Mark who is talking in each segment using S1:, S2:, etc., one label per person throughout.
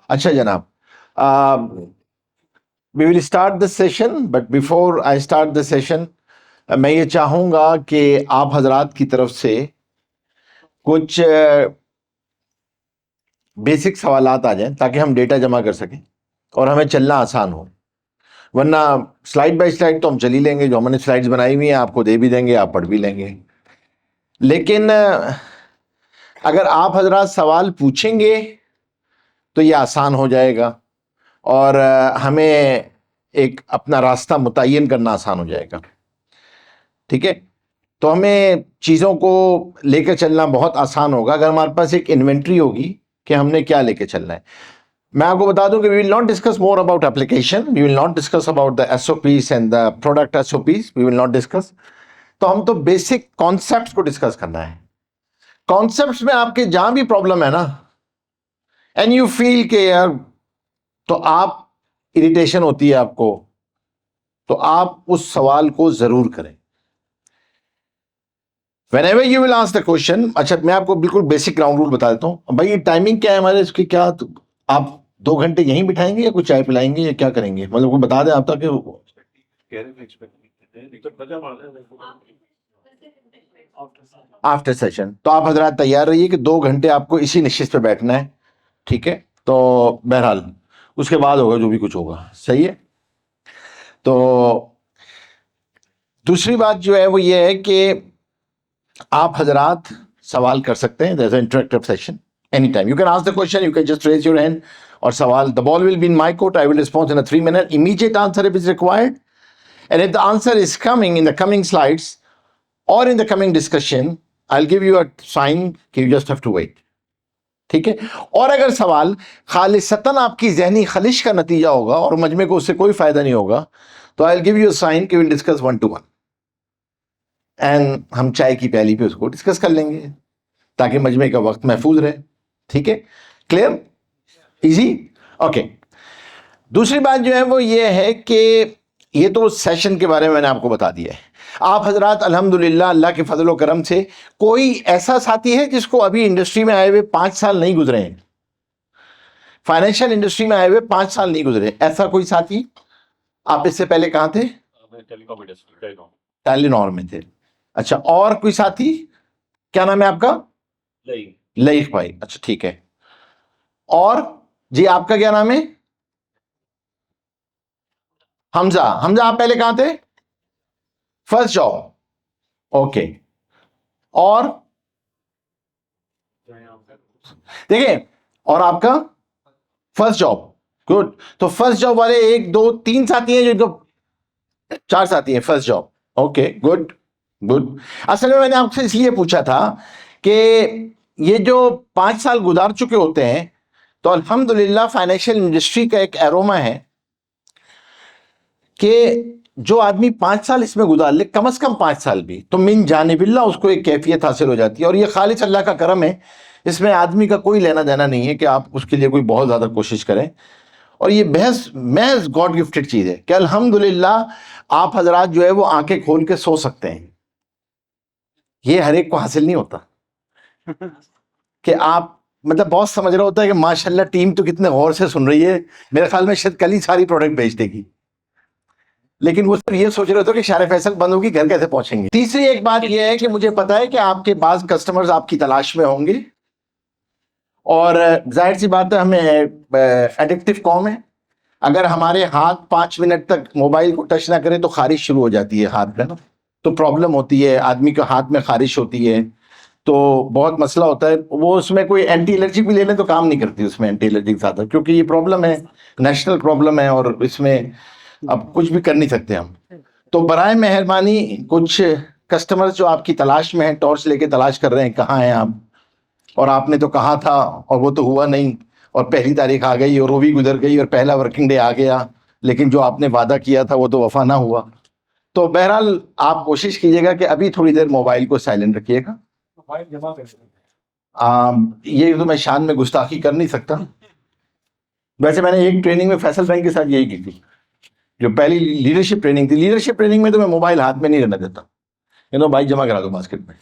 S1: अच्छा जनाब, we will start the session, but before I start the session मैं ये चाहूँगा कि आप हजरात की तरफ से कुछ बेसिक सवालात आ जाएं ताकि हम डेटा जमा कर सकें और हमें चलना आसान हो। वरना स्लाइड बाय स्लाइड तो हम चल ही लेंगे, जो हमने स्लाइड्स बनाई हुई हैं आपको दे भी देंगे, आप पढ़ भी लेंगे। लेकिन अगर आप हजरात सवाल पूछेंगे तो ये आसान हो जाएगा और हमें एक अपना रास्ता मुतय्यन करना आसान हो जाएगा। ठीक है, तो हमें चीज़ों को लेकर चलना बहुत आसान होगा अगर हमारे पास एक इन्वेंट्री होगी कि हमने क्या लेके चलना है। मैं आपको बता दूं कि we will not discuss more about application, we will not discuss about the SOPs and the product SOPs, we will not discuss. तो हम तो बेसिक कॉन्सेप्ट्स को डिस्कस करना है। कॉन्सेप्ट्स में आपके जहां भी प्रॉब्लम है ना, एंड यू फील के यार, तो आप इरिटेशन होती है आपको, तो आप उस सवाल को जरूर करें। Whenever you will ask the question, अच्छा मैं आपको बिल्कुल बेसिक ग्राउंड रूल बता देता हूँ भाई। ये टाइमिंग क्या है हमारे इसकी, क्या तो आप 2 घंटे यहीं बिठाएंगे या कुछ चाय पिलाएंगे या क्या करेंगे, मतलब कोई बता दें आप ताकि आफ्टर सेशन। तो आप हजरात तैयार रहिए कि 2 घंटे आपको इसी निश्चित पे बैठना है। ठीक है, तो बहरहाल उसके बाद होगा जो भी कुछ होगा, सही है। तो दूसरी बात जो है वो ये है कि आप हजरात सवाल कर सकते हैं। there's an interactive session anytime you can ask the question, you can just raise your hand और सवाल, the ball will be in my court, I will respond in a 3-minute immediate answer if it's required, and if the answer is coming in the coming slides or in the coming discussion, I'll give you a sign कि you just have to wait। ठीक है, और अगर सवाल खालिसतन आपकी जहनी खलिश का नतीजा होगा और मजमे को उससे कोई फायदा नहीं होगा, तो I'll give you a sign कि we'll discuss 1-to-1 एंड हम चाय की प्याली पे उसको डिस्कस कर लेंगे ताकि मजमे का वक्त महफूज रहे। ठीक है, क्लियर, इजी, ओके। दूसरी बात जो है वो ये है कि ये तो सेशन के बारे में मैंने आपको बता दिया है। आप हजरात अल्हम्दुलिल्लाह अल्लाह के फजल करम से कोई ऐसा साथी है जिसको अभी इंडस्ट्री में आए हुए 5 साल नहीं गुजरे हैं, फाइनेंशियल इंडस्ट्री में आए हुए 5 साल नहीं गुजरे, ऐसा कोई साथी? आप इससे पहले कहाँ थे? टेलीनॉर में थे। अच्छा, और कोई साथी? क्या नाम है आपका? लईक भाई। अच्छा ठीक है, और जी आपका क्या नाम है? हमजा। हमजा आप पहले कहां थे? First job, okay. और देखिए, और आपका फर्स्ट जॉब, गुड। तो फर्स्ट जॉब वाले 1 2 3 साथी हैं, जो 4 साथी हैं first job, okay, good good. असल में मैंने आपसे इसलिए पूछा था कि ये जो 5 साल गुजार चुके होते हैं तो अल्हम्दुलिल्लाह फाइनेंशियल इंडस्ट्री का एक एरोमा है कि जो आदमी 5 साल इसमें गुजार ले, कम से कम 5 साल भी, तो मिन जानिबिल्लाह उसको एक कैफियत हासिल हो जाती है। और ये खालिस अल्लाह का करम है, इसमें आदमी का कोई लेना देना नहीं है कि आप उसके लिए कोई बहुत ज़्यादा कोशिश करें। और ये महज गॉड गिफ्टेड चीज़ है कि अल्हम्दुलिल्लाह आप हजरात जो है वो आंखें खोल के सो सकते हैं। ये हर एक को हासिल नहीं होता कि आप मतलब बहुत समझ रहा होता है कि माशाल्लाह टीम तो कितने गौर से सुन रही है, मेरे ख्याल में शायद कल ही सारी प्रोडक्ट बेच देगी, लेकिन वो सिर्फ ये सोच रहे होते कि शारे फैसल बंद होगी, घर कैसे पहुंचेंगे। तीसरी एक बात यह है कि मुझे पता है कि आपके पास कस्टमर्स आपकी तलाश में होंगे और जाहिर सी बात है हमें एडिक्टिव कॉम है। अगर हमारे हाथ 5 मिनट तक मोबाइल को टच ना करें तो खारिश शुरू हो जाती है हाथ में ना, तो प्रॉब्लम होती है, आदमी के हाथ में खारिश होती है, तो बहुत मसला होता है। वो उसमें कोई एंटी एलर्जिक भी ले लें तो काम नहीं करती उसमें एंटी एलर्जिक ज़्यादा, क्योंकि ये प्रॉब्लम है, नेशनल प्रॉब्लम है और इसमें अब कुछ भी कर नहीं सकते हम। तो बराए मेहरबानी कुछ कस्टमर्स जो आपकी तलाश में हैं, टॉर्च लेके तलाश कर रहे हैं कहाँ हैं आप, और आपने तो कहा था और वो तो हुआ नहीं, और पहली तारीख आ गई और वो भी गुजर गई और पहला वर्किंग डे आ गया, लेकिन जो आपने वादा किया था वो तो वफा ना हुआ। तो बहरहाल आप कोशिश कीजिएगा कि अभी थोड़ी देर मोबाइल को साइलेंट रखिएगा। ये तो मैं शान में गुस्ताखी कर नहीं सकता। वैसे मैंने एक ट्रेनिंग में फैसल बैंक के साथ यही की थी, जो पहली लीडरशिप ट्रेनिंग थी। लीडरशिप ट्रेनिंग में तो मैं मोबाइल हाथ में नहीं रहने देता, ये तो बाइक जमा करा दो बास्केट में,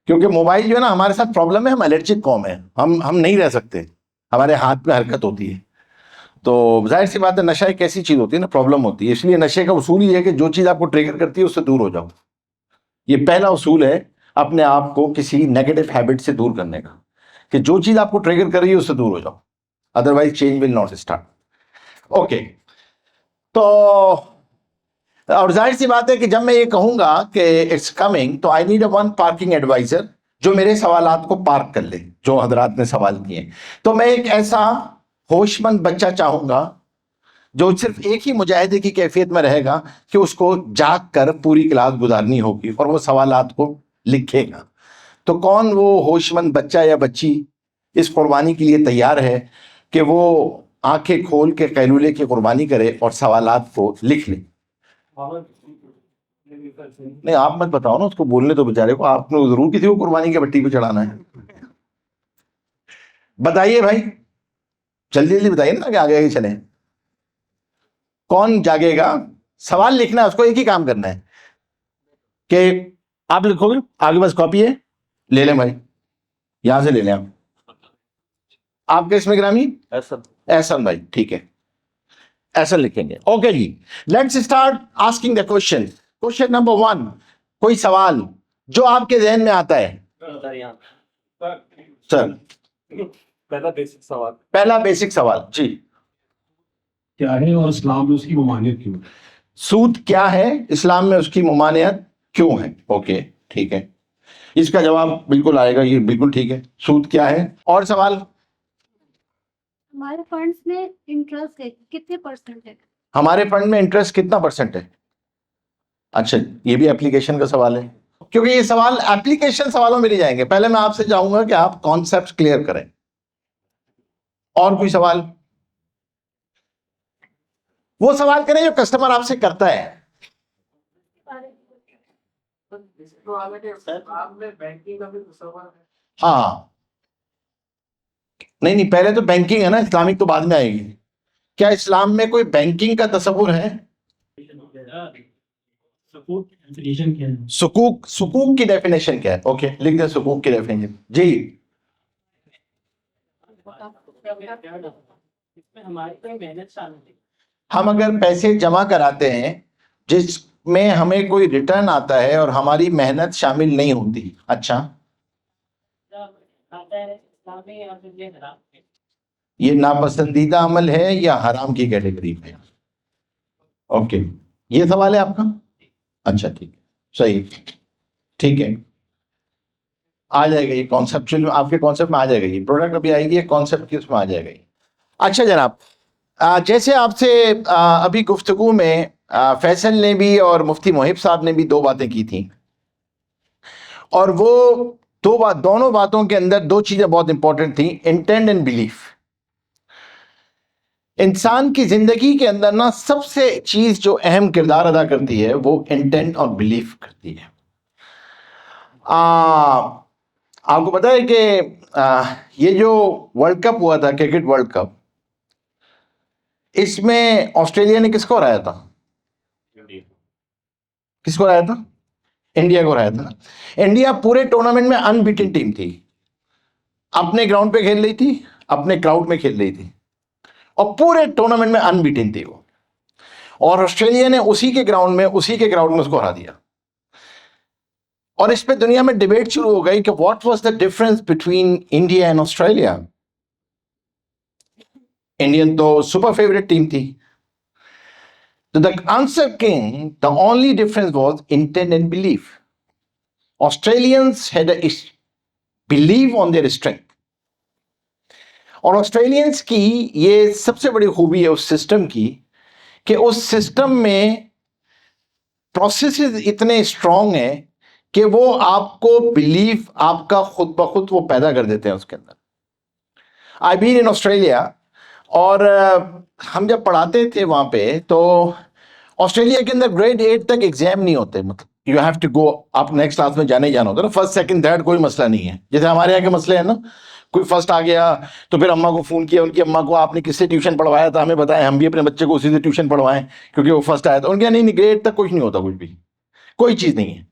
S1: क्योंकि मोबाइल जो है ना हमारे साथ प्रॉब्लम है, हम एलर्जिक कौम है, हम नहीं रह सकते, हमारे हाथ में हरकत होती है। तो जाहिर सी बात है, नशा एक ऐसी चीज होती है ना, प्रॉब्लम होती है। इसलिए नशे का उसूल ये है कि जो चीज आपको ट्रिगर करती है उससे दूर हो जाओ। ये पहला उसूल है अपने आप को किसी नेगेटिव हैबिट से दूर करने का, कि जो चीज आपको ट्रिगर कर रही है उससे दूर हो जाओ, otherwise change will not start. Okay, तो और जाहिर सी बात है कि जब मैं ये कहूंगा कि इट्स कमिंग, तो I need a one parking advisor जो मेरे सवालात को पार्क कर ले, जो हजरात ने सवाल किए। तो मैं एक ऐसा होशमंद बच्चा चाहूंगा जो सिर्फ एक ही मुजाहिदे की कैफियत में रहेगा कि उसको जाग कर पूरी क्लास गुजारनी होगी और वो सवालात को लिखेगा। तो कौन वो होशमंद बच्चा या बच्ची इस कुर्बानी के लिए तैयार है कि वो आंखें खोल के कैलूले की कुर्बानी करे और सवालात को लिख ले? नहीं, आप मत बताओ ना, उसको बोलने तो बेचारे को, आपने जरूर किसी को कुर्बानी के भट्टी पे चढ़ाना है। बताइए भाई, जल्दी जल्दी बताइए ना कि आगे आगे चले। कौन जागेगा? सवाल लिखना है, उसको एक ही काम करना है कि आप लिखोगे, आगे बस कॉपी है, ले लें भाई, यहां से ले लें। आपके इसमें ग्रामी एहसन भाई, ठीक है, ऐसा लिखेंगे। ओके जी, let's start asking the question. Question number 1, कोई सवाल जो आपके जहन में आता है? सर, पहला बेसिक सवाल जी,
S2: क्या है और इस्लाम में उसकी ममानियत क्यों है?
S1: सूद क्या है, इस्लाम में उसकी ममानियत क्यों है? ओके, ठीक है, इसका जवाब बिल्कुल आएगा, ये बिल्कुल ठीक है। सूद क्या है? और सवाल?
S3: हमारे फंड्स में इंटरेस्ट है कितने परसेंट है?
S1: हमारे फंड में इंटरेस्ट कितना परसेंट है? अच्छा, ये भी एप्लीकेशन का सवाल है, क्योंकि ये सवाल एप्लीकेशन सवालों में नहीं जाएंगे। पहले मैं आपसे चाहूंगा कि आप कॉन्सेप्ट क्लियर करें। और कोई सवाल? वो सवाल करें जो कस्टमर आपसे करता है। हाँ, नहीं नहीं, पहले तो बैंकिंग है ना, इस्लामिक तो बाद में आएगी। क्या इस्लाम में कोई बैंकिंग का तस्वुर है? सुकूक, सुकूक की डेफिनेशन क्या है? ओके, लिख दे सुकूक की डेफिनेशन जी। हम अगर पैसे जमा कराते हैं जिसमें हमें कोई रिटर्न आता है और हमारी मेहनत शामिल नहीं होती, अच्छा, ये नापसंदीदा अमल है या हराम की कैटेगरी में? ओके, ये सवाल है आपका? अच्छा, ठीक है, सही, ठीक है, आ जाएगा ये कॉन्सेप्चुअल, आपके कॉन्सेप्ट में आ जाएगा, ये प्रोडक्ट अभी आएगी, कॉन्सेप्ट की उसमें आ जाएगा ये। अच्छा जनाब, जैसे आपसे अभी गुफ्तगू में फैसल ने भी और मुफ्ती मोहिब साहब ने भी दो बातें की थी, और वो दोनों बातों के अंदर दो चीजें बहुत इंपॉर्टेंट थी, इंटेंट एंड बिलीफ। इंसान की जिंदगी के अंदर ना सबसे चीज जो अहम किरदार अदा करती है वो इंटेंट और बिलीफ करती है। आपको पता है कि ये जो वर्ल्ड कप हुआ था, क्रिकेट वर्ल्ड कप, इसमें ऑस्ट्रेलिया ने किसको हराया था? किसको हराया था? इंडिया को हराया था ना। इंडिया पूरे टूर्नामेंट में अनबीटन टीम थी, अपने ग्राउंड पे खेल रही थी, अपने क्राउड में खेल रही थी, और पूरे टूर्नामेंट में अनबीटन थी वो। और ऑस्ट्रेलिया ने उसी के ग्राउंड में उसको हरा दिया। और इस पे दुनिया में डिबेट शुरू हो गई कि what was the difference between India and Australia. Indian तो सुपर फेवरेट टीम थी। तो the answer came, the only difference was intent and belief. Australians had a believe on their strength. और ऑस्ट्रेलियंस की ये सबसे बड़ी खूबी है उस सिस्टम की, कि उस सिस्टम में प्रोसेसेस इतने स्ट्रांग हैं कि वो आपको बिलीफ आपका खुद ब खुद वो पैदा कर देते हैं उसके अंदर। आई बीन इन ऑस्ट्रेलिया, और हम जब पढ़ाते थे वहां पे, तो ऑस्ट्रेलिया के अंदर ग्रेड 8 तक एग्जाम नहीं होते, मतलब यू हैव टू गो, आप नेक्स्ट क्लास में जाने ही जाना होता है ना, फर्स्ट सेकंड थर्ड कोई मसला नहीं है, जैसे हमारे यहाँ के मसले हैं ना, कोई फर्स्ट आ गया तो फिर अम्मा को फोन किया, उनकी अम्मा को आपने किससे ट्यूशन पढ़वाया था हमें बताएं, हम भी अपने बच्चे को उसी से ट्यूशन पढ़वाएं क्योंकि वो फर्स्ट आया था। उनके यहाँ नहीं, ग्रेड तक कुछ नहीं होता, कुछ भी, कोई चीज नहीं है।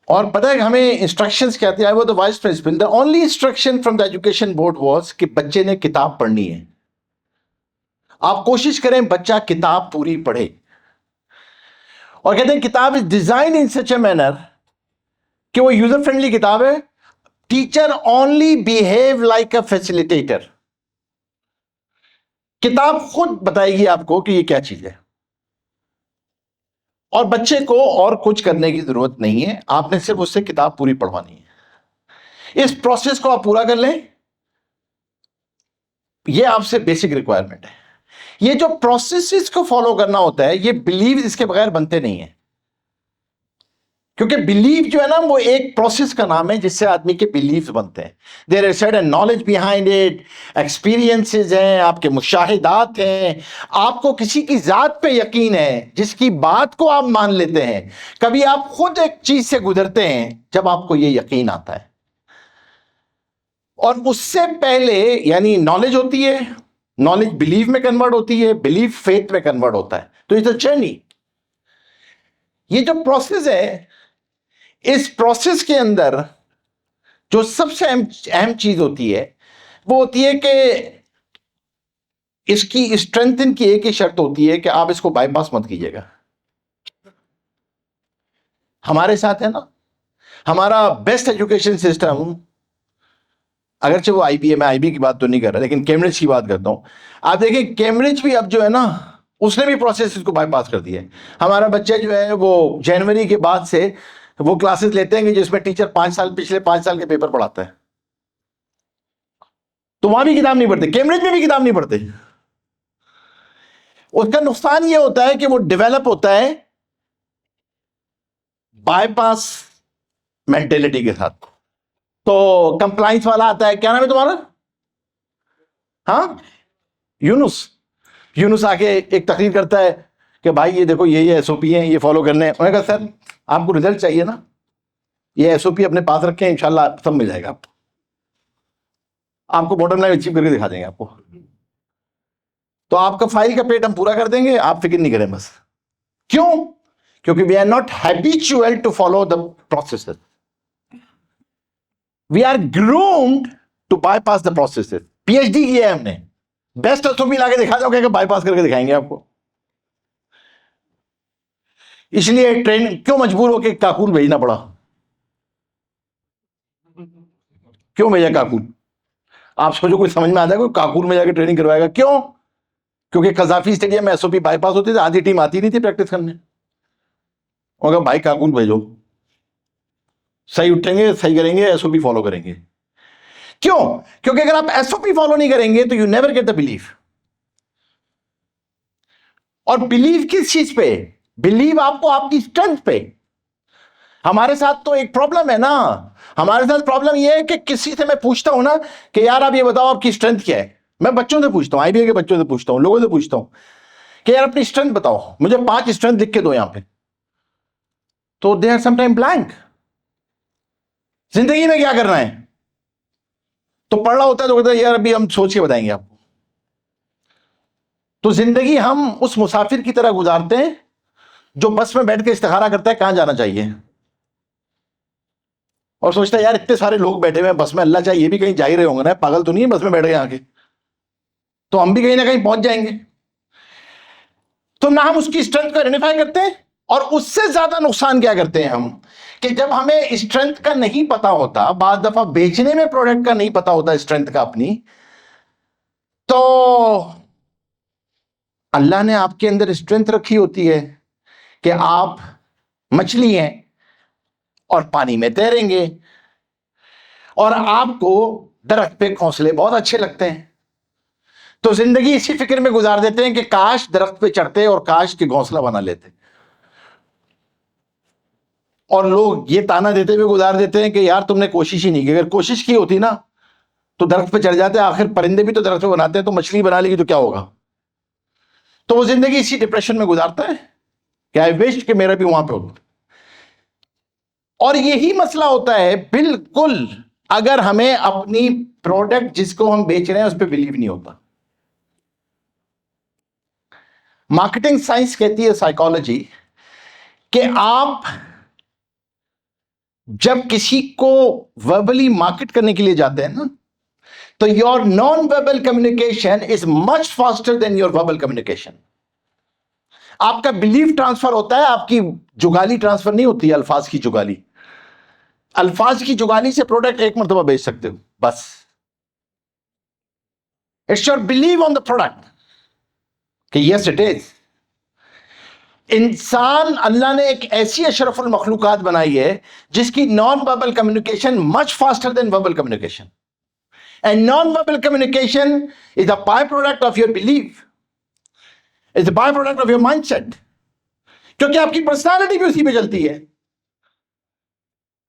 S1: और पता है हमें इंस्ट्रक्शंस क्या थे? I was the vice principal, the only instruction from the education board was कि बच्चे ने किताब पढ़नी है। आप कोशिश करें बच्चा किताब पूरी पढ़े। और कहते हैं किताब is design in such a manner कि वो यूजर फ्रेंडली किताब है। Teacher only behave like a facilitator. किताब खुद बताएगी आपको कि ये क्या चीज है, और बच्चे को और कुछ करने की जरूरत नहीं है, आपने सिर्फ उससे किताब पूरी पढ़वानी है। इस प्रोसेस को आप पूरा कर लें, ये आपसे बेसिक रिक्वायरमेंट है। ये जो प्रोसेसेस को फॉलो करना होता है, ये बिलीव इसके बगैर बनते नहीं है। क्योंकि बिलीव जो है ना, वो एक प्रोसेस का नाम है जिससे आदमी के बिलीव्स बनते हैं। There is certain knowledge behind it, experiences हैं, आपके मुशाहिदात हैं, आपको किसी की जात पे यकीन है जिसकी बात को आप मान लेते हैं। कभी आप खुद एक चीज से गुजरते हैं जब आपको ये यकीन आता है, और उससे पहले यानी नॉलेज होती है, नॉलेज बिलीव में कन्वर्ट होती है, बिलीव फेथ में कन्वर्ट होता है। तो इट्स अ जर्नी। ये जो प्रोसेस है, इस प्रोसेस के अंदर जो सबसे अहम चीज होती है वो होती है कि इसकी स्ट्रेंथ की एक ही शर्त होती है कि आप इसको बाईपास मत कीजिएगा। हमारे साथ है ना, हमारा बेस्ट एजुकेशन सिस्टम, अगरचे वो आईबी है, मैं आईबी की बात तो नहीं कर रहा, लेकिन कैम्ब्रिज की बात करता हूं। आप देखें कैम्ब्रिज भी अब जो है ना, उसने भी प्रोसेस को बाईपास कर दिया है। हमारा बच्चा जो है वो जनवरी के बाद से वो क्लासेस लेते हैं कि जिसमें टीचर 5 साल, पिछले 5 साल के पेपर पढ़ाता है। तो वहां भी किताब नहीं पढ़ते, कैम्ब्रिज में भी किताब नहीं पढ़ते। उसका नुकसान ये होता है कि वो डेवलप होता है बाईपास मेंटेलिटी के साथ। तो कंप्लाइंस वाला आता है, क्या नाम है तुम्हारा? हाँ, यूनुस। यूनुस आके एक तकरीर करता है कि भाई ये देखो, ये एसओपी हैं, ये फॉलो करने हैं। उन्होंने कहा सर आपको रिजल्ट चाहिए ना, ये एसओपी अपने पास रखें, इंशाल्लाह सब मिल जाएगा आपको बॉटम लाइन अचीव करके दिखा देंगे आपको। तो आपका फाइल का पेट हम पूरा कर देंगे, आप फिक्र नहीं करें बस। क्यों? क्योंकि we are not habitual to follow the process, we are groomed to bypass the process. PhD किया है हमने, बेस्ट एसओपी लाके दिखा दोगे कि बाईपास करके दिखाएंगे आपको। इसलिए ट्रेन क्यों मजबूर होकर काकूल भेजना पड़ा? क्यों भेजा काकूल? आप सोचो कोई समझ में आता है कोई काकूल में जाकर ट्रेनिंग करवाएगा? क्यों? क्योंकि कजाफी स्टेडियम में एसओपी बाईपास होती थी, आधी टीम आती नहीं थी प्रैक्टिस करने। उनका भाई काकूल भेजो, सही उठेंगे, सही करेंगे, एसओपी फॉलो करेंगे। क्यों? क्योंकि अगर आप एसओपी फॉलो नहीं करेंगे तो you never get the belief. और बिलीव किस चीज पे? बिलीव आपको आपकी स्ट्रेंथ पे। हमारे साथ तो एक प्रॉब्लम है ना, हमारे साथ प्रॉब्लम यह है कि किसी से मैं पूछता हूं ना कि यार आप ये बताओ आपकी स्ट्रेंथ क्या है। मैं बच्चों से पूछता हूं, आईबीए के बच्चों से पूछता हूं, लोगों से पूछता हूं कि यार अपनी स्ट्रेंथ बताओ, मुझे 5 स्ट्रेंथ लिख के दो यहां पे। तो दे आर समटाइम ब्लैंक। जिंदगी में क्या करना है? तो पढ़ रहा होता है तो कहता है यार अभी हम सोच के बताएंगे आपको। तो जिंदगी हम उस मुसाफिर की तरह गुजारते हैं जो बस में बैठ के इस्तिखारा करता है कहां जाना चाहिए, और सोचता है यार इतने सारे लोग बैठे हुए हैं बस में, अल्लाह चाहे ये भी कहीं जा ही रहे होंगे ना, पागल तो नहीं है बस में बैठ गए आके, तो हम भी कहीं ना कहीं पहुंच जाएंगे। तो ना हम उसकी स्ट्रेंथ को आइडेंटिफाई करते हैं, और उससे ज्यादा नुकसान क्या करते हैं हम कि जब हमें स्ट्रेंथ का नहीं पता होता, बाद दफा बेचने में प्रोडक्ट का नहीं पता होता स्ट्रेंथ का अपनी, तो अल्लाह ने आपके अंदर स्ट्रेंथ रखी होती है कि आप मछली हैं और पानी में तैरेंगे, और आपको दरख्त पे घोंसले बहुत अच्छे लगते हैं। तो जिंदगी इसी फिक्र में गुजार देते हैं कि काश दरख्त पे चढ़ते और काश के घोंसला बना लेते। और लोग ये ताना देते हुए गुजार देते हैं कि यार तुमने कोशिश ही नहीं की, अगर कोशिश की होती ना तो दरख्त पे चढ़ जाते। आखिर परिंदे भी तो दरख्त पे बनाते हैं, तो मछली बना लेगी तो क्या होगा? तो वो जिंदगी इसी डिप्रेशन में गुजारता है कि आई विश कि मेरा भी वहां पे होता। और यही मसला होता है बिल्कुल अगर हमें अपनी प्रोडक्ट जिसको हम बेच रहे हैं उस पर बिलीव नहीं होता। मार्केटिंग साइंस कहती है, साइकोलॉजी, कि आप जब किसी को वर्बली मार्केट करने के लिए जाते हैं ना, तो your non verbal communication is much faster than your verbal communication. आपका बिलीफ ट्रांसफर होता है, आपकी जुगाली ट्रांसफर नहीं होती है, अल्फाज की जुगाली। अल्फाज की जुगाली से प्रोडक्ट एक मरतबा बेच सकते हो बस। It's your believe on the product कि यस इट इज। इंसान, अल्लाह ने एक ऐसी अशरफुल मखलूकात बनाई है जिसकी non verbal communication much faster than verbal communication, and non verbal communication is a by product of your belief, is a by product of your mindset, क्योंकि आपकी पर्सनालिटी भी उसी पे चलती है।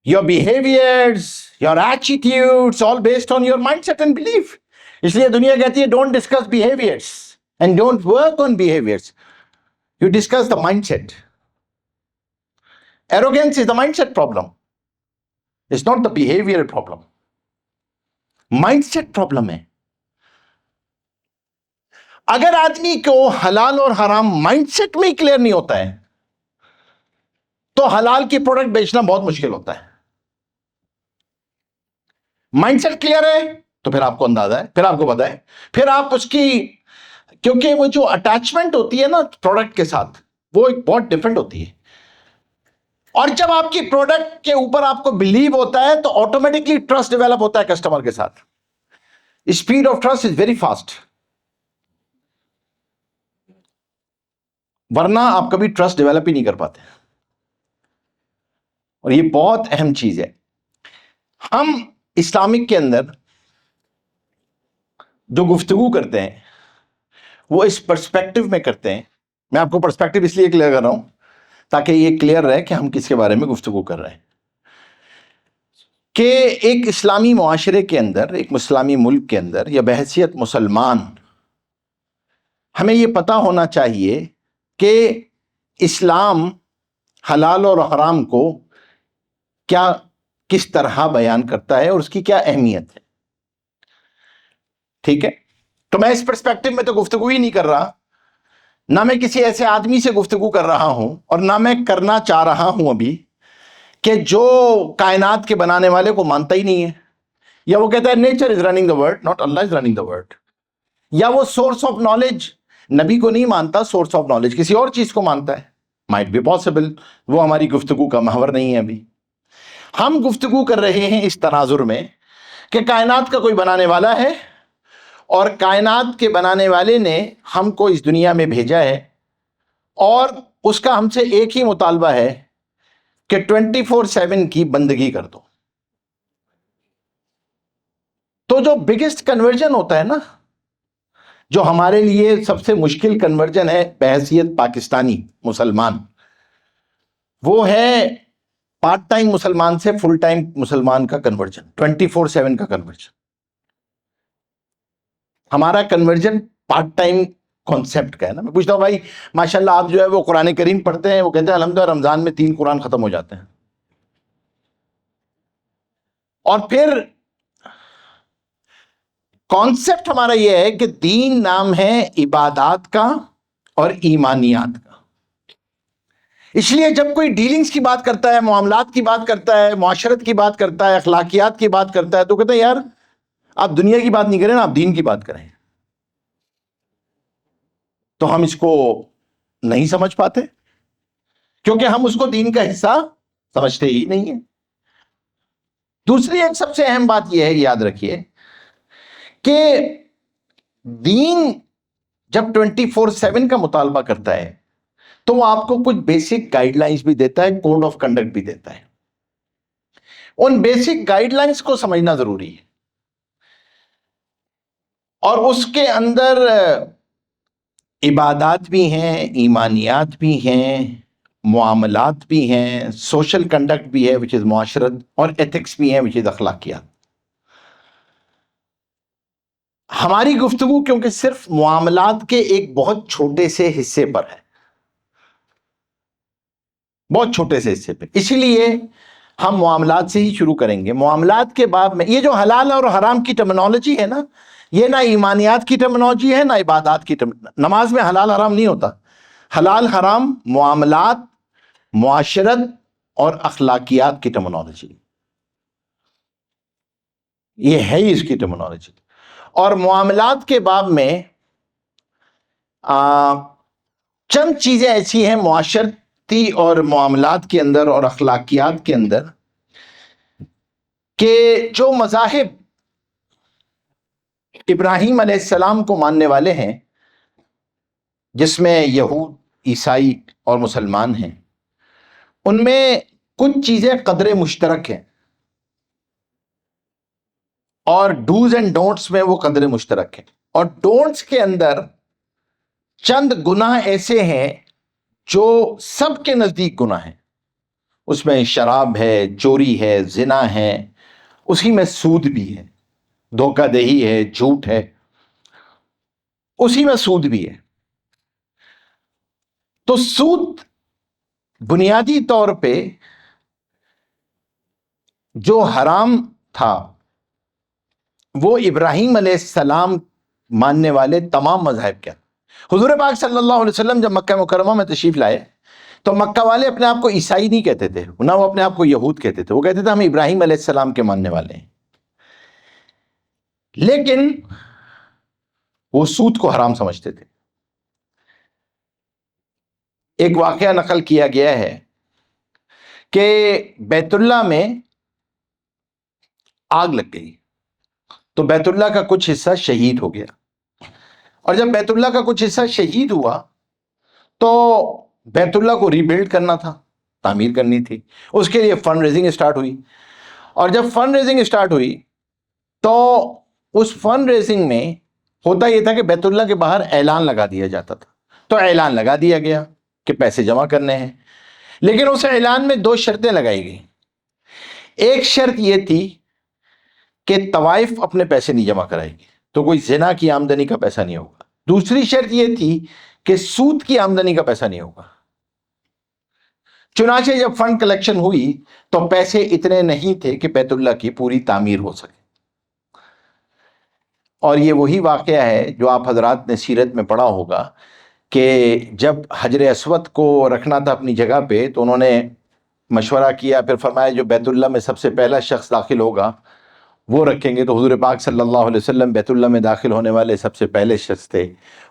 S1: Your behaviours, your attitudes, all based on your mindset and belief. इसलिए दुनिया कहती है don't discuss behaviours and don't work on behaviours, you discuss the mindset. Arrogance is the mindset problem. It's not the behavioral problem. Mindset problem है। अगर आदमी को हलाल और हराम माइंडसेट में ही क्लियर नहीं होता है तो हलाल की प्रोडक्ट बेचना बहुत मुश्किल होता है। माइंडसेट क्लियर है तो फिर आपको अंदाजा है, फिर आपको पता है, फिर आप उसकी, क्योंकि वो जो अटैचमेंट होती है ना प्रोडक्ट के साथ, वो एक बहुत डिफरेंट होती है। और जब आपकी प्रोडक्ट के ऊपर आपको बिलीव होता है तो ऑटोमेटिकली ट्रस्ट डेवलप होता है कस्टमर के साथ। Speed of trust is very fast, वरना आप कभी ट्रस्ट डेवलप ही नहीं कर पाते। और ये बहुत अहम चीज है। हम इस्लामिक के अंदर जो गुफ्तगू करते हैं वो इस पर्सपेक्टिव में करते हैं। मैं आपको पर्सपेक्टिव इसलिए क्लियर कर रहा हूं ताकि ये क्लियर रहे कि हम किसके बारे में गुफ्तगू कर रहे हैं। कि एक इस्लामी मुआशरे के अंदर, एक इस्लामी मुल्क के अंदर, या बहैसियत मुसलमान, हमें ये पता होना चाहिए कि इस्लाम हलाल और हराम को क्या, किस तरह बयान करता है और उसकी क्या अहमियत है। ठीक है, तो मैं इस पर्सपेक्टिव में तो गुफ्तगू ही नहीं कर रहा, ना मैं किसी ऐसे आदमी से गुफ्तगू कर रहा हूं और ना मैं करना चाह रहा हूं अभी, कि जो कायनात के बनाने वाले को मानता ही नहीं है, या वो कहता है nature is running the world, not Allah is running the world, या वो सोर्स ऑफ नॉलेज नबी को नहीं मानता, सोर्स ऑफ नॉलेज किसी और चीज को मानता है। माइट बी पॉसिबल, वो हमारी गुफ्तगू का महवर नहीं है। अभी हम गुफ्तगू कर रहे हैं इस तनाजुर में कि कायनात का कोई बनाने वाला है और कायनात के बनाने वाले ने हमको इस दुनिया में भेजा है और उसका हमसे एक ही मुतालबा है कि 24/7 की बंदगी कर दो। तो जो बिगेस्ट कन्वर्जन होता है ना, जो हमारे लिए सबसे मुश्किल कन्वर्जन है बहैसियत पाकिस्तानी मुसलमान, वो है पार्ट टाइम मुसलमान से फुल टाइम मुसलमान का कन्वर्जन, 24/7 का कन्वर्जन। हमारा कन्वर्जन पार्ट टाइम कॉन्सेप्ट का है ना। मैं पूछता हूं भाई माशाल्लाह आप जो है वो कुरान करीम पढ़ते हैं, वो कहते हैं अल्हम्दुलिल्लाह रमजान में 3 कुरान खत्म हो जाते हैं। और फिर कॉन्सेप्ट हमारा यह है कि दीन नाम है इबादात का और ईमानियात का। इसलिए जब कोई डीलिंग्स की बात करता है, मामलात की बात करता है, मुआशरत की बात करता है, अखलाकियात की बात करता है, तो कहते हैं यार आप दुनिया की बात नहीं करें ना, आप दीन की बात करें। तो हम इसको नहीं समझ पाते क्योंकि हम उसको दीन का हिस्सा समझते ही नहीं है। दूसरी एक सबसे अहम बात यह है, याद रखिए कि दीन जब 24/7 का मुतालबा करता है तो वो आपको कुछ बेसिक गाइडलाइंस भी देता है, कोड ऑफ कंडक्ट भी देता है। उन बेसिक गाइडलाइंस को समझना जरूरी है और उसके अंदर इबादात भी हैं, ईमानियात भी हैं, मुआमलात भी हैं, सोशल कंडक्ट भी है विच इज मुआशरत, और एथिक्स भी हैं विच इज अखलाकियात। हमारी गुफ्तगू क्योंकि सिर्फ मुआमलात के एक बहुत छोटे से हिस्से पर है, बहुत छोटे से हिस्से पे, इसीलिए हम मुआमलात से ही शुरू करेंगे। मुआमलात के बाद में ये जो हलाल और हराम की टर्मिनोलॉजी है ना, ये ना ईमानियात की टर्मिनोलॉजी है ना इबादात की नमाज में हलाल हराम नहीं होता। हलाल हराम मुआमलात, मुआशरत, और अखलाकियात की टर्मिनोलॉजी, ये है ही इसकी टर्मिनोलॉजी। और मुआमलात के बाब में चंद चीजें ऐसी हैं मुआशरती और मुआमलात के अंदर और अखलाकियात के अंदर कि जो मज़ाहिब इब्राहीम अलैहिस्सलाम को मानने वाले हैं, जिसमें यहूद, ईसाई और मुसलमान हैं, उनमें कुछ चीजें कदरे मुश्तरक हैं और डूज एंड डोंट्स में वो कदरे मुश्तरक हैं। और डोंट्स के अंदर चंद गुनाह ऐसे हैं जो सबके नजदीक गुनाह हैं। उसमें शराब है, चोरी है, जिना है, उसी में सूद भी है, धोखाधड़ी है, झूठ है, उसी में सूद भी है। तो सूद बुनियादी तौर पे जो हराम था, वो इब्राहीम अलैहिस्सलाम मानने वाले तमाम मज़हब के। हुजूर पाक सल्लल्लाहु अलैहि वसल्लम जब मक्का मुकर्रमा में तशरीफ लाए तो मक्का वाले अपने आप को ईसाई नहीं कहते थे, ना वो अपने आप को यहूद कहते थे, वो कहते थे हम इब्राहीम अलैहिस्सलाम के मानने वाले हैं। लेकिन वो सूद को हराम समझते थे। एक वाकया नकल किया गया है कि बैतुल्ला में आग लग गई तो बैतुल्ला का कुछ हिस्सा शहीद हो गया, और जब बैतुल्ला का कुछ हिस्सा शहीद हुआ तो बैतुल्ला को रीबिल्ड करना था, तामीर करनी थी, उसके लिए फंड रेजिंग स्टार्ट हुई। और जब फंड रेजिंग स्टार्ट हुई तो उस फंड रेजिंग में होता यह था कि बैतुल्ला के बाहर ऐलान लगा दिया जाता था। तो ऐलान लगा दिया गया कि पैसे जमा करने हैं, लेकिन उस ऐलान में दो शर्तें लगाई गई। एक शर्त यह थी कि तवाइफ अपने पैसे नहीं जमा कराएगी, तो कोई जिना की आमदनी का पैसा नहीं होगा। दूसरी शर्त यह थी कि सूद की आमदनी का पैसा नहीं होगा। चुनाचे जब फंड कलेक्शन हुई तो पैसे इतने नहीं थे कि बैतुल्ला की पूरी तामीर हो सके। और ये वही वाकया है जो आप हजरात ने सीरत में पढ़ा होगा कि जब हजर अस्वद को रखना था अपनी जगह पे तो उन्होंने मशवरा किया, फिर फरमाया जो बैतुल्ला में सबसे पहला शख्स दाखिल होगा वो रखेंगे। तो हुजूर पाक सल्लल्लाहु अलैहि वसल्लम बैतुल्ला में दाखिल होने वाले सबसे पहले शख्स थे,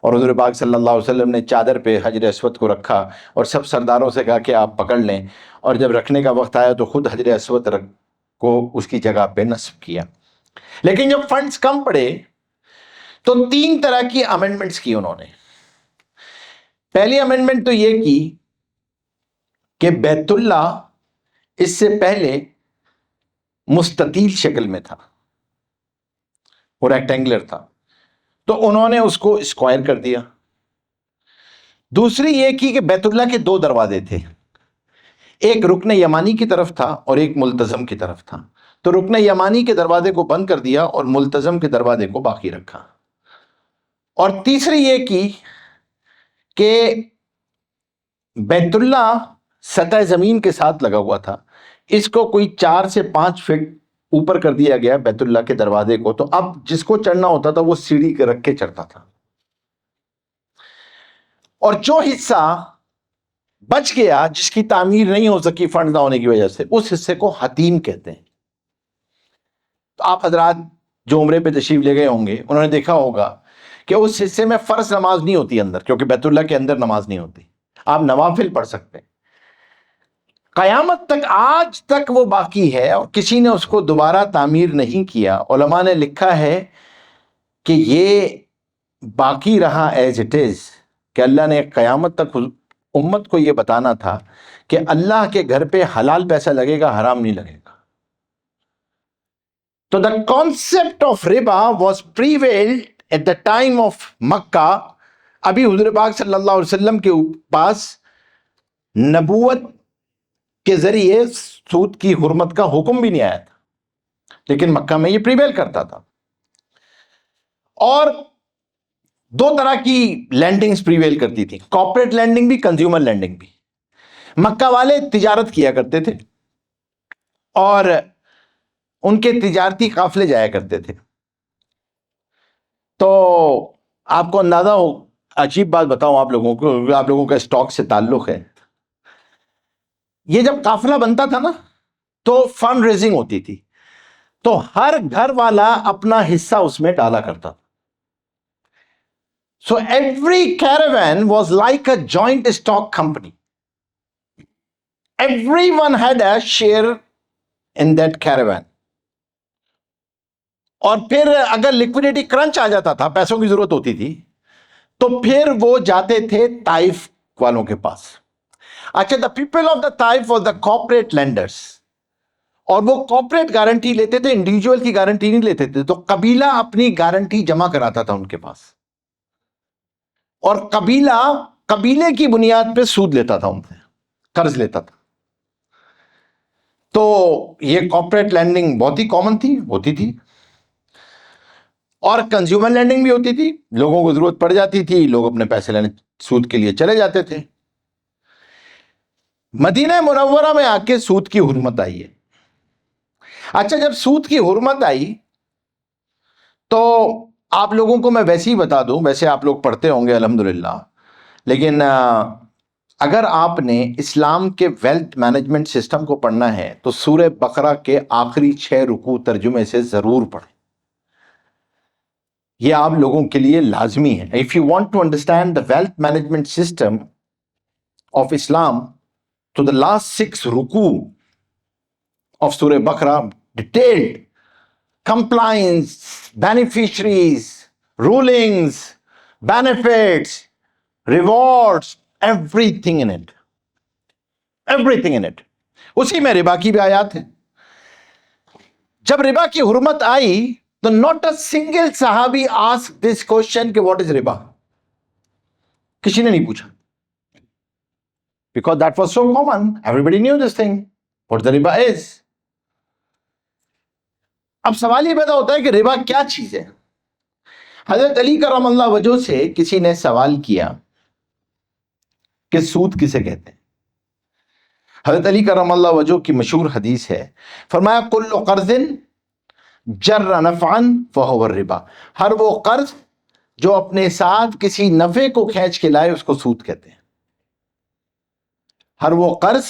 S1: और हुजूर पाक सल्लल्लाहु अलैहि वसल्लम ने चादर पे हजर अस्वद को रखा और सब सरदारों से कहा कि आप पकड़ लें, और जब रखने का वक्त आया तो खुद हजर अस्वद को उसकी जगह पे नस्ब किया। लेकिन जब फंड्स कम पड़े तो तीन तरह की अमेंडमेंट्स की उन्होंने। पहली अमेंडमेंट तो ये की कि बैतुल्ला इससे पहले मुस्ततील शक्ल में था, वो रेक्टेंगुलर था, तो उन्होंने उसको स्क्वायर कर दिया। दूसरी ये की कि बैतुल्ला के दो दरवाजे थे, एक रुकन यमानी की तरफ था और एक मुल्तजम की तरफ था, तो रुकन यमानी के दरवाजे को बंद कर दिया और मुल्तजम के दरवाजे को बाकी रखा। और तीसरी ये की कि बैतुल्ला सतह जमीन के साथ लगा हुआ था, इसको कोई 4 से 5 फीट ऊपर कर दिया गया बैतुल्ला के दरवाजे को, तो अब जिसको चढ़ना होता था वो सीढ़ी के रख के चढ़ता था। और जो हिस्सा बच गया जिसकी तामीर नहीं हो सकी फंड ना होने की वजह से, उस हिस्से को हतीम कहते हैं। तो आप हजरात जो उम्रे पे तशरीफ ले गए होंगे उन्होंने देखा होगा कि उस हिस्से में फर्ज नमाज नहीं होती अंदर, क्योंकि बैतुल्ला के अंदर नमाज नहीं होती, आप नवाफिल पढ़ सकते हैं। कयामत तक आज तक वो बाकी है और किसी ने उसको दोबारा तामीर नहीं किया। उलमा ने लिखा है कि ये बाकी रहा एज इट इज, कि अल्लाह ने कयामत तक उम्मत को ये बताना था कि अल्लाह के घर पे हलाल पैसा लगेगा, हराम नहीं लगेगा। तो द कॉन्सेप्ट ऑफ रिबा was prevailed at the time of Mecca. अभी हुजूर पाक सल्लल्लाहु अलैहि वसल्लम के पास नबूवत के जरिए सूद की हुर्मत का हुक्म भी नहीं आया था, लेकिन मक्का में ये प्रीवेल करता था। और दो तरह की लैंडिंग्स प्रीवेल करती थी, कॉर्पोरेट लैंडिंग भी, कंज्यूमर लैंडिंग भी। मक्का वाले तिजारत किया करते थे और उनके तिजारती काफिले जाया करते थे। तो आपको अंदाजा हो, अजीब बात बताऊं आप लोगों को, आप लोगों का स्टॉक से ताल्लुक है, ये जब काफिला बनता था ना तो फंड रेजिंग होती थी, तो हर घर वाला अपना हिस्सा उसमें डाला करता था. So every caravan was like a joint stock company. Everyone had a share in that caravan. और फिर अगर लिक्विडिटी क्रंच आ जाता था, पैसों की जरूरत होती थी, तो फिर वो जाते थे ताइफ वालों के पास. अच्छा, the people of the Taif was the corporate lenders, और वो कॉर्पोरेट गारंटी लेते थे, इंडिविजुअल की गारंटी नहीं लेते थे. तो कबीला अपनी गारंटी जमा कराता था उनके पास, और कबीला कबीले की बुनियाद पे सूद लेता था उनसे, कर्ज लेता था. तो ये कॉर्पोरेट लैंडिंग बहुत ही कॉमन थी, होती थी. और कंज्यूमर लैंडिंग भी होती थी, लोगों को जरूरत पड़ जाती थी, लोग अपने पैसे लेने सूद के लिए चले जाते थे. मदीना मुनव्वरा में आके सूद की हुर्मत आई है. अच्छा, जब सूद की हुर्मत आई तो आप लोगों को मैं वैसे ही बता दूं, वैसे आप लोग पढ़ते होंगे अल्हम्दुलिल्लाह, लेकिन अगर आपने इस्लाम के वेल्थ मैनेजमेंट सिस्टम को पढ़ना है तो सूरह बकरा के आखिरी 6 रुकू तर्जुमे से जरूर पढ़ें. यह आप लोगों के लिए लाजमी है. If you want to understand the wealth management system of Islam, तो द लास्ट 6 रुकू ऑफ सूरह बकरा detailed compliance, beneficiaries, rulings, benefits, rewards, everything in it. Everything in it. उसी में रिबा की भी आयत है. जब रिबा की हुर्मत आई तो नॉट अ सिंगल सहाबी आस्क दिस क्वेश्चन कि व्हाट इज रिबा. किसी ने नहीं पूछा, because that was so common, everybody knew this thing, what the Riba is. अब सवाल ये पैदा होता है कि रिबा क्या चीज है. हजरत अली करमल्लाहु वजह से किसी ने सवाल किया कि सूद किसे कहते हैं. हजरत अली करमल्लाहु वजह की मशहूर हदीस है, फरमाया कुल्लु कर्ज़िन जर्र नफ़अन फहुव रिबा. हर वो कर्ज जो अपने साथ किसी नफे को खींच के लाए उसको सूद कहते हैं. हर वो कर्ज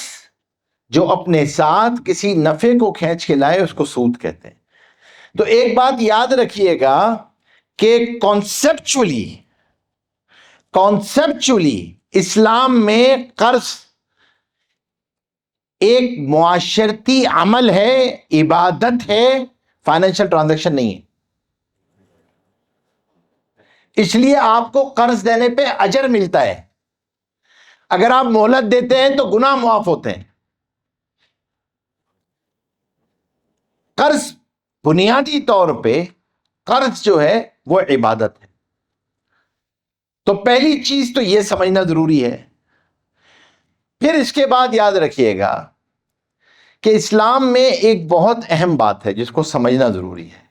S1: जो अपने साथ किसी नफे को खींच के लाए उसको सूद कहते हैं. तो एक बात याद रखिएगा कि कॉन्सेप्चुअली इस्लाम में कर्ज एक मुआशरती अमल है, इबादत है, फाइनेंशियल ट्रांजैक्शन नहीं है. इसलिए आपको कर्ज देने पे अजर मिलता है. अगर आप मोहलत देते हैं तो गुनाह मुआफ होते हैं. कर्ज बुनियादी तौर पे कर्ज जो है वो इबादत है. तो पहली चीज तो यह समझना जरूरी है. फिर इसके बाद याद रखिएगा कि इस्लाम में एक बहुत अहम बात है जिसको समझना जरूरी है,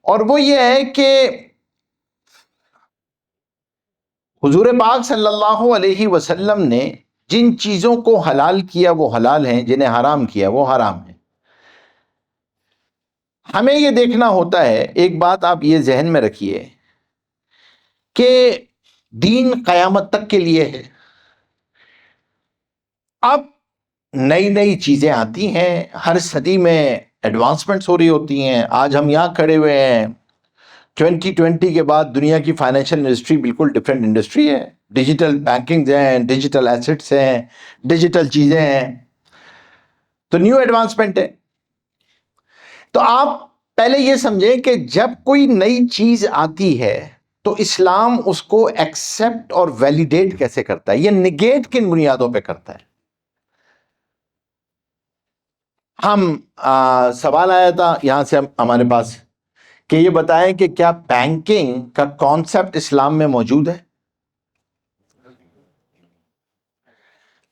S1: और वो ये है कि हुजूर पाक सल्लल्लाहु अलैहि वसल्लम ने जिन चीजों को हलाल किया वो हलाल हैं, जिन्हें हराम किया वो हराम है. हमें यह देखना होता है, एक बात आप ये जहन में रखिए कि दीन कयामत तक के लिए है. अब नई नई चीजें आती हैं, हर सदी में एडवांसमेंट्स हो रही होती हैं. आज हम यहां खड़े हुए हैं, 2020 के बाद दुनिया की फाइनेंशियल इंडस्ट्री बिल्कुल डिफरेंट इंडस्ट्री है. डिजिटल बैंकिंग हैं, डिजिटल एसेट्स हैं, डिजिटल चीजें हैं, तो न्यू एडवांसमेंट है. तो आप पहले यह समझें कि जब कोई नई चीज आती है तो इस्लाम उसको एक्सेप्ट और वैलिडेट कैसे करता है, यह निगेट किन बुनियादों पे करता है. सवाल आया था यहां से हमारे पास कि ये बताएं कि क्या बैंकिंग का कॉन्सेप्ट इस्लाम में मौजूद है.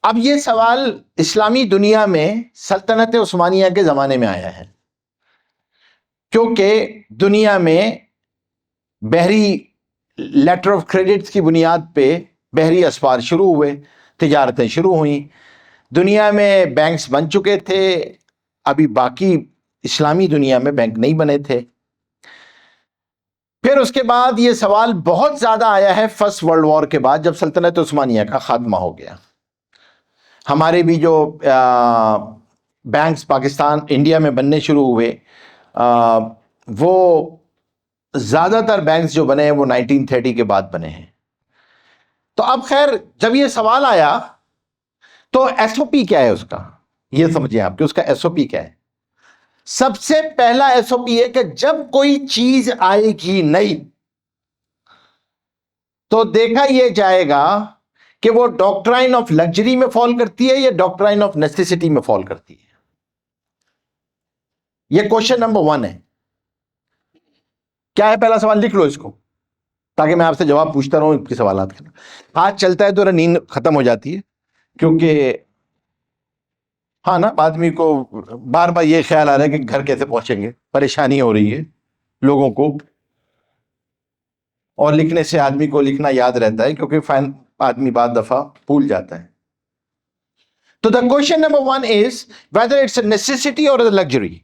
S1: अब ये सवाल इस्लामी दुनिया में सल्तनत उस्मानिया के जमाने में आया है, क्योंकि दुनिया में बहरी लेटर ऑफ क्रेडिट्स की बुनियाद पे बहरी असफार शुरू हुए, तिजारतें शुरू हुई. दुनिया में बैंक्स बन चुके थे, अभी बाकी इस्लामी दुनिया में बैंक नहीं बने थे. फिर उसके बाद ये सवाल बहुत ज्यादा आया है फर्स्ट वर्ल्ड वॉर के बाद, जब सल्तनत उस्मानिया का खात्मा हो गया. हमारे भी जो बैंक्स पाकिस्तान इंडिया में बनने शुरू हुए, वो ज़्यादातर बैंक्स जो बने हैं वो 1930 के बाद बने हैं। तो अब खैर जब ये सवाल आया तो एसओपी क्या है उसका, ये समझिए आप कि उसका एसओपी क्या है। सबसे पहला एसओपी है कि जब कोई चीज आएगी नई तो देखा यह जाएगा कि वो डॉक्ट्राइन ऑफ लग्जरी में फॉल करती है या डॉक्ट्राइन ऑफ नेसेसिटी में फॉल करती है। यह क्वेश्चन नंबर 1 है। क्या है पहला सवाल, लिख लो इसको ताकि मैं आपसे जवाब पूछता रहूं इनके सवालात के। हाथ चलता है तो नींद खत्म हो जाती है, क्योंकि हाँ ना, आदमी को बार बार ये ख्याल आ रहा है कि घर कैसे पहुंचेंगे, परेशानी हो रही है लोगों को, और लिखने से आदमी को लिखना याद रहता है क्योंकि फाइन आदमी बाद दफा भूल जाता है। तो the question number 1 is whether it's a necessity और अ लग्जरी।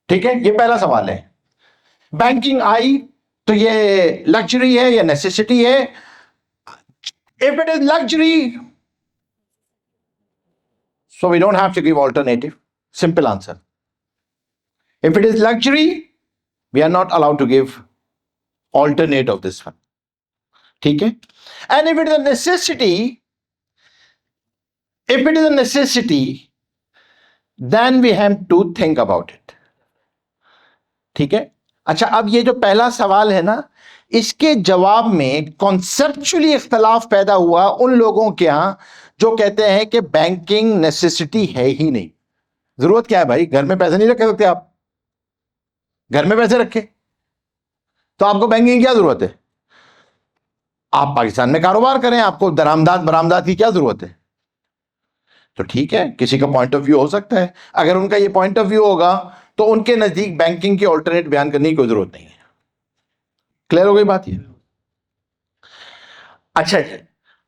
S1: ठीक है, ये पहला सवाल है। बैंकिंग आई तो ये लग्जरी है या नेसेसिटी है? If it is luxury, so we don't have to give alternative, simple answer. If it is luxury, we are not allowed to give alternate of this one. ठीक है? And if it is a necessity, then we have to think about it. ठीक है? अच्छा, अब ये जो पहला सवाल है ना, इसके जवाब में कॉन्सेप्चुअली इख्तलाफ पैदा हुआ उन लोगों के यहां जो कहते हैं कि बैंकिंग नेसेसिटी है ही नहीं। जरूरत क्या है भाई, घर में पैसे नहीं रख सकते आप? घर में पैसे रखे तो आपको बैंकिंग की क्या जरूरत है? आप पाकिस्तान में कारोबार करें, आपको दरामदाद बरामदाद की क्या जरूरत है? तो ठीक है, किसी का पॉइंट ऑफ व्यू हो सकता है। अगर उनका ये पॉइंट ऑफ व्यू होगा तो उनके नजदीक बैंकिंग की ऑल्टरनेट बयान करने की कोई जरूरत नहीं है। क्लियर हो गई बात ये? अच्छा जी,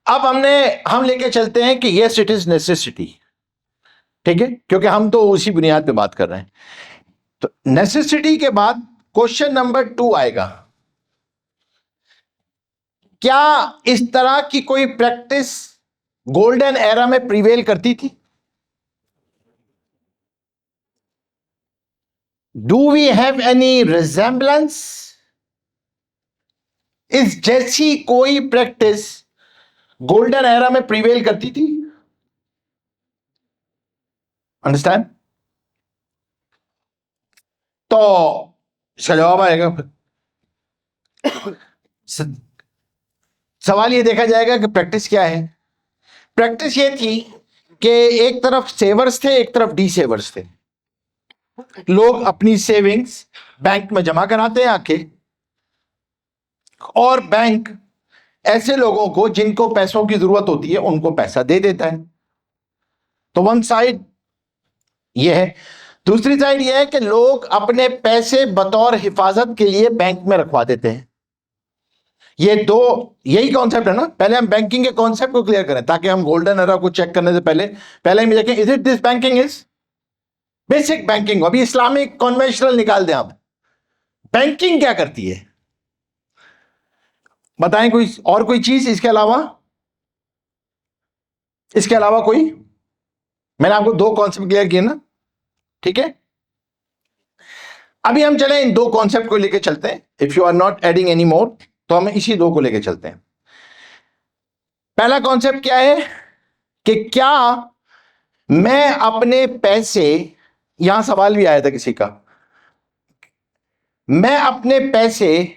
S1: अब हम लेके चलते हैं कि यस इट इज नेसेसिटी। ठीक है, क्योंकि हम तो उसी बुनियाद पे बात कर रहे हैं। तो नेसेसिटी के बाद क्वेश्चन नंबर 2 आएगा, क्या इस तरह की कोई प्रैक्टिस गोल्डन एरा में प्रिवेल करती थी? Do we have any resemblance? इस जैसी कोई प्रैक्टिस गोल्डन एरा में प्रिवेल करती थी? अंडरस्टैंड? तो इसका जवाब आएगा सवाल ये देखा जाएगा कि प्रैक्टिस क्या है। प्रैक्टिस ये थी कि एक तरफ सेवर्स थे, एक तरफ डी सेवर्स थे। लोग अपनी सेविंग्स बैंक में जमा कराते हैं आके, और बैंक ऐसे लोगों को जिनको पैसों की जरूरत होती है उनको पैसा दे देता है। तो वन साइड ये है। दूसरी साइड ये है कि लोग अपने पैसे बतौर हिफाजत के लिए बैंक में रखवा देते हैं। ये दो, यही कॉन्सेप्ट है ना। पहले हम बैंकिंग के कॉन्सेप्ट को क्लियर करें ताकि हम गोल्डन एरा को चेक करने से पहले हम देखें, is it this banking is basic banking. अभी इस्लामिक कन्वेंशनल निकाल दें आप, बैंकिंग क्या करती है बताएं। कोई और कोई चीज इसके अलावा कोई? मैंने आपको 2 कॉन्सेप्ट क्लियर किए ना, ठीक है। अभी हम चले इन 2 कॉन्सेप्ट को लेकर चलते हैं। If you are not adding any more तो हम इसी 2 को लेकर चलते हैं। पहला कॉन्सेप्ट क्या है कि क्या मैं अपने पैसे, यहां सवाल भी आया था किसी का, मैं अपने पैसे,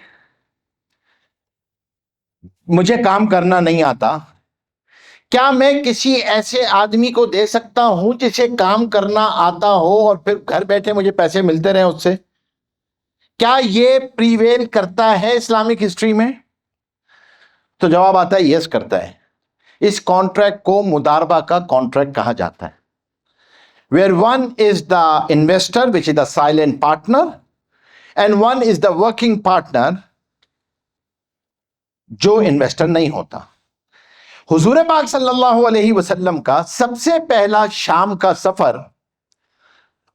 S1: मुझे काम करना नहीं आता, क्या मैं किसी ऐसे आदमी को दे सकता हूं जिसे काम करना आता हो और फिर घर बैठे मुझे पैसे मिलते रहे उससे? क्या यह प्रीवेल करता है इस्लामिक हिस्ट्री में? तो जवाब आता है यस करता है। इस कॉन्ट्रैक्ट को मुदारबा का कॉन्ट्रैक्ट कहा जाता है, where one is the investor which is the silent partner and one is the working partner जो इन्वेस्टर नहीं होता। हुजूर पाक सल्लल्लाहु अलैहि वसल्लम का सबसे पहला शाम का सफर,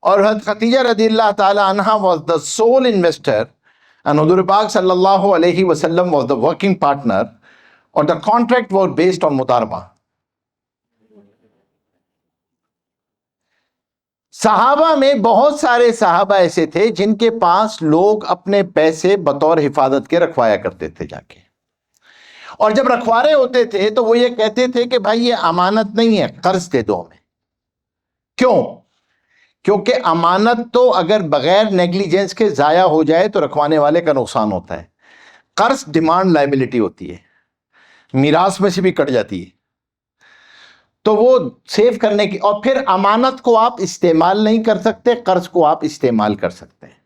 S1: और हज़रत खदीजा रज़ियल्लाहु ताला अन्हा was the sole investor and हुजूर पाक सल्लल्लाहु अलैहि वसल्लम वाज द वर्किंग पार्टनर, और the contract was based on मुदारबा। सहाबा में बहुत सारे सहाबा ऐसे थे जिनके पास लोग अपने पैसे बतौर हिफाजत के रखवाया करते थे जाके, और जब रखवा रहे होते थे तो वो ये कहते थे कि भाई ये अमानत नहीं है, कर्ज दे दो हमें। क्यों? क्योंकि अमानत तो अगर बगैर नेग्लिजेंस के जाया हो जाए तो रखवाने वाले का नुकसान होता है। कर्ज डिमांड लायबिलिटी होती है, मीरास में से भी कट जाती है, तो वो सेव करने की, और फिर अमानत को आप इस्तेमाल नहीं कर सकते, कर्ज को आप इस्तेमाल कर सकते हैं,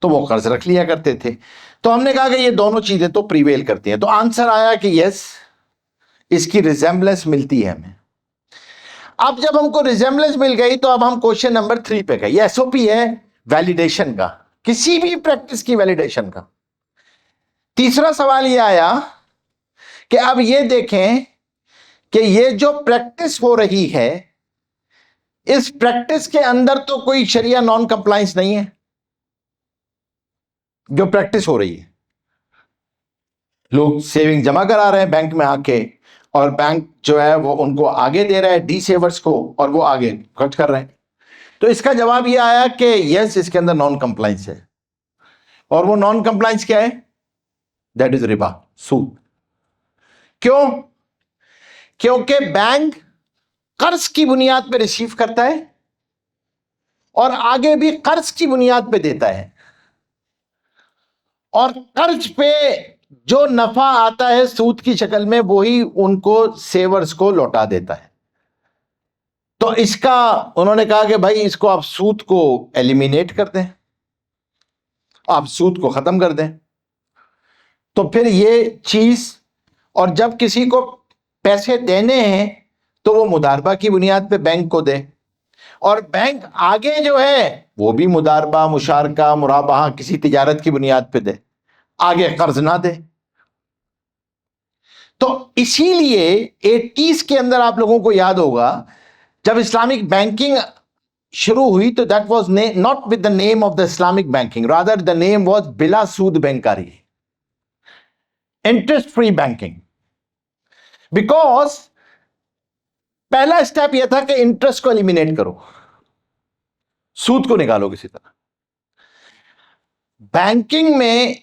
S1: तो वो कर्ज रख लिया करते थे। तो हमने कहा कि ये दोनों चीजें तो प्रीवेल करती हैं, तो आंसर आया कि यस, इसकी रिजेम्बलेंस मिलती है हमें। अब जब हमको रिजेम्बलेंस मिल गई तो अब हम क्वेश्चन नंबर 3 पे गए। ये एसओपी है वैलिडेशन का, किसी भी प्रैक्टिस की वैलिडेशन का। तीसरा सवाल ये आया कि अब ये देखें कि ये जो प्रैक्टिस हो रही है, इस प्रैक्टिस के अंदर तो कोई शरिया नॉन कंप्लायंस नहीं है। जो प्रैक्टिस हो रही है, लोग सेविंग जमा करा रहे हैं बैंक में आके, और बैंक जो है वो उनको आगे दे रहा है डी सेवर्स को, और वो आगे खर्च कर रहे हैं। तो इसका जवाब ये आया कि यस, इसके अंदर नॉन कंप्लायंस है। और वो नॉन कंप्लायंस क्या है? दैट इज रिबा, सूद। क्यों? क्योंकि बैंक कर्ज की बुनियाद पे रिसीव करता है और आगे भी कर्ज की बुनियाद पे देता है, और कर्ज पे जो नफा आता है सूद की शक्ल में, वही उनको सेवर्स को लौटा देता है। तो इसका उन्होंने कहा कि भाई इसको आप सूद को एलिमिनेट कर दें, आप सूद को खत्म कर दें। तो फिर ये चीज, और जब किसी को पैसे देने हैं तो वो मुदारबा की बुनियाद पे बैंक को दे, और बैंक आगे जो है वो भी मुदारबा, मुशारका, मुराबाहा किसी तिजारत की बुनियाद पे दे, आगे कर्ज ना दे। तो इसीलिए 80s के अंदर आप लोगों को याद होगा जब इस्लामिक बैंकिंग शुरू हुई तो that was not with the name of the Islamic banking, rather the name was बिला सूद बैंकारी, इंटरेस्ट फ्री बैंकिंग। बिकॉज पहला स्टेप यह था कि इंटरेस्ट को एलिमिनेट करो, सूद को निकालो किसी तरह। बैंकिंग में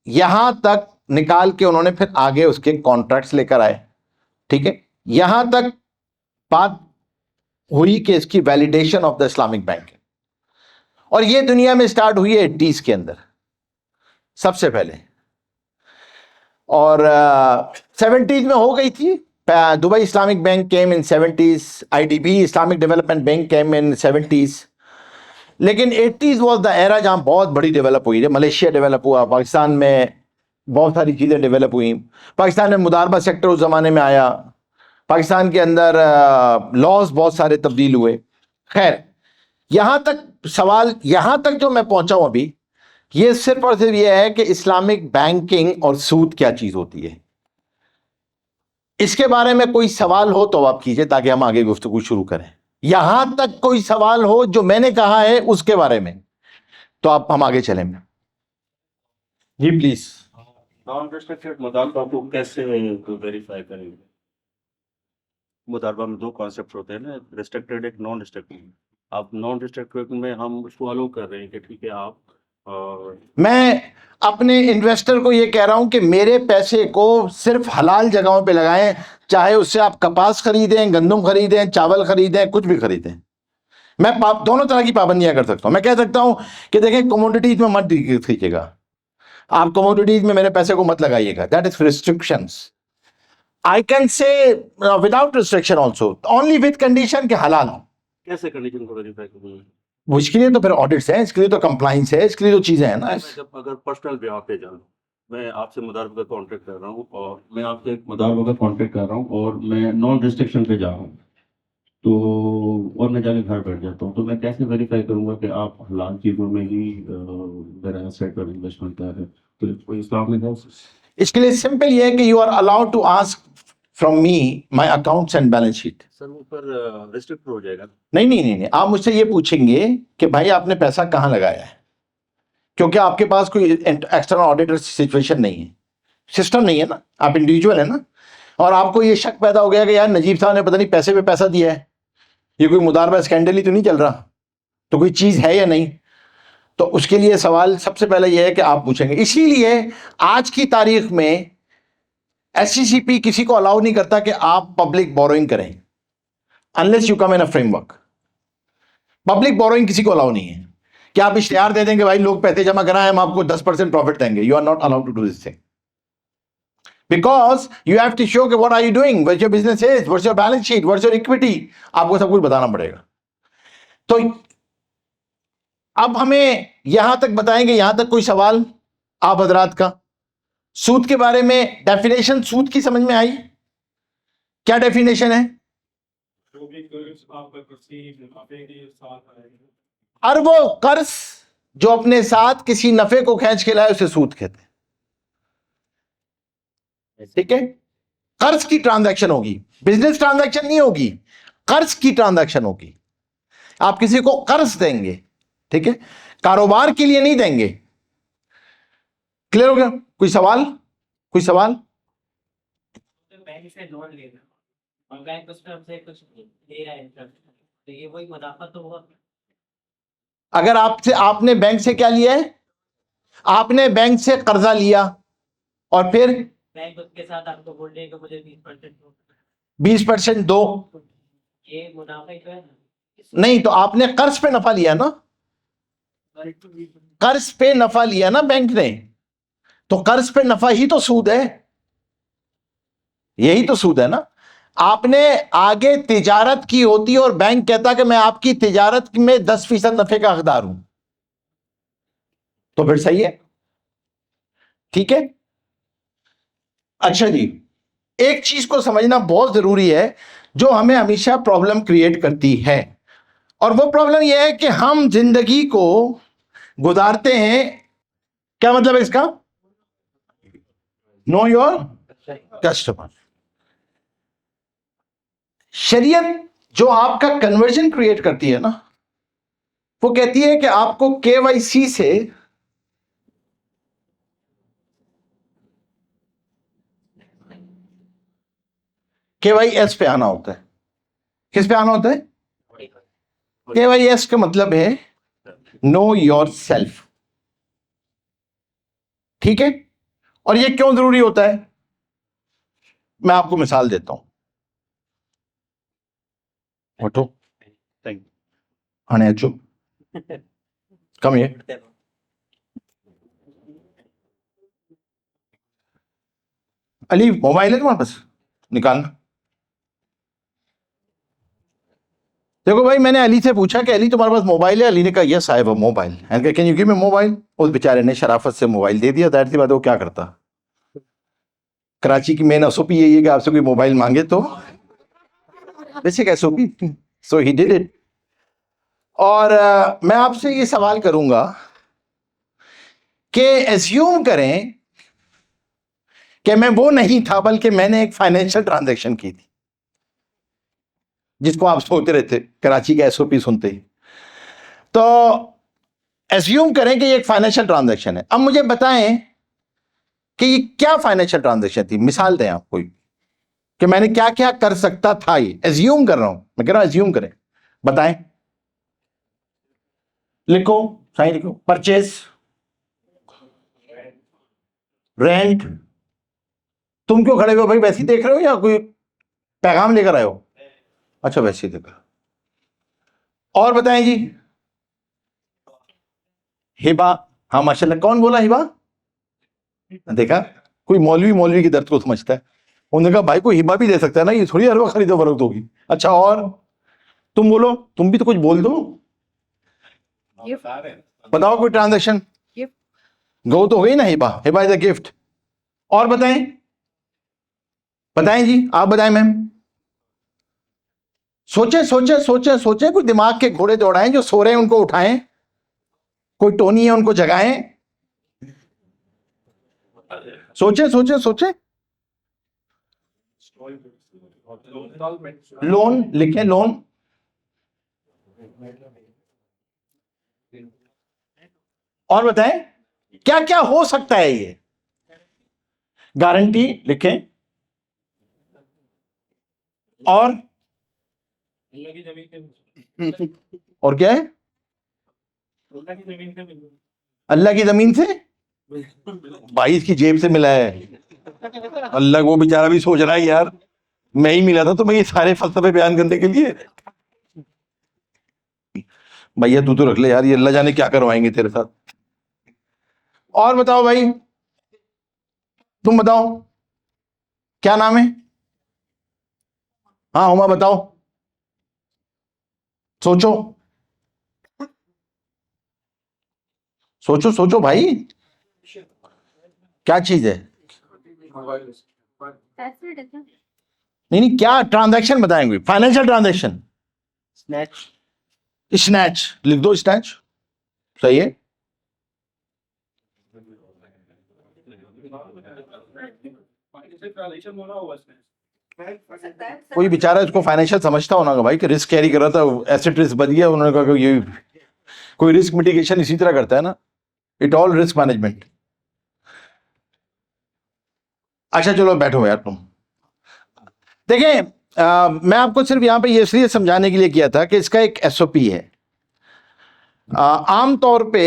S1: यहां तक निकाल के उन्होंने फिर आगे उसके कॉन्ट्रैक्ट्स लेकर आए, ठीक है। यहां तक बात हुई कि इसकी validation of the Islamic banking, और ये दुनिया में स्टार्ट हुई है 80s के अंदर सबसे पहले, और 70s में हो गई थी। Dubai Islamic bank came in 70s, IDB Islamic development bank came in 70s, लेकिन 80s वाज द एरा जहां बहुत बड़ी डेवलप हुई है। मलेशिया डेवलप हुआ, पाकिस्तान में बहुत सारी चीज़ें डेवलप हुई, पाकिस्तान में मुदारबा सेक्टर उस ज़माने में आया, पाकिस्तान के अंदर लॉज बहुत सारे तब्दील हुए। खैर, यहाँ तक सवाल, यहाँ तक जो मैं पहुँचा हूँ अभी, ये सिर्फ और सिर्फ ये है कि इस्लामिक बैंकिंग और सूद क्या चीज़ होती है। इसके बारे में कोई सवाल हो तो आप कीजिए ताकि हम आगे गुफ्तगू शुरू करें। यहां तक कोई सवाल हो जो मैंने कहा है उसके बारे में, तो आप हम आगे चलें। जी प्लीज।
S4: नॉन रिस्ट्रिक्टेड मुदारबा को कैसे वेरीफाई करेंगे? मुदारबा में दो कॉन्सेप्ट होते हैं ना, रिस्ट्रिक्टेड एक नॉन रिस्ट्रिक्टेड। आप नॉन रिस्ट्रिक्टेड में हम उसको अलो कर रहे हैं कि ठीक है आप
S1: मैं अपने इन्वेस्टर को ये कह रहा हूं कि मेरे पैसे को सिर्फ हलाल जगहों पे लगाएं, चाहे उससे आप कपास खरीदें, गंदम खरीदें, चावल खरीदें, कुछ भी खरीदें। मैं दोनों तरह की पाबंदियां कर सकता हूं। मैं कह सकता हूं कि देखें कमोडिटीज में मत खींचेगा, आप कमोडिटीज में मेरे पैसे को मत लगाइएगा, that is restrictions. I can say without restriction also, only with condition के हलाल।
S4: कैसे कंडीशन को वेरीफाई करूंगा?
S1: वो इसके लिए तो फिर ऑडिट्स हैं, इसके लिए तो कंप्लाइंस है, इसके लिए तो चीजें हैं ना।
S4: जब अगर पर्सनल ब्याह पे जाऊं, मैं आपसे मुदारबा का कॉन्ट्रैक्ट कर रहा हूं, और मैं आपसे मुदारबा का कॉन्ट्रैक्ट कर रहा हूं और मैं नॉन रिस्ट्रिक्शन पे जा रहा हूं, तो और मैं जाके घर बैठ जाता हूं, तो मैं कैसे वेरीफाई करूंगा कि आप हलाल चीजों में ही मेरा एसेट और इन्वेस्टमेंट कर रहे हैं? तो कोई इस्लाम में है?
S1: इसके लिए सिंपल ये है कि you are allowed to ask from me my accounts and balance sheet.
S4: Sir वो पर रिस्ट्रिक्ट हो जाएगा?
S1: नहीं, आप मुझसे ये पूछेंगे कि भाई आपने पैसा कहाँ लगाया है, क्योंकि आपके पास कोई एक्सटर्नल ऑडिटर सिचुएशन नहीं है, सिस्टम नहीं है ना, आप इंडिविजुअल है ना, और आपको ये शक पैदा हो गया कि यार नजीब साहब ने पता नहीं पैसे पे पैसा दिया है, ये कोई मुदारबा स्कैंडल ही तो नहीं चल रहा, तो कोई चीज है या नहीं। तो उसके लिए सवाल सबसे पहले यह है कि आप पूछेंगे। इसीलिए आज की तारीख में एससीसीपी किसी को अलाउ नहीं करता कि आप पब्लिक बोरोइंग करें, unless you come in a framework. Public borrowing किसी को अलाउ नहीं है कि आप इश्तिहार दे देंगे भाई लोग पैसे जमा कराएं, हम आपको 10% प्रॉफिट देंगे। You are not allowed to do this thing, because you have to show कि what are you doing, what's your business is, what's your balance sheet, what's your equity, आपको सब कुछ बताना पड़ेगा। तो अब हमें यहां तक बताएंगे, यहां तक कोई सवाल आप हजरात का? सूद के बारे में डेफिनेशन सूद की समझ में आई? क्या डेफिनेशन है?
S2: जो भी कर्ज आप मुनाफे के साथ आएंगे,
S1: और वो कर्ज जो अपने साथ किसी नफे को खींच के लाए उसे सूद कहते हैं। ठीक है, कर्ज की ट्रांजैक्शन होगी, बिजनेस ट्रांजैक्शन नहीं होगी, कर्ज की ट्रांजैक्शन होगी। आप किसी को कर्ज देंगे, ठीक है, कारोबार के लिए नहीं देंगे। क्लियर हो गया? कोई सवाल? कोई सवाल?
S5: बैंक से लोन लेना और बैंक उस पर हमसे कुछ दे रहा है इंटरेस्ट, तो ये वही मुनाफा तो हुआ।
S1: अगर आपसे, आपने बैंक से क्या लिया है? आपने बैंक से कर्जा लिया और फिर
S5: बैंक उसके साथ आपको बोल देगा मुझे 20% दो,
S1: 20% दो।
S5: ये मुनाफा ही तो है ना।
S1: नहीं, तो आपने कर्ज पे नफा लिया ना, कर्ज पे नफा लिया ना बैंक ने, तो कर्ज पे नफा ही तो सूद है, यही तो सूद है ना। आपने आगे तिजारत की होती और बैंक कहता कि मैं आपकी तिजारत में 10% नफे का हकदार हूं, तो फिर सही है। ठीक है, अच्छा जी, एक चीज को समझना बहुत जरूरी है जो हमें हमेशा प्रॉब्लम क्रिएट करती है, और वो प्रॉब्लम यह है कि हम जिंदगी को गुजारते हैं। क्या मतलब है इसका? Know your customer. शरीयत जो आपका कन्वर्जन क्रिएट करती है ना, वो कहती है कि आपको केवाईसी से केवाईएस पे आना होता है। किस पे आना होता है? केवाईएस का मतलब है नो योर सेल्फ। ठीक है, और ये क्यों जरूरी होता है? मैं आपको मिसाल देता हूं। उठो, आने अच्छो, कम ये अली, मोबाइल है तुम्हारे पास? निकालना। देखो भाई, मैंने अली से पूछा कि अली तुम्हारे पास मोबाइल है? अली ने कहा yes I have a mobile. And can you give me mobile? उस बेचारे ने शराफत से मोबाइल दे दिया। जाहिर सी बात है वो क्या करता, कराची की मेन एसओपी यही है कि आपसे कोई मोबाइल मांगे तो basic SOP, so he did it. और मैं आपसे ये सवाल करूंगा कि एज्यूम करें कि मैं वो नहीं था बल्कि मैंने एक फाइनेंशियल ट्रांजैक्शन की थी, जिसको आप सोचते रहते कराची के एसओपी सुनते ही। तो एज्यूम करें कि ये एक फाइनेंशियल ट्रांजैक्शन है। अब मुझे बताएं कि ये क्या फाइनेंशियल ट्रांजैक्शन थी। मिसाल दें आप कोई कि मैंने क्या क्या कर सकता था। ये एज्यूम कर रहा हूं, मैं कह रहा हूं एज्यूम करें, बताएं। लिखो, सही लिखो। Purchase, rent. तुम क्यों खड़े हो भाई? वैसे ही देख रहे हो या कोई पैगाम लेकर आए हो? अच्छा, वैसे ही देख रहे हो। और बताएं जी। हिबा, हाँ माशाल्लाह। कौन बोला हिबा? देखा, कोई मौलवी मौलवी की दर्द को समझता है। उन्होंने कहा भाई कोई हिबा भी दे सकता है ना, ये थोड़ी हर वक्त खरीदो फरोख्त होगी। अच्छा, और तुम बोलो, तुम भी तो कुछ बोल दो, बताओ कोई ट्रांजैक्शन। गो तो हो गई ना Hiba, Hiba is a gift. और बताएं, बताएं जी, आप बताएं मैम। सोचे सोचे सोचे सोचे, कोई दिमाग के घोड़े दौड़ाएं, जो सो रहे हैं उनको उठाएं, कोई टोनी है उनको जगाएं। सोचे सोचे सोचे। लोन लिखें, लोन। और बताएं क्या क्या हो सकता है ये। गारंटी लिखें। और
S2: अल्लाह की जमीन से
S1: और क्या है?
S2: अल्लाह की जमीन से मिल
S1: अल्लाह की जमीन से भाई इसकी जेब से मिला है। अल्लाह को बेचारा भी सोच रहा है यार मैं ही मिला था तो मैं ये सारे फलसफे बयान करने के लिए। भैया तू तो रख ले यार, ये अल्लाह जाने क्या करवाएंगे तेरे साथ। और बताओ भाई, तुम बताओ क्या नाम है? हाँ हुमा बताओ, सोचो सोचो सोचो भाई, क्या चीज है?
S3: पैसे है क्या?
S1: नहीं नहीं, क्या ट्रांजैक्शन बताएंगे? Financial transaction.
S5: स्नैच।
S1: स्नैच लिख दो, स्नैच सही है।
S2: इससे ट्रांजेक्शन होना होगा इसमें
S1: कोई बेचारा इसको फाइनेंशियल समझता होना भाई कि रिस्क कैरी कर रहा था, एसेट रिस्क बच गया, उन्होंने कहा कि ये कोई रिस्क मिटिगेशन इसी तरह करता है ना, इट ऑल रिस्क मैनेजमेंट। अच्छा चलो बैठो यार तुम। देखें मैं आपको सिर्फ यहां पे ये इसलिए समझाने के लिए किया था कि इसका एक एसओपी है। आम तौर पे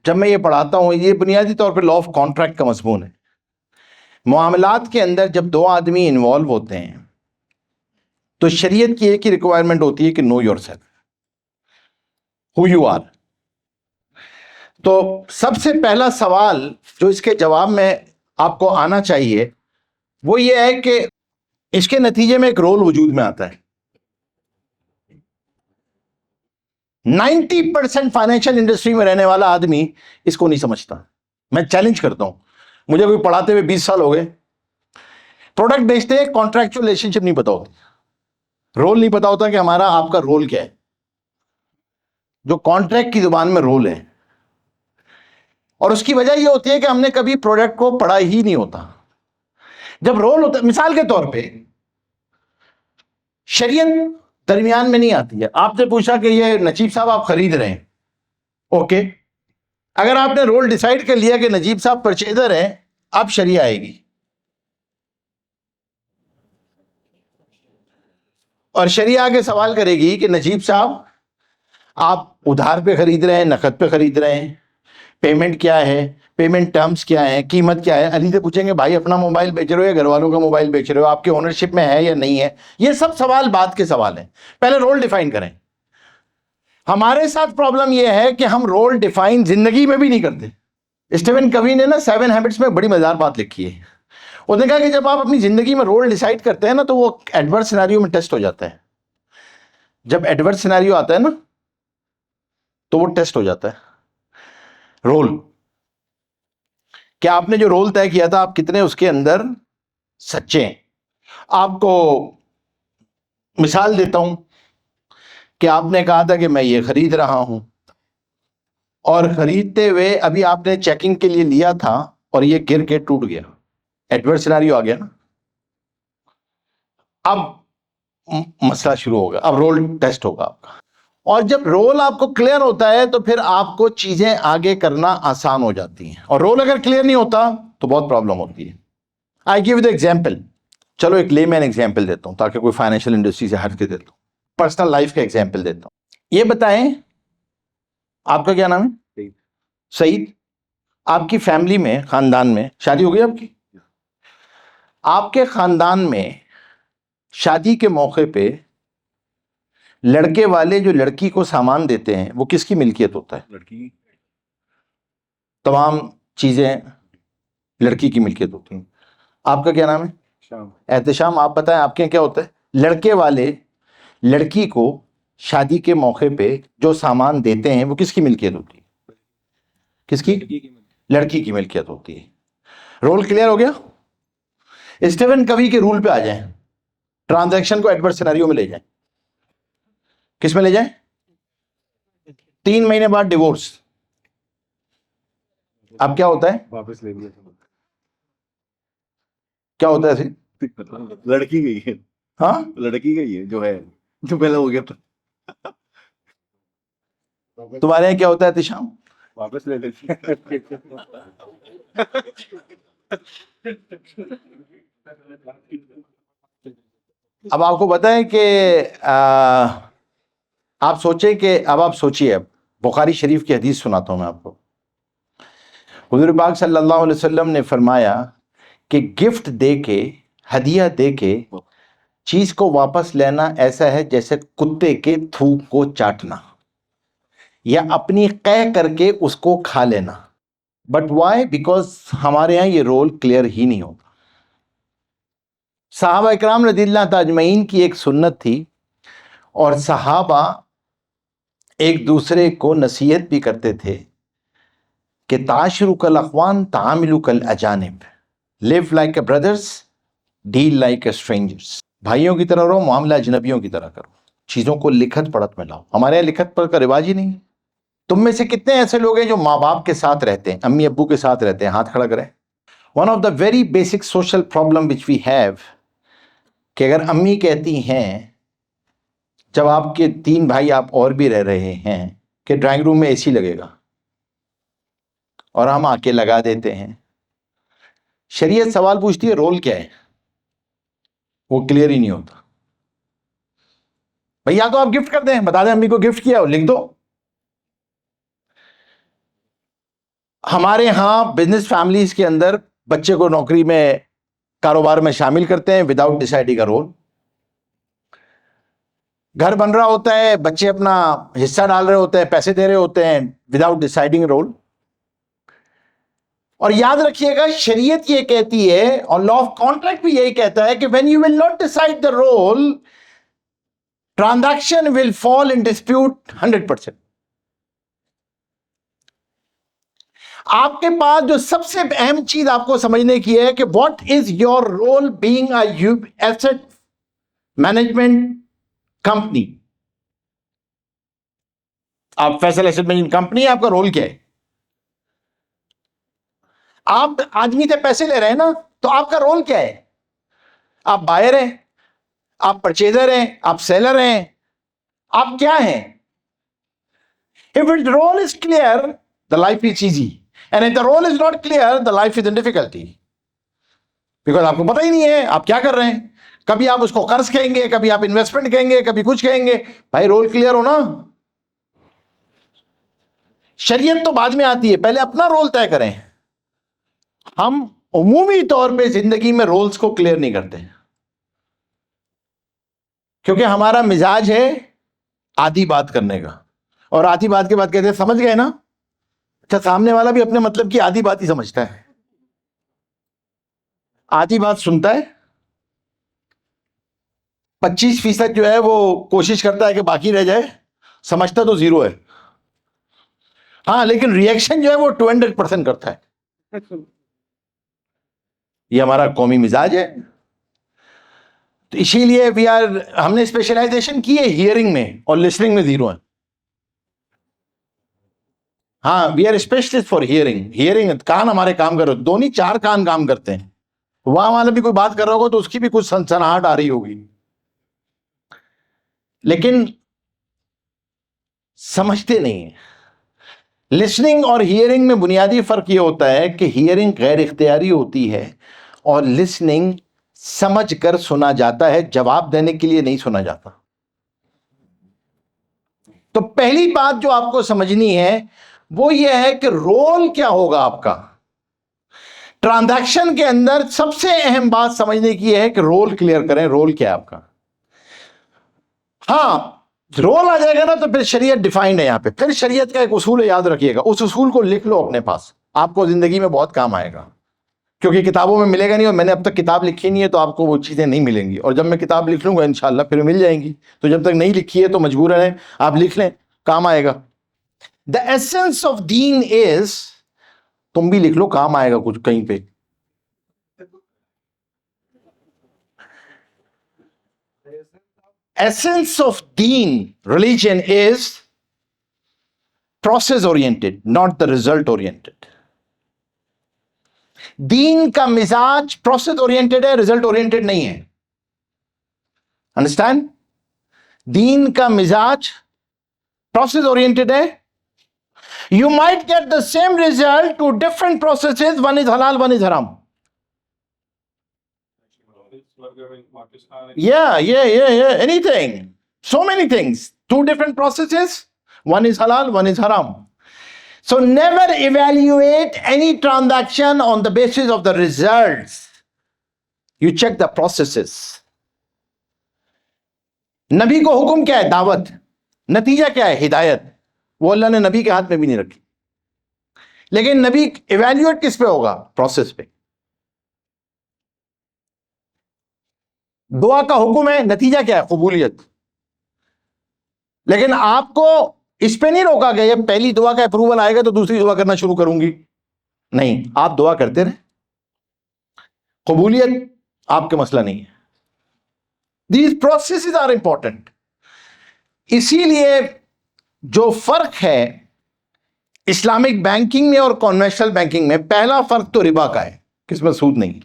S1: जब मैं ये पढ़ाता हूं, ये बुनियादी तौर पे लॉ ऑफ कॉन्ट्रैक्ट का मज़मून है। मामलात के अंदर जब दो आदमी इन्वॉल्व होते हैं तो शरीयत की एक ही रिक्वायरमेंट होती है कि know yourself, who you are. तो सबसे पहला सवाल जो इसके जवाब में आपको आना चाहिए वो ये है कि इसके नतीजे में एक रोल वजूद में आता है। 90% फाइनेंशियल इंडस्ट्री में रहने वाला आदमी इसको नहीं समझता। मैं चैलेंज करता हूं, मुझे कोई पढ़ाते हुए 20 साल हो गए, प्रोडक्ट बेचते हैं, कॉन्ट्रैक्चुअल रिलेशनशिप नहीं पता होती, रोल नहीं पता होता कि हमारा आपका रोल क्या है, जो कॉन्ट्रैक्ट की जुबान में रोल है। और उसकी वजह यह होती है कि हमने कभी प्रोडक्ट को पढ़ा ही नहीं होता। जब रोल होता, मिसाल के तौर पे शरीयत दरमियान में नहीं आती है। आपसे पूछा कि ये नजीब साहब आप खरीद रहे हैं, ओके, अगर आपने रोल डिसाइड कर लिया कि नजीब साहब परचेजर हैं, अब शरिया आएगी और शरिया आके सवाल करेगी कि नजीब साहब आप उधार पे खरीद रहे हैं, नकद पे खरीद रहे हैं, पेमेंट क्या है, पेमेंट टर्म्स क्या है, कीमत क्या है। अली से पूछेंगे भाई अपना मोबाइल बेच रहे हो या घर वालों का मोबाइल बेच रहे हो, आपके ओनरशिप में है या नहीं है। ये सब सवाल बाद के सवाल हैं, पहले रोल डिफाइन करें। हमारे साथ प्रॉब्लम यह है कि हम रोल डिफाइन जिंदगी में भी नहीं करते। स्टीवन कवी ने ना 7 हैबिट्स में बड़ी मजेदार बात लिखी है। उसने कहा कि जब आप अपनी जिंदगी में रोल डिसाइड करते हैं ना तो वो एडवर्स सिनेरियो में टेस्ट हो जाता है। जब एडवर्स सिनेरियो आता है ना तो वो टेस्ट हो जाता है। रोल क्या आपने जो रोल तय किया था आप कितने उसके अंदर सच्चे हैं। आपको मिसाल देता हूं कि आपने कहा था कि मैं ये खरीद रहा हूं और खरीदते हुए अभी आपने चेकिंग के लिए लिया था और ये गिर के टूट गया, एडवर्स सिनेरियो आ गया ना। अब मसला शुरू होगा, अब रोल टेस्ट होगा आपका। और जब रोल आपको क्लियर होता है तो फिर आपको चीजें आगे करना आसान हो जाती हैं। और रोल अगर क्लियर नहीं होता तो बहुत प्रॉब्लम होती है। आई गिव द एग्जाम्पल, चलो एक लेमैन एग्जाम्पल देता हूं ताकि कोई फाइनेंशियल इंडस्ट्री से हट के देता हूं, पर्सनल लाइफ का एग्जाम्पल देता हूं। ये बताएं आपका क्या नाम है? सईद। आपकी फैमिली में, खानदान में शादी हो गई आपकी? आपके खानदान में शादी के मौके पे लड़के वाले जो लड़की को सामान देते हैं वो किसकी मिल्कियत होता है?
S4: लड़की।
S1: तमाम चीजें लड़की की मिल्कियत होती हैं। आपका क्या नाम है?
S4: शाम।
S1: एहतशाम। आप बताएं आपके यहाँ क्या होता है? लड़के वाले लड़की को शादी के मौके पे जो सामान देते हैं वो किसकी मिल्कियत होती है? किसकी? लड़की की मिल्कियत होती है। रोल क्लियर हो गया? स्टीवन कवी के रूल पे आ जाएं, ट्रांजैक्शन को एडवर्स सिनेरियो में ले जाएं। किस में ले जाएं? 3 महीने बाद डिवोर्स। अब क्या होता है?
S4: वापस ले लिया।
S1: क्या होता है ऐसे?
S4: लड़की गई है।
S1: हाँ
S4: लड़की गई है जो है, जो पहले हो गया था।
S1: तुम्हारे यहाँ क्या होता है एहतशाम?
S4: वापस ले लेती है।
S1: अब आपको पता है कि आप सोचें कि अब आप सोचिए, अब बुखारी शरीफ की हदीस सुनाता हूं मैं आपको। हुजूर पाक सल्लल्लाहु अलैहि वसल्लम ने फरमाया कि गिफ्ट दे के, हदिया दे के चीज को वापस लेना ऐसा है जैसे कुत्ते के थूक को चाटना या अपनी कै करके उसको खा लेना। But why? बिकॉज हमारे यहां ये रोल क्लियर ही नहीं होता। सहाबा इकराम रज़ियल्लाहु अजमईन की एक सुन्नत थी और सहाबा एक दूसरे को नसीहत भी करते थे कि ताशरू कल अखवान तामिलु कल अजानिब, live like a brothers, deal like a strangers. भाइयों की तरह रहो, मामला अजनबियों की तरह करो, चीजों को लिखत पढ़त में लाओ। हमारे यहाँ लिखत पढ़त का रिवाज ही नहीं है। तुम में से कितने ऐसे लोग हैं जो माँ बाप के साथ रहते हैं, अम्मी अब्बू के साथ रहते हैं? हाथ खड़ा करें। One of the very basic social problem which we have, कि अगर अम्मी कहती हैं जब आपके 3 भाई आप और भी रह रहे हैं कि ड्राइंग रूम में एसी लगेगा, और हम आके लगा देते हैं। शरीयत सवाल पूछती है रोल क्या है, वो क्लियर ही नहीं होता। भैया तो आप गिफ्ट कर दें, बता दें अम्मी को गिफ्ट किया हो, लिख दो। हमारे यहां बिजनेस फैमिलीज के अंदर बच्चे को नौकरी में, कारोबार में शामिल करते हैं विदाउट डिसाइडिंग अ रोल। घर बन रहा होता है, बच्चे अपना हिस्सा डाल रहे होते हैं, पैसे दे रहे होते हैं विदाउट डिसाइडिंग रोल। और याद रखिएगा, शरीयत ये कहती है और लॉ ऑफ कॉन्ट्रैक्ट भी यही कहता है कि when you will not decide the role, transaction will fall in dispute 100%। आपके पास जो सबसे अहम चीज आपको समझने की है कि what is your role being a asset management company. आप फैसल एसेट मैनेजमेंट कंपनी, आपका रोल क्या है? आप आदमी से पैसे ले रहे हैं ना, तो आपका रोल क्या है? आप बायर हैं, आप परचेजर हैं, आप सेलर हैं, आप क्या हैं? If it role is clear, the life is easy, and if the role is not clear, the life is in difficulty. Because आपको पता ही नहीं है आप क्या कर रहे हैं। कभी आप उसको कर्ज कहेंगे, कभी आप इन्वेस्टमेंट कहेंगे, कभी कुछ कहेंगे। भाई रोल क्लियर हो ना। शरीयत तो बाद में आती है, पहले अपना रोल तय करें। हम उमूमी तौर पे जिंदगी में रोल्स को क्लियर नहीं करते, क्योंकि हमारा मिजाज है आधी बात करने का, और आधी बात के बाद कहते हैं समझ गए ना। अच्छा, सामने वाला भी अपने मतलब की आधी बात ही समझता है, आधी बात सुनता है, 25% जो है वो कोशिश करता है कि बाकी रह जाए, समझता तो 0 है। हाँ, लेकिन रिएक्शन जो है वो 200% करता है। ये हमारा कौमी मिजाज है। तो इसीलिए हमने स्पेशलाइजेशन की है हियरिंग में, और लिसनिंग में 0 है। हाँ, we are specialist for hearing. Hearing कान हमारे काम कर रहे, 2 नहीं 4 कान काम करते हैं। वहां वाला भी कोई बात कर रहा होगा तो उसकी भी कुछ सनसनाहट आ रही होगी, लेकिन समझते नहीं है। लिसनिंग और हियरिंग में बुनियादी फर्क यह होता है कि हियरिंग गैर इख्तियारी होती है और लिसनिंग समझ कर सुना जाता है, जवाब देने के लिए नहीं सुना जाता। तो पहली बात जो आपको समझनी है वो यह है कि रोल क्या होगा आपका। ट्रांजैक्शन के अंदर सबसे अहम बात समझने की है कि रोल क्लियर करें, रोल क्या है आपका। हाँ, रोल आ जाएगा ना तो फिर शरीयत डिफाइंड है यहां पे। फिर शरीयत का एक उसूल है, याद रखिएगा, उस उसूल को लिख लो अपने पास, आपको जिंदगी में बहुत काम आएगा। क्योंकि किताबों में मिलेगा नहीं, और मैंने अब तक किताब लिखी नहीं है, तो आपको वो चीजें नहीं मिलेंगी। और जब मैं किताब लिख लूंगा इंशाल्लाह फिर मिल जाएंगी। तो जब तक नहीं लिखी है तो मजबूरन है आप लिख लें, काम आएगा। The essence of Deen is, तुम भी लिख लो, काम आएगा कुछ कहीं पे। Essence of deen, religion, is process oriented, not the result oriented. दीन का मिजाज प्रोसेस ओरिएंटेड है, रिजल्ट ओरिएंटेड नहीं है। अंडरस्टैंड? दीन का मिजाज प्रोसेस ओरिएंटेड है। You might get the same result to different processes, one is halal, one is haram.
S2: in Pakistan.
S1: Yeah, anything. So many things. Two different processes. One is halal, one is haram. So never evaluate any transaction on the basis of the results. You check the processes. नबी को हुक्म क्या है? दावत. नतीजा क्या है? हिदायत. वो अल्लाह ने नबी के हाथ में भी नहीं रखी. लेकिन नबी इवैल्यूएट किस पे होगा? प्रोसेस पे. दुआ का हुक्म है, नतीजा क्या है? कबूलियत. लेकिन आपको इस पे नहीं रोका गया, ये पहली दुआ का अप्रूवल आएगा तो दूसरी दुआ करना शुरू करूंगी. नहीं, आप दुआ करते रहे. कबूलियत आपका मसला नहीं है. These processes are important. इसीलिए जो फर्क है इस्लामिक बैंकिंग में और कॉन्वेंशनल बैंकिंग में, पहला फर्क तो रिबा का है, किसमें सूद नहीं.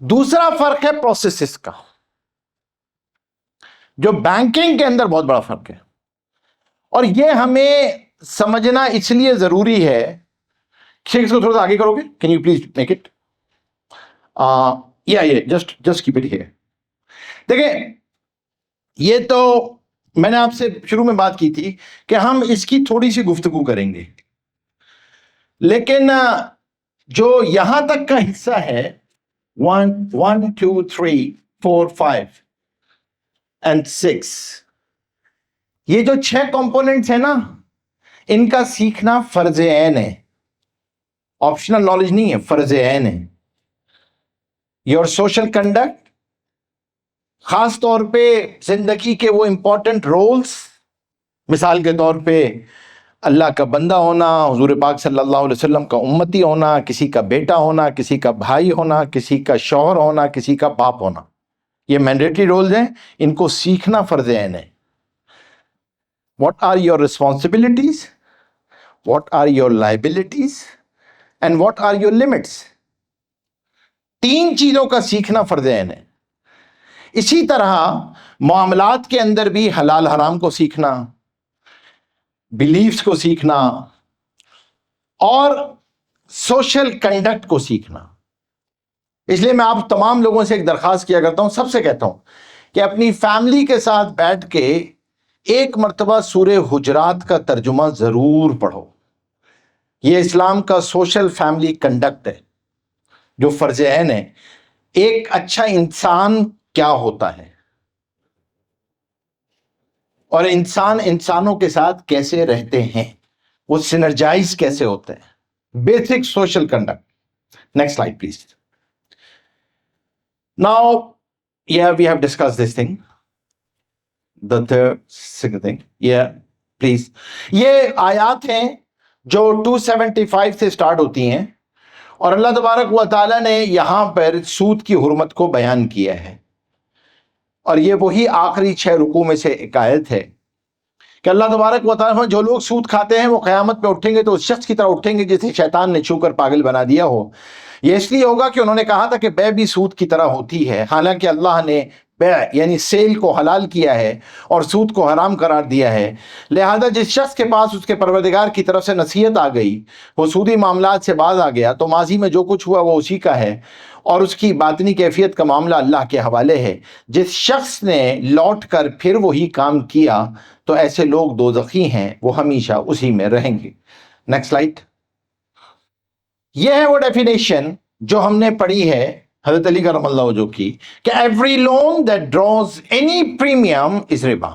S1: दूसरा फर्क है प्रोसेसेस का, जो बैंकिंग के अंदर बहुत बड़ा फर्क है. और यह हमें समझना इसलिए जरूरी है. शेख इसको थोड़ा सा आगे करोगे? Can you please make it? ये जस्ट कीप इट हियर. देखिए, ये तो मैंने आपसे शुरू में बात की थी कि हम इसकी थोड़ी सी गुफ्तगू करेंगे, लेकिन जो यहां तक का हिस्सा है 1 2 3 4 5 and 6, ये जो 6 कंपोनेंट्स है ना, इनका सीखना फर्ज ऐन है. ऑप्शनल नॉलेज नहीं है, फर्ज ऐन है. योर सोशल कंडक्ट, खास तौर पे जिंदगी के वो इंपॉर्टेंट रोल्स, मिसाल के तौर पे अल्लाह का बंदा होना, हुजूर पाक सल्लल्लाहु अलैहि वसल्लम का उम्मती होना, किसी का बेटा होना, किसी का भाई होना, किसी का शौहर होना, किसी का बाप होना, ये मैंडेटरी रोल्स हैं. इनको सीखना फर्ज ऐन है. What are your responsibilities, what are your liabilities and what are your limits. 3 चीजों का सीखना फर्ज ऐन है. इसी तरह मामलात के अंदर भी हलाल हराम को सीखना, बिलीफ्स को सीखना और सोशल कंडक्ट को सीखना. इसलिए मैं आप तमाम लोगों से एक दरख्वास्त किया करता हूं, सबसे कहता हूं कि अपनी फैमिली के साथ बैठ के एक मर्तबा सूरे हुजरात का तर्जुमा जरूर पढ़ो. यह इस्लाम का सोशल फैमिली कंडक्ट है जो फर्ज ऐन है. एक अच्छा इंसान क्या होता है और इंसान इंसानों के साथ कैसे रहते हैं, वो सिनर्जाइज कैसे होते हैं. Basic social conduct. Next slide please. Now we have discuss this thing, the third thing. Please, ये आयात हैं जो 275 से स्टार्ट होती हैं और अल्लाह तबारक व तआला ने यहां पर सूद की हुर्मत को बयान किया है. और ये वही आखिरी 6 रुकू में से एक आयत है कि अल्लाह तबारक व तआला, जो लोग सूद खाते हैं वो क़यामत में उठेंगे तो उस शख्स की तरह उठेंगे जिसे शैतान ने छूकर पागल बना दिया हो. ये इसलिए होगा कि उन्होंने कहा था कि बै भी सूद की तरह होती है, हालांकि अल्लाह ने बै यानी सेल को हलाल किया है और सूद को हराम करार दिया है. लिहाजा जिस शख्स के पास उसके परवरदिगार की तरफ से नसीहत आ गई, वो सूदी मामलात से बाज आ गया, तो माजी में जो कुछ हुआ वो उसी का है और उसकी बातनी कैफियत का मामला अल्लाह के हवाले है. जिस शख्स ने लौट कर फिर वही काम किया तो ऐसे लोग दोज़खी हैं, वो हमेशा उसी में रहेंगे. Next slide. यह है वो डेफिनेशन जो हमने पढ़ी है हज़रत अली करमल्लाहु वजहू की कि every loan that draws any premium is रिबा.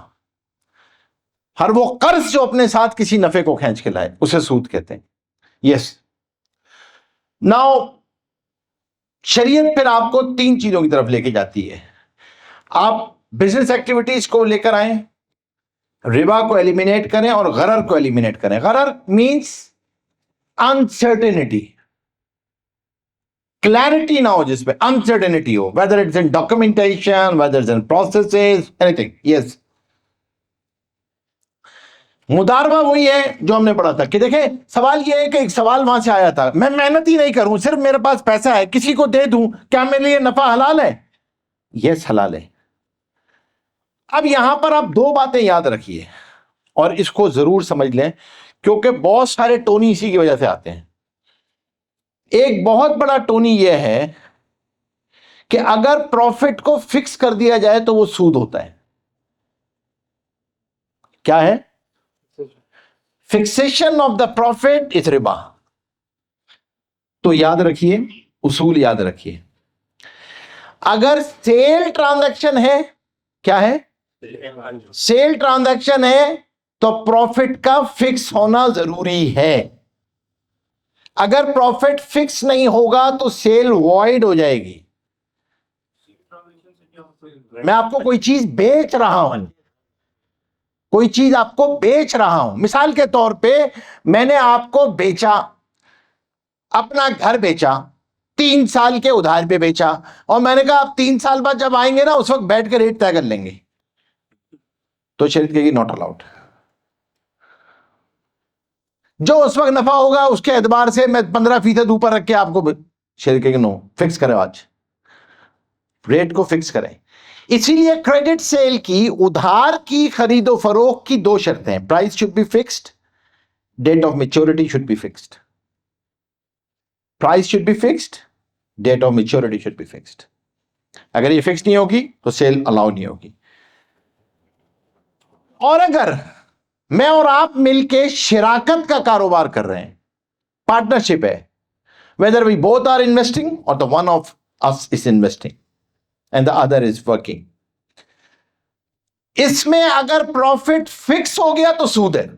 S1: हर वो कर्ज जो अपने साथ किसी नफे को खींच के लाए उसे सूद कहते हैं. यस. नाउ शरीयत फिर आपको 3 चीजों की तरफ लेके जाती है. आप बिजनेस एक्टिविटीज को लेकर आए, रिबा को एलिमिनेट करें और गरर को एलिमिनेट करें. गरर मींस अनसर्टेनिटी, क्लैरिटी ना हो, जिसपे अनसर्टेनिटी हो, whether it's in documentation, whether it's in processes, anything. Yes. मुदारबा वही है जो हमने पढ़ा था कि देखें, सवाल यह है कि एक सवाल वहां से आया था, मैं मेहनत ही नहीं करूं, सिर्फ मेरे पास पैसा है, किसी को दे दूं, क्या मेरे लिए नफा हलाल है? यस, हलाल है. अब यहां पर आप 2 बातें याद रखिए और इसको जरूर समझ लें, क्योंकि बहुत सारे टोनी इसी की वजह से आते हैं. एक बहुत बड़ा टोनी यह है कि अगर प्रॉफिट को फिक्स कर दिया जाए तो वो सूद होता है। क्या है? Fixation of the profit is Riba. तो याद रखिए, उसूल याद रखिए। अगर सेल ट्रांजैक्शन है, क्या है? सेल ट्रांजैक्शन है तो प्रॉफिट का फिक्स होना जरूरी है। अगर प्रॉफिट फिक्स नहीं होगा तो सेल वॉइड हो जाएगी। मैं आपको कोई चीज बेच रहा हूं, कोई चीज आपको बेच रहा हूं, मिसाल के तौर पे मैंने आपको बेचा, अपना घर बेचा, 3 साल के उधार पे बेचा, और मैंने कहा आप 3 साल बाद जब आएंगे ना उस वक्त बैठ के रेट तय कर लेंगे, तो शरीयत कहेगी नॉट अलाउड। जो उस वक्त नफा होगा उसके एतबार से मैं 15% ऊपर रख के आपको, शरीयत कहेगी नो, फिक्स करें, आज रेट को फिक्स करें। इसीलिए क्रेडिट सेल की, उधार की खरीदो फरोख्त की 2 शर्तें हैं। Price should be fixed, date of maturity should be fixed. Price should be fixed, date of maturity should be fixed. अगर ये फिक्स नहीं होगी तो सेल अलाउ नहीं होगी। और अगर मैं और आप मिलके शिराकत का कारोबार कर रहे हैं, पार्टनरशिप है, whether we both are investing और the one of us is investing and the other is working, इसमें अगर प्रॉफिट फिक्स हो गया तो सूद है।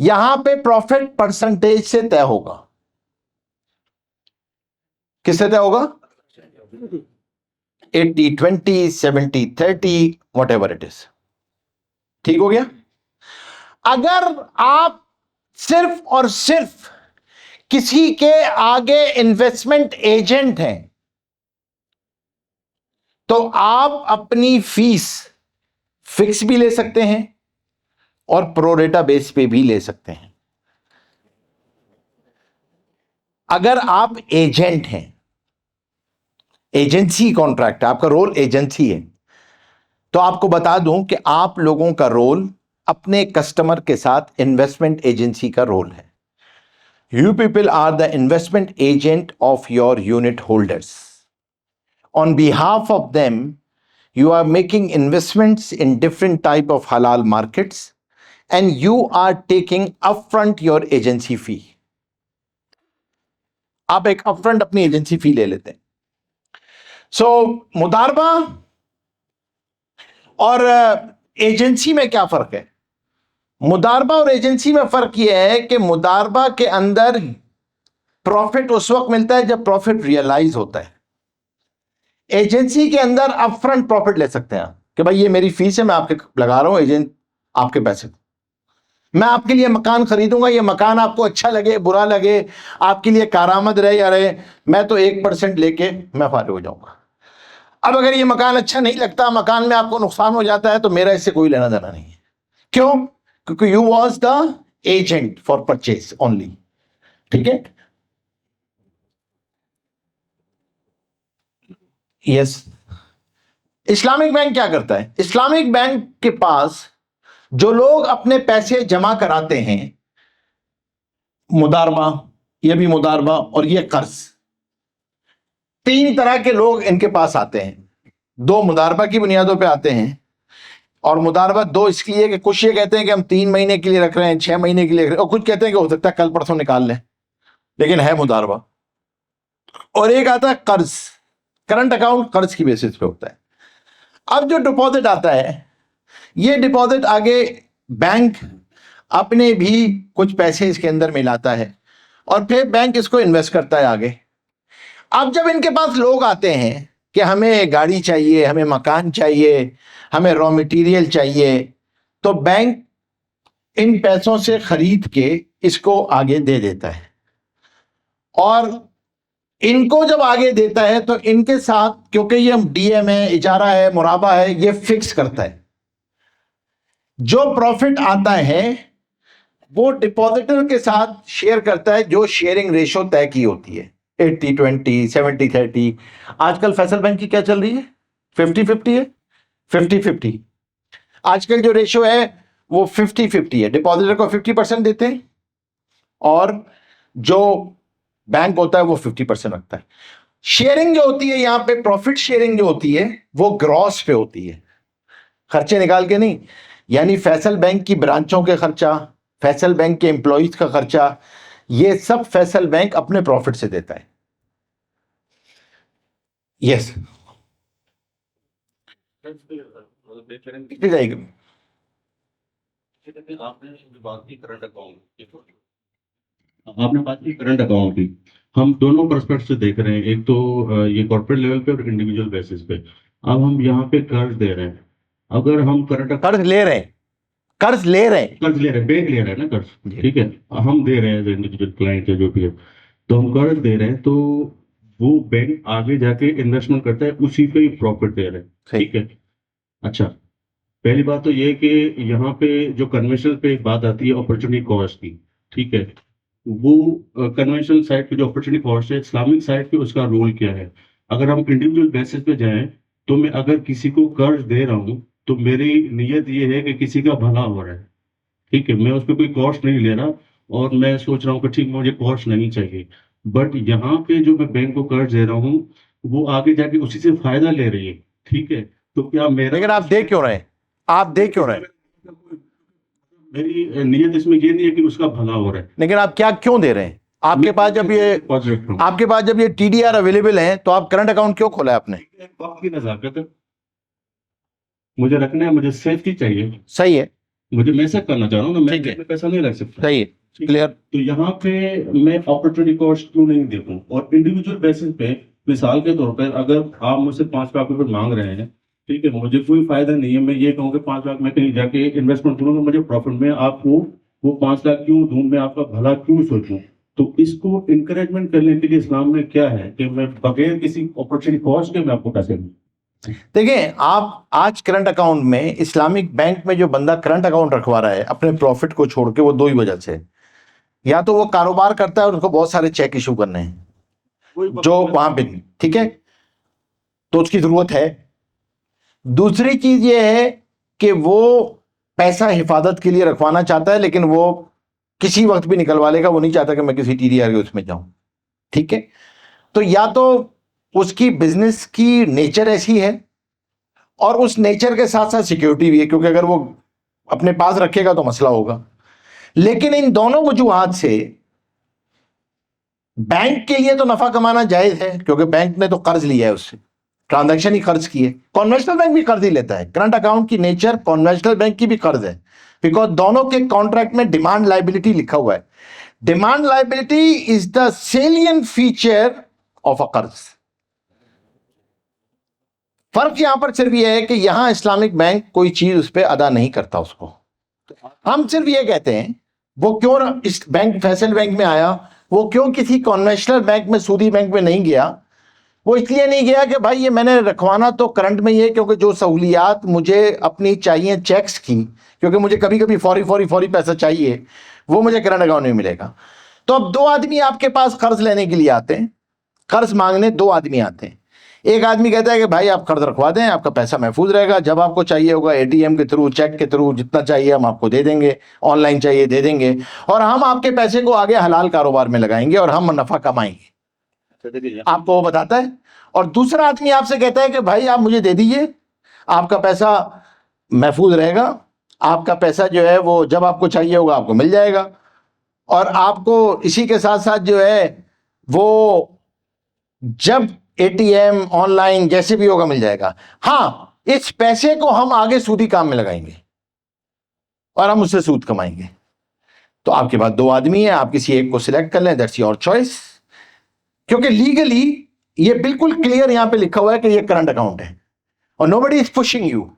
S1: यहां पे प्रॉफिट परसेंटेज से तय होगा। किससे तय होगा? 80-20, 70-30, वॉट एवर इट इज। ठीक हो गया? अगर आप सिर्फ और सिर्फ किसी के आगे इन्वेस्टमेंट एजेंट हैं तो आप अपनी फीस फिक्स भी ले सकते हैं और प्रोरेटा बेस पे भी ले सकते हैं। अगर आप एजेंट हैं, एजेंसी कॉन्ट्रैक्ट, आपका रोल एजेंसी है, तो आपको बता दूं कि आप लोगों का रोल अपने कस्टमर के साथ इन्वेस्टमेंट एजेंसी का रोल है। You people are the investment agent of your unit holders. On behalf of them you are making investments in different type of halal markets and you are taking upfront your agency fee. आप एक upfront अपनी agency फी ले लेते हैं। सो मुदारबा और agency में क्या फर्क है? मुदारबा और एजेंसी में फर्क यह है कि मुदारबा के अंदर प्रॉफिट उस वक्त मिलता है जब प्रॉफिट रियलाइज होता है। एजेंसी के अंदर अपफ्रंट प्रॉफिट ले सकते हैं आप कि भाई ये मेरी फीस है, मैं आपके लगा रहा हूं, एजेंट आपके पैसे, मैं आपके लिए मकान खरीदूंगा, ये मकान आपको अच्छा लगे बुरा लगे, आपके लिए कारामद रहे या रहे, मैं तो 1% लेके मैं फारिग हो जाऊंगा। अब अगर ये मकान अच्छा नहीं लगता, मकान में आपको नुकसान हो जाता है, तो मेरा इससे कोई लेना देना नहीं है। क्यों? क्योंकि you was the agent for purchase only. ठीक है? यस। इस्लामिक बैंक क्या करता है? इस्लामिक बैंक के पास जो लोग अपने पैसे जमा कराते हैं, मुदारबा, ये भी मुदारबा और ये कर्ज, 3 तरह के लोग इनके पास आते हैं। 2 मुदारबा की बुनियादों पे आते हैं, और मुदारबा 2 इसलिए कि कुछ ये कहते हैं कि हम 3 महीने के लिए रख रहे हैं, 6 महीने के लिए रख रहे हैं, और कुछ कहते हैं कि हो सकता है कल परसों निकाल लें, लेकिन है मुदारबा। और एक आता है कर्ज, करंट अकाउंट, कर्ज की बेसिस पे होता है। अब जो डिपॉजिट आता है, ये डिपॉजिट आगे बैंक अपने भी कुछ पैसे इसके अंदर मिलाता है और फिर बैंक इसको इन्वेस्ट करता है आगे। अब जब इनके पास लोग आते हैं कि हमें गाड़ी चाहिए, हमें मकान चाहिए, हमें रॉ मटेरियल चाहिए, तो बैंक इन पैसों से खरीद के इसको आगे दे देता है, और इनको जब आगे देता है तो इनके साथ, क्योंकि ये डीएम है, इजारा है, मुराबा है, ये फिक्स करता है। जो प्रॉफिट आता है वो डिपॉजिटर के साथ शेयर करता है, जो शेयरिंग रेशो तय की होती है, 80-20, 70-30। आजकल फैसल बैंक की क्या चल रही है? 50-50 है, 50-50। आजकल जो रेशो है वो 50-50 है। डिपॉजिटर को 50% देते हैं और जो बैंक होता है वो 50% रखता है। शेयरिंग जो होती है यहां पे, प्रॉफिट शेयरिंग जो होती है वो ग्रॉस पे होती है, खर्चे निकाल के नहीं। यानी फैसल बैंक की ब्रांचों के खर्चा, फैसल बैंक के एम्प्लॉइज का खर्चा, ये सब फैसल बैंक अपने प्रॉफिट से देता है। यस, जाएगी।
S4: आपने बात की करंट अकाउंट की, हम दोनों पर्सपेक्ट से देख रहे हैं। एक तो ये कॉर्पोरेट लेवल पे और इंडिविजुअल बेसिस पे। अब हम यहाँ पे कर्ज दे रहे हैं, अगर हम करंट
S1: कर्ज ले रहे हैं, कर्ज ले रहे हैं,
S4: कर्ज ले रहे हैं, बैंक ले रहा है ना कर्ज,
S1: जी।
S4: ठीक है, हम दे रहे हैं इंडिविजुअल क्लाइंट है जो भी है, तो हम कर्ज दे रहे हैं, तो वो बैंक आगे जाके इन्वेस्टमेंट करता है, उसी पे ही प्रॉफिट दे रहे हैं,
S1: सही।
S4: ठीक है। अच्छा, पहली बात तो ये कि यहाँ पे जो कन्वेंशनल पे एक बात आती है अपॉर्चुनिटी कॉस्ट की, ठीक है, वो कन्वेंशनल साइड पे जो अपॉर्चुनिटी कॉस्ट है, इस्लामिक साइड पे उसका रोल क्या है। अगर हम इंडिविजुअल बेसिस पे जाएं, तो मैं अगर किसी को कर्ज दे रहा हूँ तो मेरी नीयत ये है कि किसी का भला हो रहा है, ठीक है, मैं उस पर कोई कॉस्ट नहीं ले रहा, और मैं सोच रहा हूँ कि ठीक, मुझे कॉस्ट नहीं चाहिए। बट यहाँ पे जो मैं बैंक को कर्ज दे रहा हूँ, वो आगे जाके उसी से फायदा ले रही है, ठीक है, तो क्या मेरा,
S1: लेकिन आप दे क्यों रहे हैं, आप दे क्यों रहे हैं?
S4: मेरी नीयत इसमें ये नहीं है कि उसका भला हो रहा है।
S1: लेकिन आप क्या क्यों दे रहे हैं? आपके पास जब ये,
S4: प्रोजेक्ट हूँ,
S1: आपके पास जब ये टीडीआर अवेलेबल है तो आप करंट अकाउंट क्यों खोला है आपने?
S4: वक्त की नजाकत है, मुझे रखना है, मुझे सेफ्टी चाहिए,
S1: सही है,
S4: मुझे मैं सेव करना चाह रहा हूँ ना, मैं
S1: ठीक है।
S4: बैंक में पैसा नहीं रख सकता,
S1: सही है,
S4: ठीक है।
S1: क्लियर।
S4: तो यहाँ पे मैं अपॉर्चुनिटी कॉस्ट क्यों नहीं देखूं, और इंडिविजुअल बेसिस पे मिसाल के तौर पर अगर आप मुझसे 5 लाख रुपए मांग रहे हैं, ठीक है, मुझे कोई फायदा नहीं है, मैं ये कहूँ कि 5 लाख मैं कहीं जाके इन्वेस्टमेंट करूंगा, मुझे प्रॉफिट में आपको वो 5 लाख क्यों दूं, मैं आपका भला क्यों सोचूं। तो इसको इंकरेजमेंट करने के लिए इस्लाम में क्या है कि मैं बगैर किसी अपॉर्चुनिटी कॉस्ट के मैं आपको पैसे दूं।
S1: देखिए, आप आज करंट अकाउंट में, इस्लामिक बैंक में जो बंदा करंट अकाउंट रखवा रहा है अपने प्रॉफिट को छोड़ के, वो दो ही वजह से, या तो वो कारोबार करता है और उसको बहुत सारे चेक इशू करने हैं जो वहां पे, ठीक है, तो उसकी जरूरत है। दूसरी चीज ये है कि वो पैसा हिफाजत के लिए रखवाना चाहता है, लेकिन वो किसी वक्त भी निकलवा लेगा, वो नहीं चाहता कि मैं किसी टीडीआर के उसमें जाऊं, ठीक है। तो या तो उसकी बिजनेस की नेचर ऐसी है, और उस नेचर के साथ साथ सिक्योरिटी भी है, क्योंकि अगर वो अपने पास रखेगा तो मसला होगा। लेकिन इन दोनों वजूहात से बैंक के लिए तो नफा कमाना जायज है, क्योंकि बैंक ने तो कर्ज लिया है, उससे ट्रांजैक्शन ही कर्ज की है। कन्वेंशनल बैंक भी कर्ज ही लेता है, करंट अकाउंट की नेचर कन्वेंशनल बैंक की भी कर्ज है, बिकॉज दोनों के कॉन्ट्रैक्ट में डिमांड लायबिलिटी लिखा हुआ है। Demand liability is the salient feature of a कर्ज। फर्क यहां पर सिर्फ यह है कि यहां इस्लामिक बैंक कोई चीज उस पर अदा नहीं करता उसको। हम सिर्फ ये कहते हैं, वो क्यों इस बैंक, फैसल बैंक में आया, वो क्यों किसी कन्वेंशनल बैंक में, सूदी बैंक में नहीं गया? वो इसलिए नहीं गया कि भाई ये मैंने रखवाना तो करंट में ही है, क्योंकि जो सहूलियात मुझे अपनी चाहिए चेक्स की, क्योंकि मुझे कभी कभी फौरी पैसा चाहिए, वो मुझे करंट अकाउंट में मिलेगा। तो अब दो आदमी आपके पास कर्ज लेने के लिए आते हैं, कर्ज मांगने दो आदमी आते हैं। एक आदमी कहता है कि भाई आप कर्ज रखवा दें, आपका पैसा महफूज रहेगा, जब आपको चाहिए होगा एटीएम के थ्रू, चेक के थ्रू, जितना चाहिए हम आपको दे देंगे, ऑनलाइन चाहिए दे देंगे, और हम आपके पैसे को आगे हलाल कारोबार में लगाएंगे और हम नफा कमाएंगे। आपको वो बताता है। और दूसरा आदमी आपसे कहता है कि भाई आप मुझे दे दीजिए, आपका पैसा महफूज रहेगा, आपका पैसा जो है वो जब आपको चाहिए होगा आपको मिल जाएगा, और आपको इसी के साथ साथ जो है वो जब एटीएम, ऑनलाइन, जैसे भी होगा मिल जाएगा। हाँ, इस पैसे को हम आगे सूदी काम में लगाएंगे और हम उससे सूद कमाएंगे। तो आपके पास दो आदमी है, आप किसी एक को सिलेक्ट कर लें, दैट्स योर चॉइस, क्योंकि लीगली ये बिल्कुल क्लियर यहां पे लिखा हुआ है कि ये करंट अकाउंट है और नोबडी इज पुशिंग यू।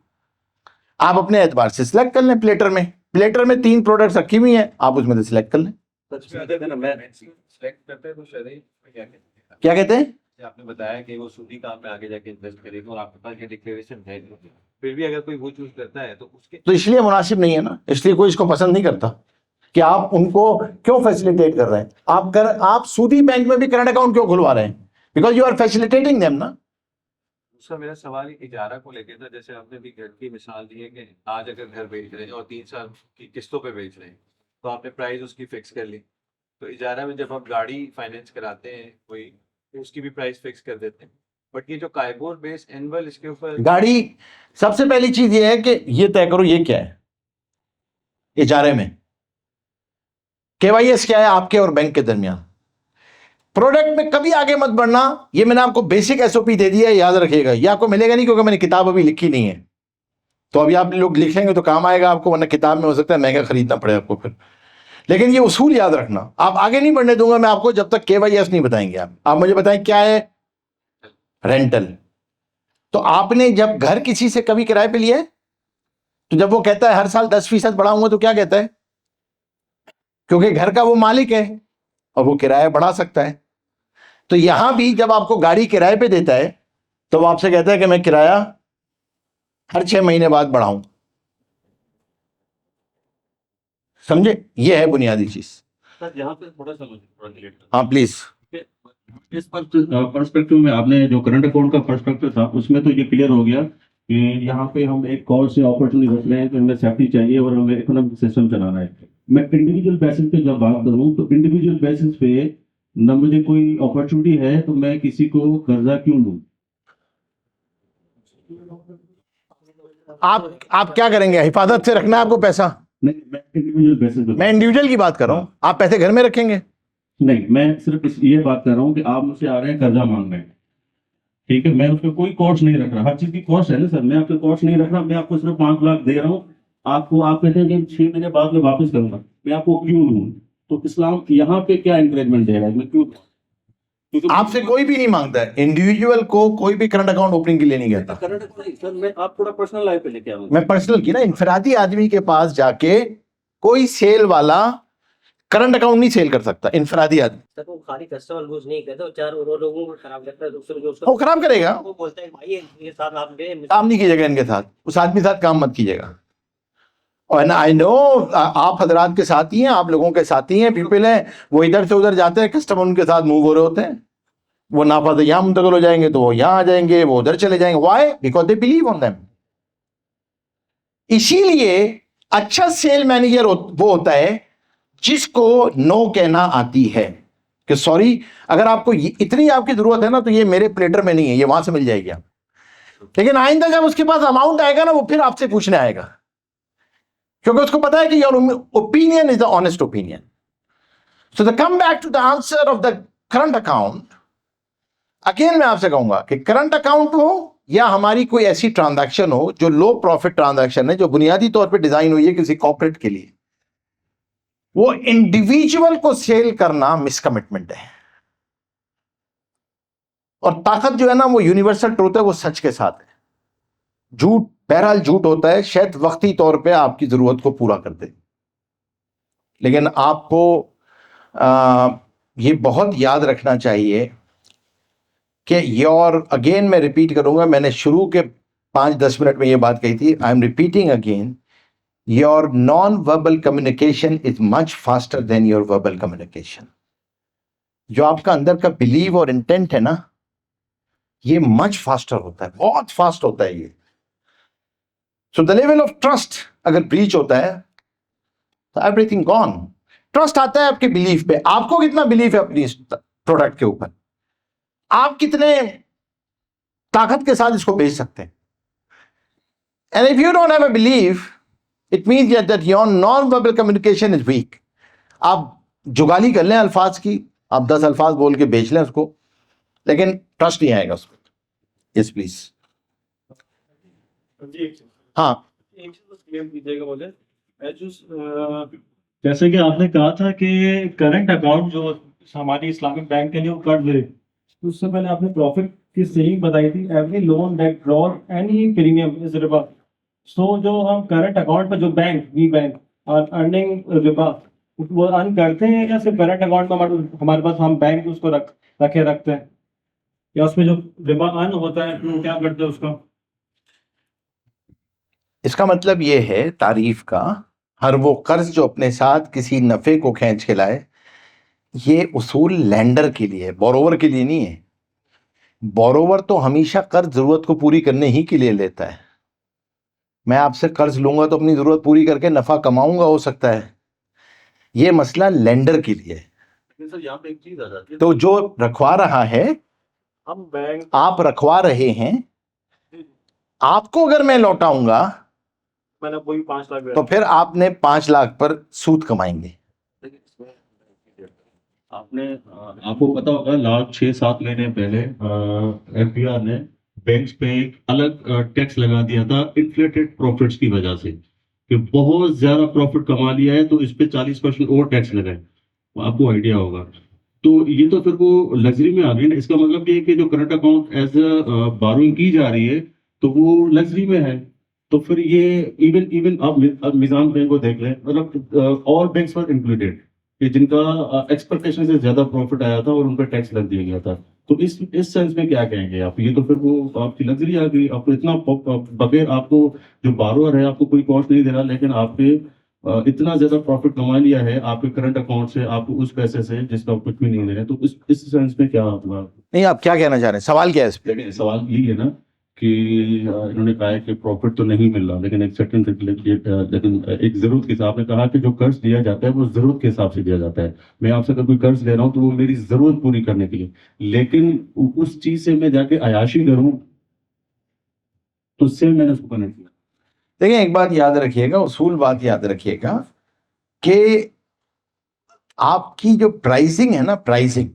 S1: आप अपने एतबार से सिलेक्ट कर लें। प्लेटर में 3 प्रोडक्ट्स रखी हुई हैं, आप उसमें से सिलेक्ट कर लें।
S2: सेलेक्ट करते हैं तो शरीर क्या कहते हैं?
S1: क्या कहते हैं?
S2: आपने बताया कि वो सूदी काम में आगे जाके इन्वेस्ट करेगा और आपके पास ये डिक्लेरेशन है, फिर भी अगर कोई वो चूज करता है तो उसके,
S1: तो इसलिए मुनासिब नहीं है ना, इसलिए कोई इसको पसंद नहीं करता कि आप उनको क्यों फैसिलिटेट कर रहे हैं। आप सूदी बैंक में भी करंट अकाउंट क्यों खुलवा रहे हैं? Because you are facilitating them ना।
S2: उसका मेरा सवाल इजारा को लेके था। जैसे आपने भी घर की मिसाल दी है कि आज अगर घर बेच रहे हैं और 3 साल की किस्तों पे बेच रहे हैं, तो आपने प्राइस उसकी फिक्स कर ली। तो इजारा में जब आप गाड़ी फाइनेंस कराते हैं कोई, उसकी भी प्राइस फिक्स कर देते हैं। बट ये जो काइबोर बेस्ड एनुअल, इसके ऊपर
S1: गाड़ी, सबसे पहली चीज ये है कि ये तय करो ये क्या है इजारे में। केवाईएस क्या है आपके और बैंक के दरमियान। प्रोडक्ट में कभी आगे मत बढ़ना, ये मैंने आपको बेसिक एसओपी दे दिया है, याद रखिएगा। ये आपको मिलेगा नहीं क्योंकि मैंने किताब अभी लिखी नहीं है, तो अभी आप लोग लिखेंगे तो काम आएगा आपको, वरना किताब में हो सकता है महंगा खरीदना पड़े आपको फिर। लेकिन ये उसूल याद रखना, आप आगे नहीं बढ़ने दूंगा मैं आपको जब तक केवाईएस नहीं बताएंगे। आप मुझे बताएं क्या है रेंटल। तो आपने जब घर किसी से कभी किराए पे लिया है, तो जब वो कहता है हर साल 10% बढ़ाऊंगा, तो क्या कहता है? क्योंकि घर का वो मालिक है और वो किराया बढ़ा सकता है। तो यहां भी जब आपको गाड़ी किराए पे देता है तो वो आपसे कहता है कि मैं किराया हर 6 महीने बाद बढ़ाऊं। समझे? ये है बुनियादी चीज।
S4: सर यहाँ पे थोड़ा सा मुझे थोड़ा delete कर
S1: हाँ प्लीज।
S4: इस पर्सपेक्टिव में आपने जो करंट अकाउंट का पर्सपेक्टिव था उसमें तो ये क्लियर हो गया कि यहाँ पे हम एक कॉल से अपॉर्चुनिटी रख रहे हैं कि हमें सेफ्टी चाहिए और हमें इकोनॉमिक सिस्टम चलाना है। मैं इंडिविजुअल बेसिस पे जब बात करूँ तो इंडिविजुअल बेसिस पे न मुझे कोई अपॉर्चुनिटी है तो मैं किसी को कर्जा क्यों लूँ?
S1: आप क्या करेंगे? हिफाजत से रखना है आपको पैसा?
S4: नहीं, मैं इंडिविजुअल बेसिस पे
S1: मैं इंडिविजुअल की बात कर रहा हूं। आप पैसे घर में रखेंगे?
S4: नहीं, मैं सिर्फ ये बात कर रहा हूँ कि आप मुझसे आ रहे हैं कर्जा मांग रहे हैं, ठीक है, मैं उस पर कोई कॉस्ट नहीं रख रहा। हर चीज की कॉस्ट है ना सर, मैं आपको कॉस्ट नहीं रख रहा। मैं आपको सिर्फ 5 लाख दे रहा हूँ, आपको आप कहते हैं कि 6 महीने बाद में वापस करूंगा, मैं आपको क्यों दूं? तो इस्लाम यहाँ पे क्या इंकरेजमेंट दे रहा है? मैं क्यों दूं? क्योंकि
S1: आपसे कोई भी नहीं मांगता है, इंडिविजुअल को कोई भी करंट अकाउंट ओपनिंग के लिए नहीं कहता।
S4: करंट नहीं सर, मैं आप थोड़ा पर्सनल लाइफ पे लेके आऊंगा।
S1: मैं पर्सनल की ना, इनफरादी आदमी के पास जाके कोई सेल वाला करंट अकाउंट नहीं सेल कर सकता, इनफरादी आदमी।
S5: सर वो खाली कस्टमर लूज नहीं करता, वो 4 और लोगों को खराब करता है, दूसरे जो उसका
S1: वो खराब करेगा।
S5: वो बोलता है भाई ये साथ आप गए
S1: काम नहीं कीजिएगा इनके साथ, उस आदमी के साथ काम मत कीजिएगा। और ना आई नो आप हजरात के साथ ही हैं, आप लोगों के साथ ही हैं, पीपल हैं, वो इधर से उधर जाते हैं, कस्टमर उनके साथ मूव हो रहे होते हैं, वो नाफा यहाँ मुंतकिल हो जाएंगे तो वो यहाँ आ जाएंगे, वो उधर चले जाएंगे। Why? Because they believe on them. इसीलिए अच्छा सेल मैनेजर वो होता है जिसको नो कहना आती है कि सॉरी, अगर आपको इतनी आपकी जरूरत है ना तो ये मेरे प्लेटर में नहीं है, ये वहां से मिल जाएगी आप। लेकिन आइंदा जब उसके पास अमाउंट आएगा ना, वो फिर आपसे पूछने आएगा, क्योंकि उसको पता है कि your opinion is the honest opinion. So the come back to the answer of the current account, again मैं आपसे कहूंगा कि करंट अकाउंट हो या हमारी कोई ऐसी ट्रांजैक्शन हो जो लो प्रॉफिट ट्रांजैक्शन है, जो बुनियादी तौर पे डिजाइन हुई है किसी कॉर्पोरेट के लिए, वो इंडिविजुअल को सेल करना मिसकमिटमेंट है। और ताकत जो है ना, वो यूनिवर्सल ट्रूथ है, वो सच के साथ है। झूठ बहरहाल झूठ होता है, शायद वक्ती तौर पे आपकी जरूरत को पूरा कर दे, लेकिन आपको ये बहुत याद रखना चाहिए कि योर, अगेन मैं रिपीट करूंगा, मैंने शुरू के 5-10 मिनट में ये बात कही थी, I am repeating again, your non verbal communication is much faster than your verbal communication. जो आपका अंदर का बिलीव और इंटेंट है ना, ये मच फास्टर होता है, बहुत फास्ट होता है ये। So the level of trust अगर ब्रीच होता है तो एवरीथिंग गॉन। ट्रस्ट आता है आपके बिलीफ पे, आपको कितना बिलीफ है अपनी प्रोडक्ट के ऊपर, आप कितने ताकत के साथ इसको बेच सकते हैं। And if you don't have a belief, it means that your non verbal communication is weak. आप जुगाली कर लें अल्फाज की, आप 10 अल्फाज बोल के बेच लें उसको, लेकिन ट्रस्ट नहीं आएगा उसको। Yes please. हाँ,
S6: एक चीज बस क्लियर कीजिएगा मुझे। जैसे कि आपने कहा था कि करंट अकाउंट जो हमारी इस्लामिक बैंक के लिए वो कर दे, तो उससे पहले आपने प्रॉफिट की सेविंग बताई थी, every loan that draw any premium is रिबा। सो जो हम करंट अकाउंट पर जो वी बैंक आर अर्निंग रिबा, वो अर्न करते हैं या सिर्फ करंट अकाउंट में हमारे पास हम बैंक उसको रखते हैं, या उसमें जो रिबा अर्न होता है तो क्या करते हैं उसका?
S1: इसका मतलब ये है तारीफ का, हर वो कर्ज जो अपने साथ किसी नफे को खींच के लाए, ये उसूल लैंडर के लिए है, बोरोवर के लिए नहीं है। बोरोवर तो हमेशा कर्ज जरूरत को पूरी करने ही के लिए लेता है। मैं आपसे कर्ज लूंगा तो अपनी जरूरत पूरी करके नफा कमाऊंगा, हो सकता है, ये मसला लेंडर के लिए है।
S4: सर यहाँ पे एक चीज आ जाती है,
S1: तो जो रखवा रहा है
S6: हम बैंक
S1: आप रखवा रहे हैं, आपको अगर मैं लौटाऊंगा
S6: मैंने वही 5 लाख
S1: तो फिर आपने 5 लाख पर सूद कमाएंगे।
S4: आपको पता होगा लास्ट 6-7 महीने पहले एफबीआर ने बैंक्स पे एक अलग टैक्स लगा दिया था इन्फ्लेटेड प्रॉफिट्स की वजह से, कि बहुत ज्यादा प्रॉफिट कमा लिया है तो इस पे 40% और टैक्स लगाए, आपको आइडिया होगा। तो ये तो फिर वो लग्जरी में आ गई ना। इसका मतलब ये है कि जो करंट अकाउंट एज बारोइंग की जा रही है तो वो लग्जरी में है। तो फिर ये इवन इवन आप मिजान बैंक को देख लें, मतलब ऑल बैंक्स पर इंक्लूडेड, कि जिनका एक्सपेक्टेशन से ज्यादा प्रॉफिट आया था और उन पर टैक्स लग दिया गया था। तो इस सेंस में क्या कहेंगे आप? ये तो फिर वो आपकी लग्जरी आ गई। आपको इतना बगैर, आपको जो बारोअर है आपको कोई कॉस्ट नहीं दे रहा, लेकिन आपके इतना ज्यादा प्रॉफिट कमा लिया है आपके करंट अकाउंट से, आपको उस पैसे से जिसका आप कुछ भी नहीं दे रहे। तो इस सेंस में क्या आपका?
S1: नहीं, आप क्या कहना चाह रहे हैं, सवाल क्या है इस पे?
S4: देखिए, सवाल यही है ना कि इन्होंने कहा है कि प्रॉफिट तो नहीं मिल रहा, लेकिन एक सर्टेन लेकिन एक जरूरत के हिसाब, आपने कहा कि जो कर्ज दिया जाता है वो जरूरत के हिसाब से दिया जाता है। मैं आपसे अगर कोई कर्ज ले रहा हूँ तो वो मेरी जरूरत पूरी करने के लिए, लेकिन उस चीज से मैं जाके अयाशी करूं तो उससे मैंने उसको कनेक्ट किया।
S1: देखिए, एक बात याद रखिएगा, उसूल बात याद रखिएगा कि आपकी जो प्राइसिंग है ना, प्राइसिंग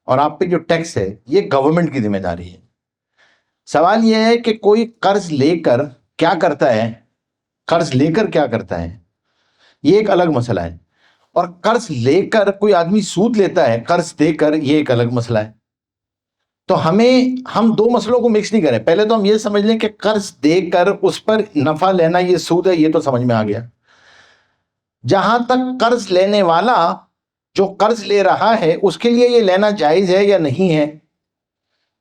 S1: और आप पे जो टैक्स है, ये गवर्नमेंट की जिम्मेदारी है। सवाल यह है कि कोई कर्ज लेकर क्या करता है, कर्ज लेकर क्या करता है, ये एक अलग मसला है। और कर्ज लेकर कोई आदमी सूद लेता है, कर्ज देकर, ये एक अलग मसला है। तो हम दो मसलों को मिक्स नहीं करें। पहले तो हम ये समझ लें कि कर्ज देकर उस पर नफा लेना ये सूद है, ये तो समझ में आ गया। जहां तक कर्ज लेने वाला जो कर्ज ले रहा है उसके लिए ये लेना जायज है या नहीं है,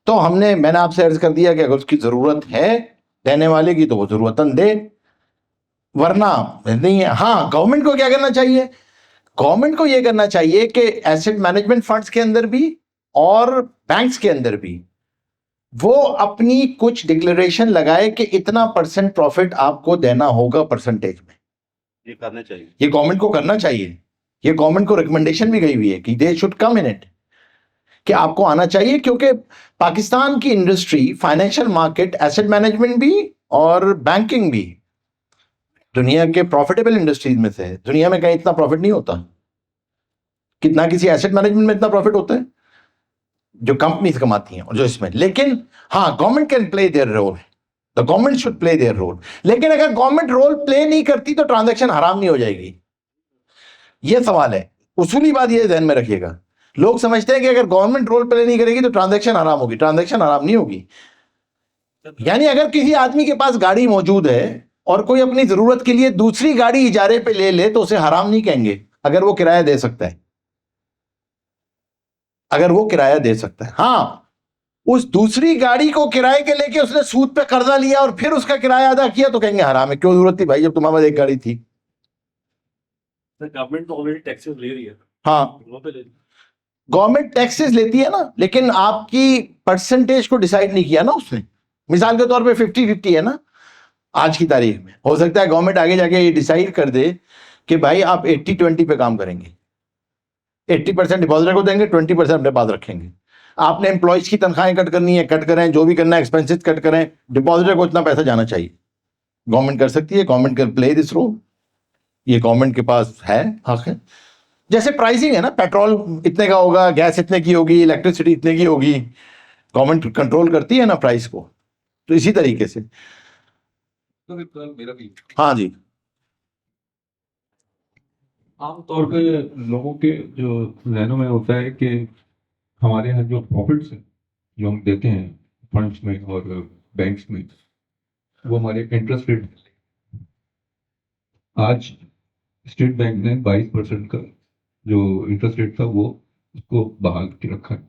S1: तो मैंने आपसे अर्ज कर दिया कि अगर उसकी जरूरत है देने वाले की तो वो जरूरतन दे, वरना नहीं है। हाँ, गवर्नमेंट को क्या करना चाहिए? गवर्नमेंट को यह करना चाहिए कि एसेट मैनेजमेंट फंड्स के अंदर भी और बैंक्स के अंदर भी वो अपनी कुछ डिक्लेरेशन लगाए कि इतना % प्रॉफिट आपको देना होगा परसेंटेज में।
S4: ये करना चाहिए,
S1: ये गवर्नमेंट को करना चाहिए। ये गवर्नमेंट को रिकमेंडेशन भी गई हुई है कि they should come in it, कि आपको आना चाहिए। क्योंकि पाकिस्तान की industry, financial market, asset management भी और बैंकिंग भी दुनिया के प्रॉफिटेबल इंडस्ट्रीज में से है। दुनिया में कहीं इतना प्रॉफिट नहीं होता कितना किसी एसेट मैनेजमेंट में इतना प्रॉफिट होता है जो कंपनीज कमाती हैं और जो इसमें। लेकिन हाँ, government can play their role, the government should play their role. लेकिन अगर गवर्नमेंट रोल प्ले नहीं करती तो ट्रांजैक्शन हराम नहीं हो जाएगी, ये सवाल है। उसूली बात ये ध्यान में रखिएगा। लोग समझते हैं कि अगर गवर्नमेंट रोल प्ले नहीं करेगी तो ट्रांजैक्शन हराम होगी। ट्रांजैक्शन हराम नहीं होगी। यानी अगर किसी आदमी के पास गाड़ी मौजूद है और कोई अपनी जरूरत के लिए दूसरी गाड़ी इजारे पे ले ले तो उसे हराम नहीं कहेंगे, अगर वो किराया दे सकता है, अगर वो किराया दे सकता है। हाँ, उस दूसरी गाड़ी को किराए के लेके उसने सूद पे कर्जा लिया और फिर उसका किराया अदा किया तो कहेंगे हराम है। क्यों जरूरत थी भाई, जब तुम्हारे पास एक गाड़ी थी।
S6: गवर्नमेंट तो ऑलरेडी टैक्सेस ले रही है।
S1: हाँ,
S6: वो पे ले रही है।
S1: गवर्नमेंट टैक्सेस लेती है ना, लेकिन आपकी परसेंटेज को डिसाइड नहीं किया ना उसने। मिसाल के तौर पे 50-50 है ना आज की तारीख में। हो सकता है गवर्नमेंट आगे जाके ये डिसाइड कर दे कि भाई आप 80-20 पे काम करेंगे, 80% डिपॉजिटर को देंगे, 20% अपने पास रखेंगे। आपने एम्प्लॉयज की तनख्वाहें कट करनी है, कट करें, जो भी करना है एक्सपेंसेस कट करें, डिपॉजिटर को इतना पैसा जाना चाहिए। गवर्नमेंट कर सकती है, government can play this role, ये गवर्नमेंट के पास है, हक है। जैसे प्राइसिंग है ना, पेट्रोल इतने का होगा, गैस इतने की होगी, इलेक्ट्रिसिटी इतने की होगी, गवर्नमेंट कंट्रोल करती है ना प्राइस को। तो इसी तरीके से
S2: मेरा भी
S1: हाँ जी,
S7: आमतौर पे लोगों के जो जहनों में होता है कि हमारे यहाँ जो प्रॉफिट्स हैं जो हम देते हैं फंड्स में और बैंक्स में, वो हमारे इंटरेस्ट रेट। आज स्टेट बैंक ने 22% का जो इंटरेस्ट रेट था वो उसको बहाल के रखा है।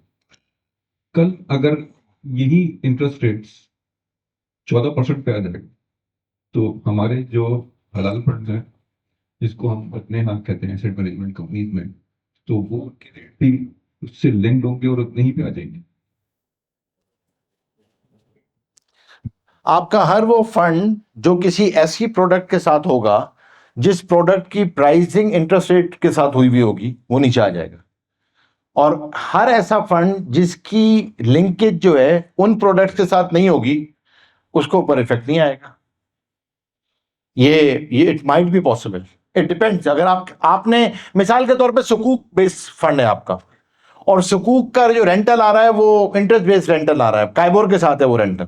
S7: कल अगर यही इंटरेस्ट रेट्स 14% पे आ जाए तो हमारे जो हलाल फंड्स हैं, जिसको हम अपने यहाँ कहते हैं एसेट मैनेजमेंट कंपनीज में, तो वो उनके रेट भी उससे लिंक होंगे और उतने ही पे आ जाएंगे।
S1: आपका हर वो फंड जो किसी ऐसी प्रोडक्ट के साथ होगा जिस प्रोडक्ट की प्राइसिंग इंटरेस्ट रेट के साथ हुई भी होगी, वो नीचे आ जाएगा। और हर ऐसा फंड जिसकी लिंकेज जो है उन प्रोडक्ट्स के साथ नहीं होगी उसको ऊपर इफेक्ट नहीं आएगा। ये it might be possible, it depends. अगर आपने मिसाल के तौर पे सुकूक बेस्ड फंड है आपका, और सुकूक का जो रेंटल आ रहा है वो इंटरेस्ट बेस्ड रेंटल आ रहा है, काइबोर के साथ है वो रेंटल,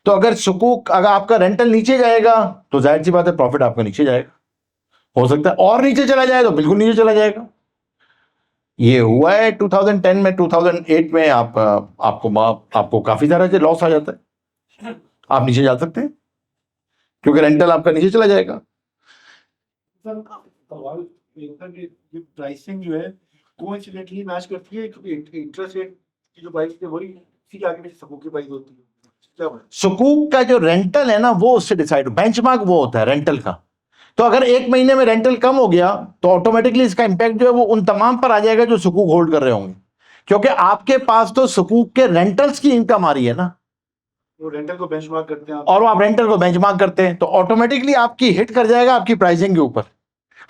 S1: तो अगर सुकूक अगर आपका रेंटल नीचे जाएगा तो जाहिर सी बात है प्रॉफिट आपका नीचे जाएगा। हो सकता है और नीचे चला जाए तो बिल्कुल नीचे चला जाएगा। ये हुआ है 2010 में, 2008 में आपको काफी सारा लॉस आ जाता है, आप नीचे जा सकते हैं क्योंकि रेंटल आपका नीचे चला जाएगा।
S8: सवाल ये प्राइसिंग जो है कोइंसिडेंटली मैच करती है क्योंकि इंटरेस्ट रेट की जो प्राइस है वही इसी के आगे पीछे सबकी प्राइस होती है। क्या बात?
S1: सुकूक का जो रेंटल है ना वो उससे डिसाइड, बेंचमार्क वो होता है रेंटल का। तो अगर एक महीने में रेंटल कम हो गया तो ऑटोमेटिकली इसका इंपैक्ट जो है वो उन तमाम पर आ जाएगा जो सुकूक होल्ड कर रहे होंगे, क्योंकि आपके पास तो सुकूक के रेंटल्स की इनकम आ रही है ना,
S8: वो रेंटल को बेंचमार्क करते हैं आप।
S1: और वो आप रेंटल को बेंचमार्क करते हैं तो ऑटोमेटिकली आपकी हिट कर जाएगा आपकी प्राइसिंग के ऊपर।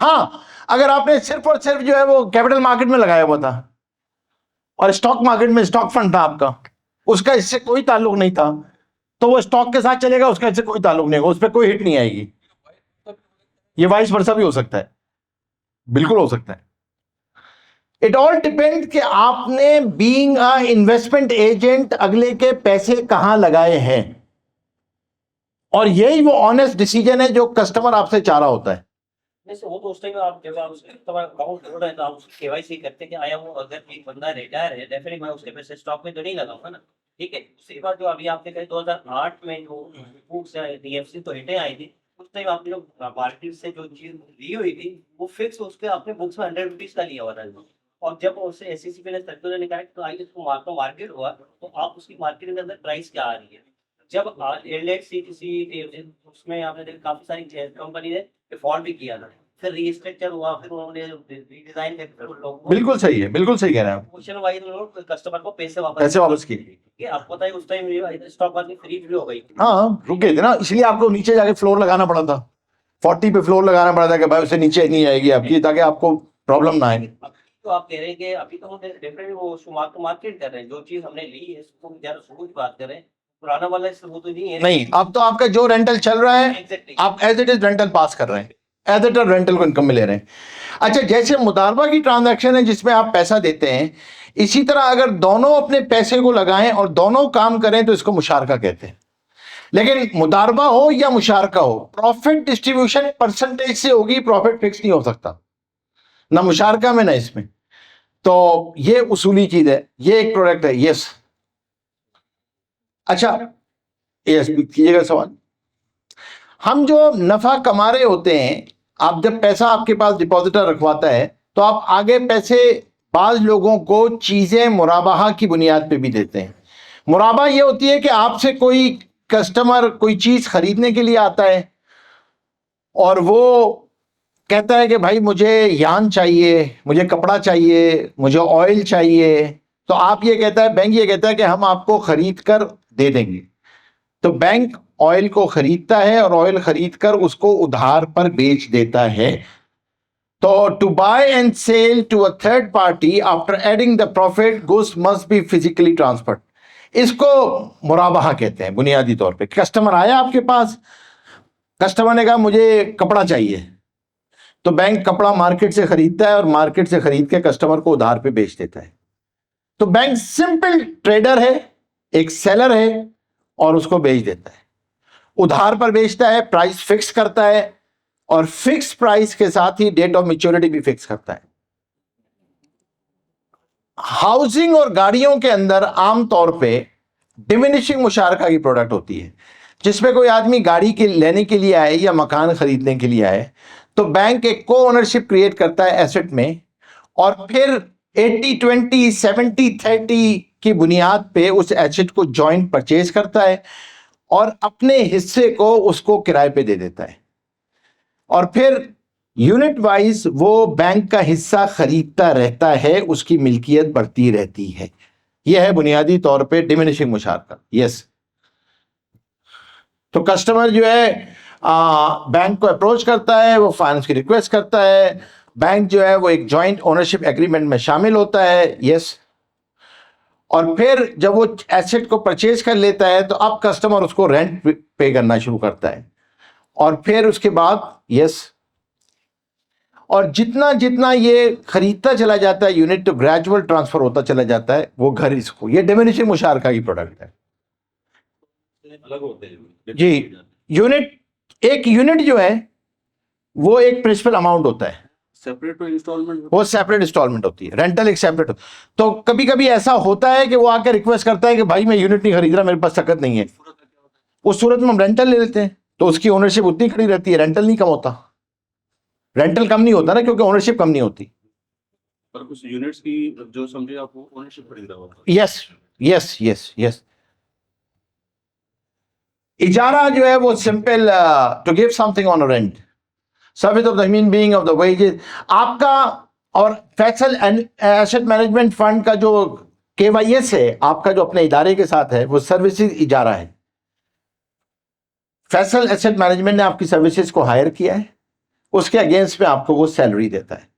S1: हाँ, अगर आपने सिर्फ और सिर्फ जो है वो कैपिटल मार्केट में लगाया हुआ था और स्टॉक मार्केट में स्टॉक फंड था आपका, उसका इससे कोई ताल्लुक नहीं था, तो वो स्टॉक के साथ चलेगा, उसका इससे कोई ताल्लुक नहीं होगा, उस पर कोई हिट नहीं आएगी। ये वाइस वर्सा भी हो सकता है, बिल्कुल हो सकता है। इट ऑल डिपेंड कि आपने बीइंग अ इन्वेस्टमेंट एजेंट अगले के पैसे कहां लगाए हैं, और यही वो ऑनेस्ट डिसीजन है जो कस्टमर आपसे चाह रहा होता है।
S5: जैसे वो तो उस टाइम आप जब आप उसके तुम्हारा अकाउंट खोल रहे हैं तो आप उसकी केवाईसी करते हैं कि आया वो अगर एक बंदा रिटायर है डेफिनेटली मैं उसके पैसे स्टॉक में तो नहीं लगाऊंगा ना, ठीक है। दूसरी बात जो अभी आपने कही 2008 में जो बुक्स डीएफसी तो हिटें आई थी, उस टाइम आपने जो मार्केट से जो चीज ली हुई थी वो फिक्स उसके आपने बुक्स में 100 रुपीज का लिया हुआ था, और जब उससे एसईसी ने सर्कुलर निकाला तो आई तो मार्केट हुआ तो आप उसकी मार्केट के अंदर प्राइस क्या आ रही है। जब एलएचसीटीसी उसमें आपने देखा काफी सारी कंपनी ने डिफॉल्ट भी किया था, फिर रीस्ट्रक्चर हुआ, फिर उन्होंने रीडिजाइन करके लोगों
S1: बिल्कुल सही है, बिल्कुल सही कह रहे हैं आप।
S5: क्वेश्चन वाइज उन्होंने कस्टमर को पैसे वापस
S1: किए।
S5: किए। आपको पता है उस टाइम स्टॉक मार्केट फ्री हो गई।
S1: हाँ, रुक गए थे ना, इसलिए आपको नीचे जाके फ्लोर लगाना पड़ा था, 40 पे फ्लोर लगाना पड़ा था कि भाई उससे नीचे नहीं आएगी आपकी, ताकि आपको प्रॉब्लम ना आए।
S5: तो आप कह रहे हैं कि अभी तो हम डेफिनेटली वो मार्केट कर रहे हैं, जो चीज हमने ली है उसको ज्यादा सुबह की बात कर रहे हैं, पुराना वाला वो तो नहीं है।
S1: नहीं, अब तो आपका जो रेंटल चल रहा है
S5: एग्जैक्टली
S1: आप एज इट इज रेंटल पास कर रहे हैं, एज इट इज रेंटल को इनकम में ले रहे हैं। अच्छा, जैसे मुदारबा की ट्रांजैक्शन है जिसमें आप पैसा देते हैं, इसी तरह अगर दोनों अपने पैसे को लगाएं और दोनों काम करें तो इसको मुशारका कहते हैं। लेकिन मुदारबा हो या मुशारका हो, प्रॉफिट डिस्ट्रीब्यूशन परसेंटेज से होगी, प्रॉफिट फिक्स नहीं हो सकता, ना मुशारका में ना इसमें। तो ये उसूली चीज है, ये एक प्रोडक्ट है। यस, अच्छा, यस कीजिएगा सवाल। हम जो नफा कमा रहे होते हैं, आप जब पैसा आपके पास डिपॉजिटर रखवाता है तो आप आगे पैसे बाज लोगों को चीजें मुराबाहा की बुनियाद पे भी देते हैं। मुराबा ये होती है कि आपसे कोई कस्टमर कोई चीज खरीदने के लिए आता है और वो कहता है कि भाई मुझे यान चाहिए, मुझे कपड़ा चाहिए, मुझे ऑयल चाहिए, तो आप ये कहता है, बैंक ये कहता है कि हम आपको खरीद कर दे देंगे। तो बैंक ऑयल को खरीदता है और ऑयल खरीद कर उसको उधार पर बेच देता है। तो to buy and sell to a third party after adding the profit goods must be physically transferred, इसको मुराबाहा कहते हैं बुनियादी तौर पे। कस्टमर आया आपके पास, कस्टमर ने कहा मुझे कपड़ा चाहिए, तो बैंक कपड़ा मार्केट से खरीदता है और मार्केट से खरीद के कस्टमर को उधार पे बेच देता है। तो बैंक सिंपल ट्रेडर है, एक सेलर है और उसको बेच देता है, उधार पर बेचता है, प्राइस फिक्स करता है और फिक्स प्राइस के साथ ही डेट ऑफ मैच्योरिटी भी फिक्स करता है। हाउसिंग और गाड़ियों के अंदर आमतौर पे डिमिनिशिंग मुशारका की प्रोडक्ट होती है, जिसमें कोई आदमी गाड़ी के लेने के लिए आए या मकान खरीदने के लिए आए तो बैंक एक को ओनरशिप क्रिएट करता है एसेट में, और फिर 80-20 70-30 की बुनियाद पे उस एसेट को जॉइंट परचेज करता है और अपने हिस्से को उसको किराए पे दे देता है, और फिर यूनिट वाइज वो बैंक का हिस्सा खरीदता रहता है, उसकी मिल्कियत बढ़ती रहती है। यह है बुनियादी तौर पे डिमिनिशिंग मुशारका। यस, तो कस्टमर जो है बैंक को अप्रोच करता है, वो फाइनेंस की रिक्वेस्ट करता है, बैंक जो है वो एक जॉइंट ओनरशिप एग्रीमेंट में शामिल होता है, यस। और फिर जब वो एसेट को परचेज कर लेता है तो अब कस्टमर उसको रेंट पे करना शुरू करता है, और फिर उसके बाद यस, और जितना जितना ये खरीदता चला जाता है यूनिट, तो ग्रेजुअल ट्रांसफर होता चला जाता है वो घर इसको। ये डिमिनिशिंग मुशारका की प्रोडक्ट है
S4: अलग होते हैं
S1: जी। यूनिट, एक यूनिट जो है वो एक प्रिंसिपल अमाउंट होता है,
S4: सेपरेट तो इंस्टॉलमेंट
S1: वो सेपरेट इंस्टॉलमेंट होती है, रेंटल एक सेपरेट। तो कभी कभी ऐसा होता है कि वो आकर रिक्वेस्ट करता है कि भाई मैं यूनिट नहीं खरीद रहा, मेरे पास ताकत नहीं है। उस सूरत में हम रेंटल ले लेते हैं, तो उसकी ओनरशिप उतनी खड़ी रहती है, रेंटल नहीं कम होता, रेंटल कम नहीं होता ना, क्योंकि ओनरशिप कम नहीं होती।
S4: पर उस यूनिट्स की जो समझे आप वो ओनरशिप खरीदा हुआ था।
S1: Yes yes yes yes. इजारा जो है वो simple, to give something on rent, service of the human being of the wages आपका। और फैसल एसेट मैनेजमेंट फंड का जो केवाईएस है आपका, जो अपने इदारे के साथ है, वो सर्विसेज इजारा है। फैसल एसेट मैनेजमेंट ने आपकी सर्विसेज को हायर किया है, उसके अगेंस्ट में आपको वो सैलरी देता है।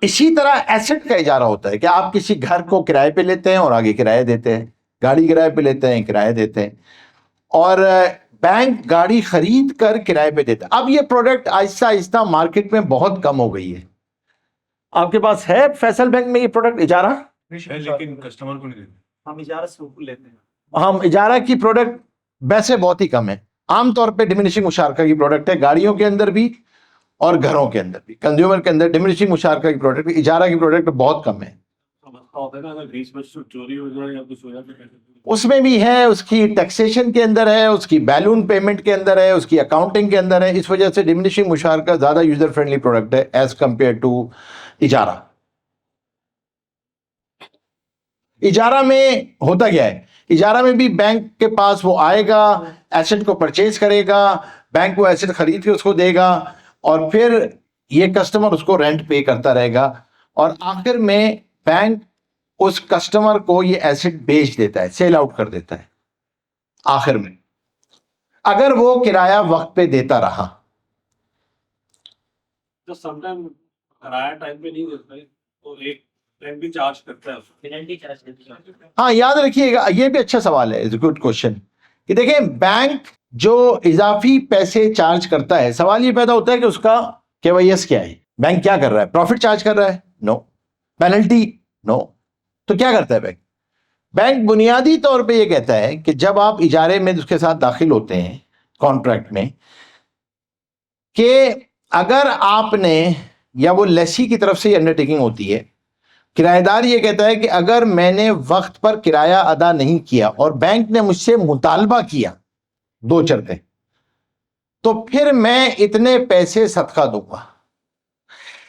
S1: इसी तरह एसेट का इजारा होता है कि आप किसी घर को किराए पे लेते हैं और आगे किराया देते हैं, गाड़ी किराए पे लेते हैं, किराया देते हैं, और बैंक गाड़ी खरीद कर किराए पे देता है। अब ये प्रोडक्ट आहिस्ता आहिस्ता मार्केट में बहुत कम हो गई है। आपके पास है फैसल बैंक में ये प्रोडक्ट इजारा?
S8: लेकिन कस्टमर को नहीं देते, हम इजारा से लेते हैं।
S1: हम इजारा की प्रोडक्ट वैसे बहुत ही कम है, आमतौर पे डिमिनिशिंग मुशारका की प्रोडक्ट है, गाड़ियों के अंदर भी और घरों के अंदर भी। कंज्यूमर के अंदर डिमिनिशिंग मुशारका की प्रोडक्ट, इजारा की प्रोडक्ट बहुत कम है।
S6: चोरी हो जाए या कुछ हो जाए
S1: उसमें भी है, उसकी टैक्सेशन के अंदर है, उसकी बैलून पेमेंट के अंदर है, उसकी अकाउंटिंग के अंदर है। इस वजह से डिमिनिशिंग मुशारका ज्यादा यूजर फ्रेंडली प्रोडक्ट है एज कंपेयर टू इजारा। इजारा में होता क्या है, इजारा में भी बैंक के पास वो आएगा, एसेट को परचेज करेगा, बैंक वो एसेट खरीद के उसको देगा, और फिर ये कस्टमर उसको रेंट पे करता रहेगा, और आखिर में बैंक उस कस्टमर को ये एसेट बेच देता है, सेल आउट कर देता है आखिर में, अगर वो किराया वक्त पे देता रहा।
S6: तो समटाइम किराया टाइम पे नहीं देता है तो एक टाइम भी चार्ज करता है उसको,
S5: पेनल्टी चार्ज करते हैं।
S1: हाँ, याद रखिएगा, ये भी अच्छा सवाल है, इज गुड क्वेश्चन, कि देखें बैंक जो इजाफी पैसे चार्ज करता है, सवाल ये पैदा होता है कि उसका केवाईएस क्या है। बैंक क्या कर रहा है, प्रॉफिट चार्ज कर रहा है? नो। पेनल्टी? नो। तो क्या करता है बैंक? बैंक बुनियादी तौर पे ये कहता है कि जब आप इजारे में उसके साथ दाखिल होते हैं कॉन्ट्रैक्ट में, कि अगर आपने, या वो लेसी की तरफ से अंडरटेकिंग होती है, किराएदार ये कहता है कि अगर मैंने वक्त पर किराया अदा नहीं किया और बैंक ने मुझसे मुतालबा किया 2 शर्तें, तो फिर मैं इतने पैसे सदका दूंगा।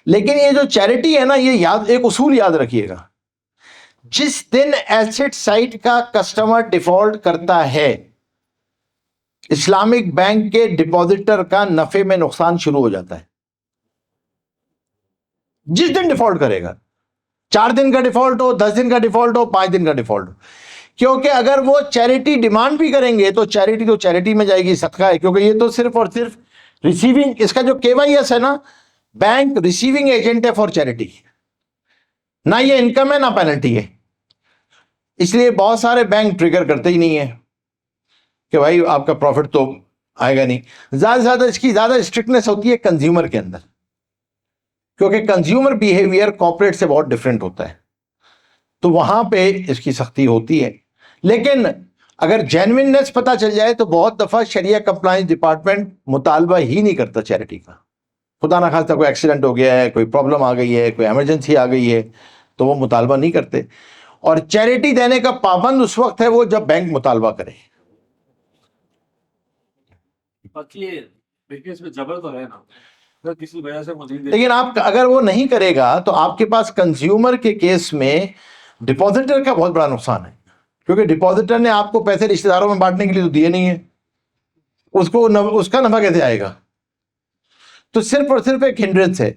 S1: लेकिन ये जो चैरिटी है ना, ये याद, एक उसूल याद रखिएगा, जिस दिन एसेट साइट का कस्टमर डिफॉल्ट करता है, इस्लामिक बैंक के डिपॉजिटर का नफे में नुकसान शुरू हो जाता है। जिस दिन डिफॉल्ट करेगा, 4 दिन का डिफॉल्ट हो, 10 दिन का डिफॉल्ट हो, 5 दिन का डिफॉल्ट हो, क्योंकि अगर वो चैरिटी डिमांड भी करेंगे तो चैरिटी में जाएगी, सदका है, क्योंकि ये तो सिर्फ और सिर्फ रिसीविंग, इसका जो केवाईएस है ना, बैंक रिसीविंग एजेंट है फॉर चैरिटी, ना ये इनकम है ना पेनल्टी है। इसलिए बहुत सारे बैंक ट्रिगर करते ही नहीं है कि भाई आपका प्रॉफिट तो आएगा नहीं। ज्यादा से ज्यादा इसकी ज्यादा स्ट्रिक्टनेस होती है कंज्यूमर के अंदर, क्योंकि कंज्यूमर बिहेवियर कॉर्पोरेट से बहुत डिफरेंट होता है, तो वहां पे इसकी सख्ती होती है। लेकिन अगर जेन्युइननेस पता चल जाए तो बहुत दफा शरिया कंप्लायंस डिपार्टमेंट मुतालबा ही नहीं करता चैरिटी का। खुदा ना खास्ता कोई एक्सीडेंट हो गया है, कोई प्रॉब्लम आ गई है, कोई इमरजेंसी आ गई है, तो वो मुतालबा नहीं करते। और चैरिटी देने का पाबंद उस वक्त है वो जब बैंक मुतालबा करे।
S6: बाकी ये बिजनेस में जबर तो है ना, अगर किसी वजह से मुझे
S1: लेकिन आप अगर वो नहीं करेगा तो आपके पास कंज्यूमर के केस में डिपॉजिटर का बहुत बड़ा नुकसान है, क्योंकि डिपॉजिटर ने आपको पैसे रिश्तेदारों में बांटने के लिए तो दिए नहीं है, उसका नफा कैसे आएगा? तो सिर्फ और सिर्फ एक हिंड्रेंस है।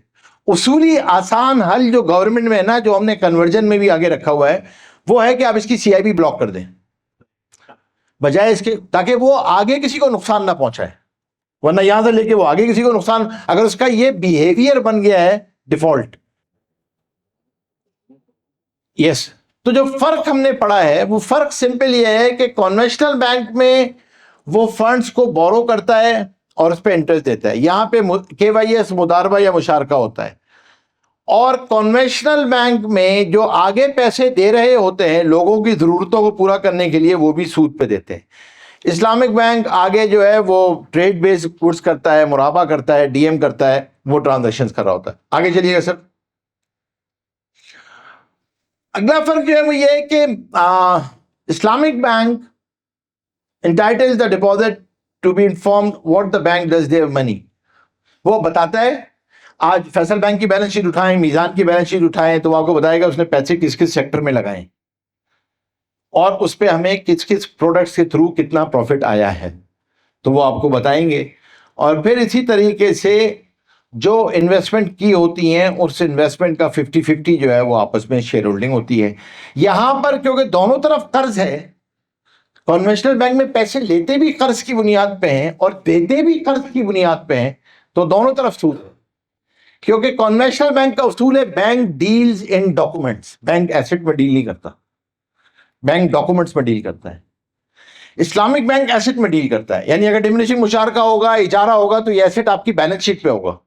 S1: उसूली आसान हल जो गवर्नमेंट में है ना, जो हमने कन्वर्जन में भी आगे रखा हुआ है, वो है कि आप इसकी सीआईबी ब्लॉक कर दें, बजाय इसके, ताकि वो आगे किसी को नुकसान ना पहुंचाए। वरना यहां से लेके वो आगे किसी को नुकसान, अगर उसका ये बिहेवियर बन गया है डिफॉल्ट। यस, तो जो फर्क हमने पढ़ा है वो फर्क सिंपल ये है कि कन्वेंशनल बैंक में वो फंड्स को बोरो करता है और उस पर इंटरेस्ट देता है, यहां पे केवाईएस मुदारबा या मुशारका होता है। और कन्वेंशनल बैंक में जो आगे पैसे दे रहे होते हैं लोगों की जरूरतों को पूरा करने के लिए, वो भी सूद पे देते हैं। इस्लामिक बैंक आगे जो है वो ट्रेड बेस्ड गुड्स करता है, मुराबा करता है, डीएम करता है, वो ट्रांजैक्शंस कर रहा होता है। आगे चलिएगा सर। अगला फर्क जो है वो ये है कि Islamic bank entitles the deposit to be informed what the bank does their money। वो बताता है, आज फैसल बैंक की बैलेंस शीट उठाएं, मीजान की बैलेंस शीट उठाएं, तो वो आपको बताएगा उसने पैसे किस किस सेक्टर में लगाए और उस पे हमें किस किस प्रोडक्ट्स के थ्रू कितना प्रॉफिट आया है, तो वो आपको बताएंगे। और फिर इसी तरीके से जो इन्वेस्टमेंट की होती हैं उस इन्वेस्टमेंट का 50-50 जो है वो आपस में शेयर होल्डिंग होती है। यहां पर क्योंकि दोनों तरफ कर्ज है, कन्वेंशनल बैंक में पैसे लेते भी कर्ज की बुनियाद पे हैं और देते भी कर्ज की बुनियाद पे हैं, तो दोनों तरफ सूद है। क्योंकि कन्वेंशनल बैंक का उसूल है bank deals in documents, bank asset में डील नहीं करता, बैंक डॉक्यूमेंट्स में डील करता है। इस्लामिक बैंक एसेट में डील करता है, यानी अगर डिमिनिशिंग मुशारका होगा, इजारा होगा, तो ये एसेट आपकी बैलेंस शीट पे होगा।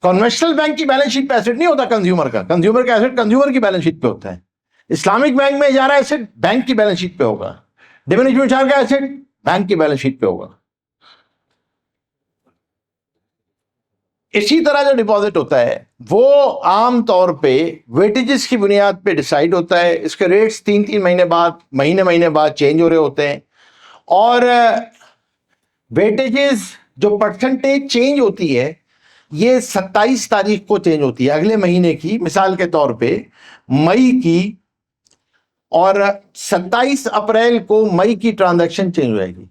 S1: कन्वेंशनल बैंक की बैलेंस शीट पे एसेट नहीं होता कंज्यूमर का, कंज्यूमर का एसेट कंज्यूमर की बैलेंस शीट पे होता है। इस्लामिक बैंक में इजारा एसेट बैंक की बैलेंस शीट पे होगा, डिमिनिशिंग मुशारका एसेट बैंक की बैलेंस शीट पे होगा। इसी तरह जो डिपॉजिट होता है वो आम तौर पे वेटेजेस की बुनियाद पे डिसाइड होता है। इसके रेट्स 3-3 महीने बाद, महीने बाद चेंज हो रहे होते हैं। और वेटेजेस जो परसेंटेज चेंज होती है ये 27 तारीख को चेंज होती है, अगले महीने की। मिसाल के तौर पे मई की, और 27 अप्रैल को मई की ट्रांजैक्शन चेंज हो जाएगी।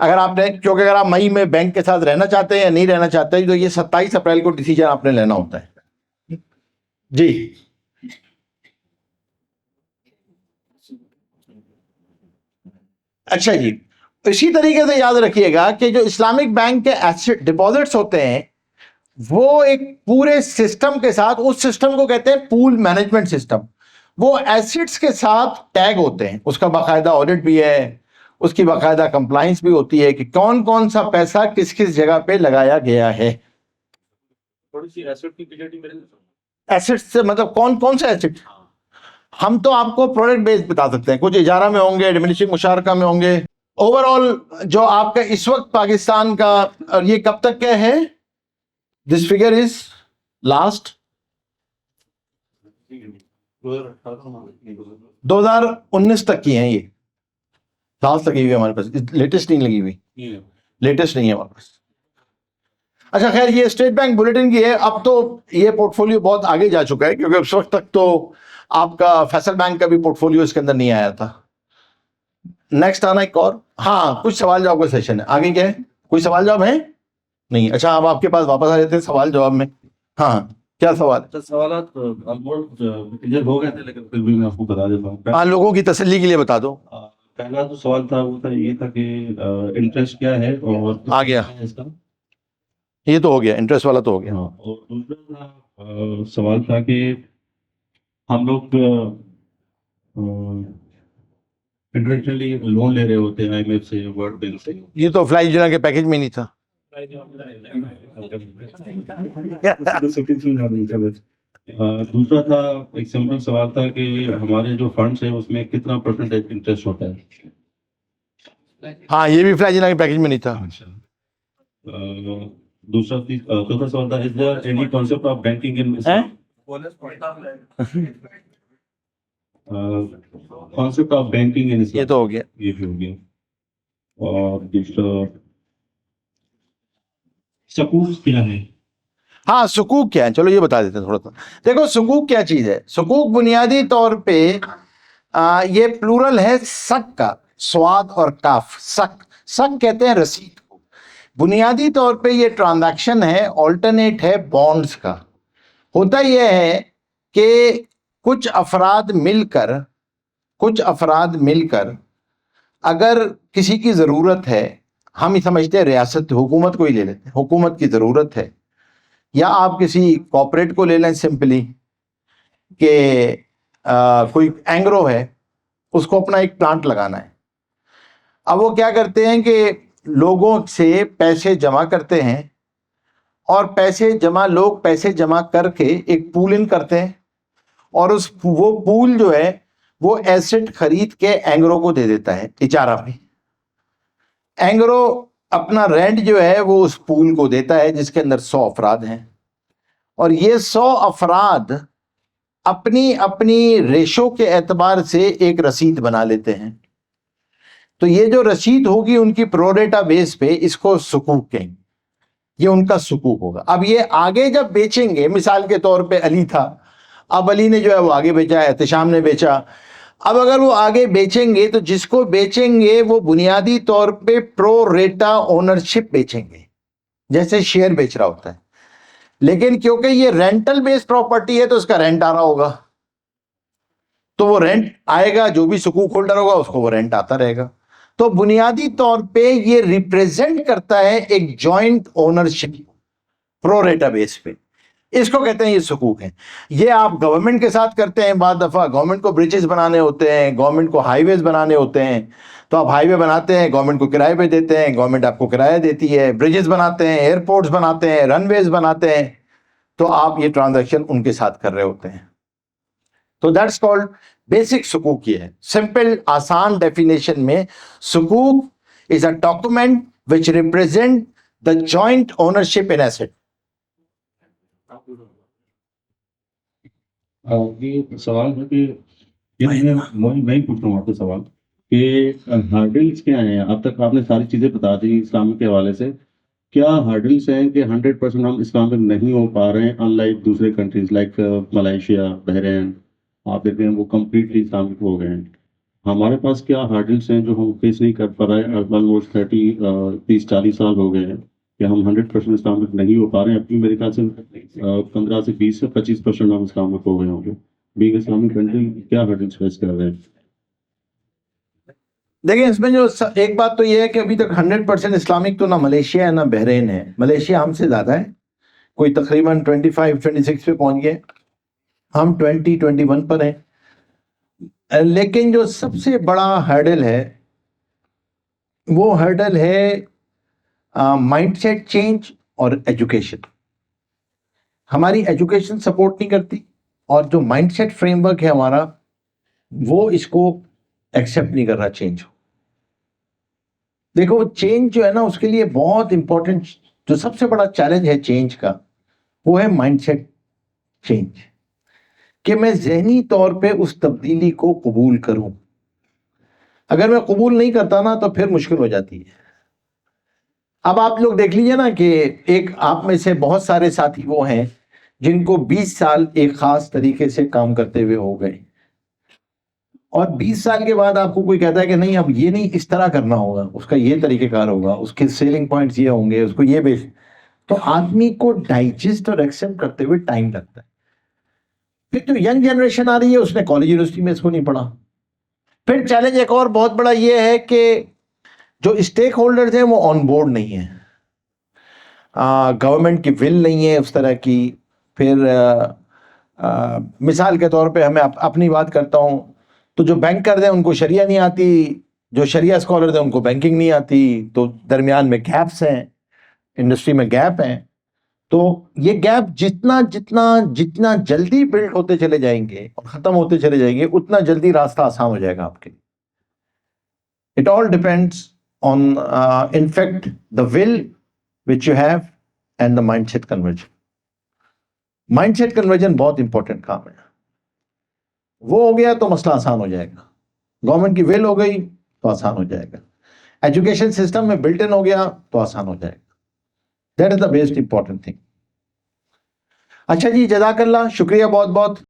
S1: अगर आपने, क्योंकि अगर आप मई में बैंक के साथ रहना चाहते हैं या नहीं रहना चाहते हैं, तो ये 27 अप्रैल को डिसीजन आपने लेना होता है जी। अच्छा जी, इसी तरीके से याद रखिएगा कि जो इस्लामिक बैंक के एसेट डिपॉजिट्स होते हैं वो एक पूरे सिस्टम के साथ, उस सिस्टम को कहते हैं पूल मैनेजमेंट सिस्टम। वो एसेट्स के साथ टैग होते हैं, उसका बाकायदा ऑडिट भी है, उसकी बाकायदा कंप्लाइंस भी होती है कि कौन कौन सा पैसा किस किस जगह पे लगाया गया है।
S4: थोड़ी सी एसेट की क्लियरिटी मेरे
S1: एसेट्स से मतलब कौन कौन से एसेट, हम तो आपको प्रोडक्ट बेस्ड बता सकते हैं, कुछ इजारा में होंगे, डिमिनिशिंग मुशारका में होंगे। ओवरऑल जो आपका इस वक्त पाकिस्तान का, और ये कब तक का है, दिस फिगर इज लास्ट 2019 तक की हैं, ये लास्ट लगी हुई है हमारे पास, लेटेस्ट नहीं लगी हुई, लेटेस्ट नहीं है हमारे पास। अच्छा खैर, ये स्टेट बैंक बुलेटिन की है। अब तो ये पोर्टफोलियो बहुत आगे जा चुका है, क्योंकि उस वक्त तक तो आपका फैसल बैंक का भी पोर्टफोलियो इसके अंदर नहीं आया था। नेक्स्ट आना एक और, हाँ कुछ सवाल जवाब का सेशन है। आगे क्या है, कोई सवाल जवाब है नहीं? अच्छा, अब आपके पास वापस आ जाते हैं सवाल जवाब में। हाँ क्या सवाल?
S4: सवाल ऑलमोस्ट क्लियर हो गए थे, लेकिन फिर भी मैं आपको बता देता हूँ।
S1: हाँ, लोगों की तसल्ली के लिए बता दो।
S4: पहला जो सवाल था वो था, ये था कि इंटरेस्ट क्या है, और
S1: आ गया,
S4: इसका,
S1: ये तो हो गया, इंटरेस्ट वाला तो हो गया।
S4: हाँ। और दूसरा था सवाल था कि हम लोग इंटरनेशनली लोन ले रहे होते हैं आईएमएफ से, वर्ल्ड बैंक से।
S1: ये तो फ्लाई योजना के पैकेज में नहीं था।
S4: दूसरा था, एक सिंपल सवाल था कि हमारे जो फंड्स है उसमें कितना परसेंटेज इंटरेस्ट होता है।
S1: हाँ, ये भी फ्लाई योजना के पैकेज में नहीं था।
S4: चौथा सवाल था, is there any concept of banking in concept of banking in,
S1: ये तो हो गया,
S4: ये भी हो गया। और दूसरा सकूक क्या है?
S1: हाँ सुकूक क्या है, चलो ये बता देते हैं थोड़ा सा। देखो सुकूक क्या चीज है। सुकूक बुनियादी तौर पे ये प्लूरल है सक का, स्वाद और काफ, सक। सक कहते हैं रसीद को। बुनियादी तौर पे ये ट्रांजैक्शन है, ऑल्टरनेट है बॉन्ड्स का। होता यह है कि कुछ अफराद मिलकर अगर किसी की ज़रूरत है, हम ही समझते हैं रियासत हुकूमत को ही ले लेते हैं, हुकूमत की ज़रूरत है, या आप किसी कॉर्पोरेट को ले लें सिंपली कि कोई एंग्रो है, उसको अपना एक प्लांट लगाना है। अब वो क्या करते हैं कि लोगों से पैसे जमा करते हैं और लोग पैसे जमा करके एक पूल इन करते हैं और वो पूल जो है वो एसेट खरीद के एंग्रो को दे देता है इजारा में। एंग्रो अपना रेंट जो है वो उस पूल को देता है जिसके अंदर 100 अफराद हैं, और ये 100 अफराद अपनी अपनी रेशो के एतबार से एक रसीद बना लेते हैं। तो ये जो रसीद होगी उनकी प्रोरेटा बेस पे, इसको सुकूक कहेंगे, ये उनका सुकूक होगा। अब ये आगे जब बेचेंगे, मिसाल के तौर पे अली था, अब अली ने जो है वो आगे बेचा, एहतशाम ने बेचा। अब अगर वो आगे बेचेंगे तो जिसको बेचेंगे वो बुनियादी तौर पे प्रोरेटा ओनरशिप बेचेंगे, जैसे शेयर बेच रहा होता है। लेकिन क्योंकि ये रेंटल बेस्ड प्रॉपर्टी है तो उसका रेंट आ रहा होगा, तो वो रेंट आएगा, जो भी सुकूक होल्डर होगा उसको वो रेंट आता रहेगा। तो बुनियादी तौर पे ये रिप्रेजेंट करता है एक जॉइंट ओनरशिप प्रोरेटा बेस पे, इसको कहते हैं ये सुकूक है। ये आप गवर्नमेंट के साथ करते हैं, बाद दफा गवर्नमेंट को ब्रिजेस बनाने होते हैं, गवर्नमेंट को हाईवेज बनाने होते हैं, तो आप हाईवे बनाते हैं, गवर्नमेंट को किराए पे देते हैं, गवर्नमेंट आपको किराया देती है, ब्रिजेस बनाते हैं, एयरपोर्ट्स बनाते हैं, रनवेज बनाते हैं, तो आप ये ट्रांजैक्शन उनके साथ कर रहे होते हैं। तो दैट्स कॉल्ड बेसिक सुकूक। ये है सिंपल आसान डेफिनेशन में, सुकूक is a document which represent the joint ownership in asset.
S4: ये सवाल है कि मैं ही पूछ रहा हूँ आपसे सवाल कि हर्डल्स क्या हैं? अब तक आपने सारी चीज़ें बता दी इस्लामिक के हवाले से। क्या हर्डल्स हैं कि 100% हम इस्लामिक नहीं हो पा रहे हैं, अनलाइक दूसरे कंट्रीज लाइक मलेशिया, बहरीन, आप देखते हैं वो कम्प्लीटली इस्लामिक हो गए हैं। हमारे पास क्या हर्डल्स हैं जो हम फेस नहीं कर पा रहे हैं? ऑलमोस्ट 30-40 साल हो गए हैं कि हम 100% इस्लामिक नहीं हो पा रहे हैं। अपनी मेरे ख्याल से 15 से 20 से 25% हम इस्लामिक हो गए होंगे। बीइंग इस्लामिक कंट्री क्या हर्डल्स फेस कर रहे हैं?
S1: देखिए, इसमें जो एक बात तो ये है कि अभी तक 100% इस्लामिक तो ना मलेशिया है ना बहरीन है। मलेशिया हमसे ज़्यादा है, कोई तकरीबन 25-26 पे पहुंच गए, हम 20-21 पर हैं। लेकिन जो सबसे बड़ा हर्डल है वो हर्डल है माइंडसेट चेंज और एजुकेशन। हमारी एजुकेशन सपोर्ट नहीं करती, और जो माइंडसेट फ्रेमवर्क है हमारा वो इसको एक्सेप्ट नहीं कर रहा चेंज। देखो, चेंज जो है ना, उसके लिए बहुत इंपॉर्टेंट, जो सबसे बड़ा चैलेंज है चेंज का वो है माइंडसेट चेंज, कि मैं जहनी तौर पे उस तब्दीली को कबूल करूं। अगर मैं कबूल नहीं करता ना तो फिर मुश्किल हो जाती है। अब आप लोग देख लीजिए ना कि एक आप में से बहुत सारे साथी वो हैं जिनको 20 साल एक खास तरीके से काम करते हुए हो गए, और 20 साल के बाद आपको कोई कहता है कि नहीं अब ये नहीं, इस तरह करना होगा, उसका ये तरीकेकार होगा, उसके सेलिंग पॉइंट्स ये होंगे, उसको ये बेच, तो आदमी को डाइजेस्ट और एक्सेप्ट करते हुए टाइम लगता है। फिर जो यंग जनरेशन आ रही है उसने कॉलेज यूनिवर्सिटी में इसको नहीं पढ़ा। फिर चैलेंज एक और बहुत बड़ा ये है कि जो स्टेक होल्डर्स हैं वो ऑन बोर्ड नहीं है, गवर्नमेंट की विल नहीं है उस तरह की। फिर मिसाल के तौर पे हमें अपनी बात करता हूँ, तो जो बैंकर हैं उनको शरिया नहीं आती, जो शरिया स्कॉलर हैं उनको बैंकिंग नहीं आती, तो दरमियान में गैप्स हैं, इंडस्ट्री में गैप हैं। तो ये गैप जितना जितना जितना जल्दी बिल्ड होते चले जाएंगे और ख़त्म होते चले जाएंगे, उतना जल्दी रास्ता आसान हो जाएगा आपके लिए। It all depends on in fact the will which you have and the mindset conversion. Mindset conversion बहुत इंपॉर्टेंट काम है। वो हो गया तो मसला आसान हो जाएगा, गवर्नमेंट की विल हो गई तो आसान हो जाएगा, एजुकेशन सिस्टम में बिल्ट इन हो गया तो आसान हो जाएगा। That is the best important thing. अच्छा जी, जज़ाकल्लाह, शुक्रिया बहुत बहुत।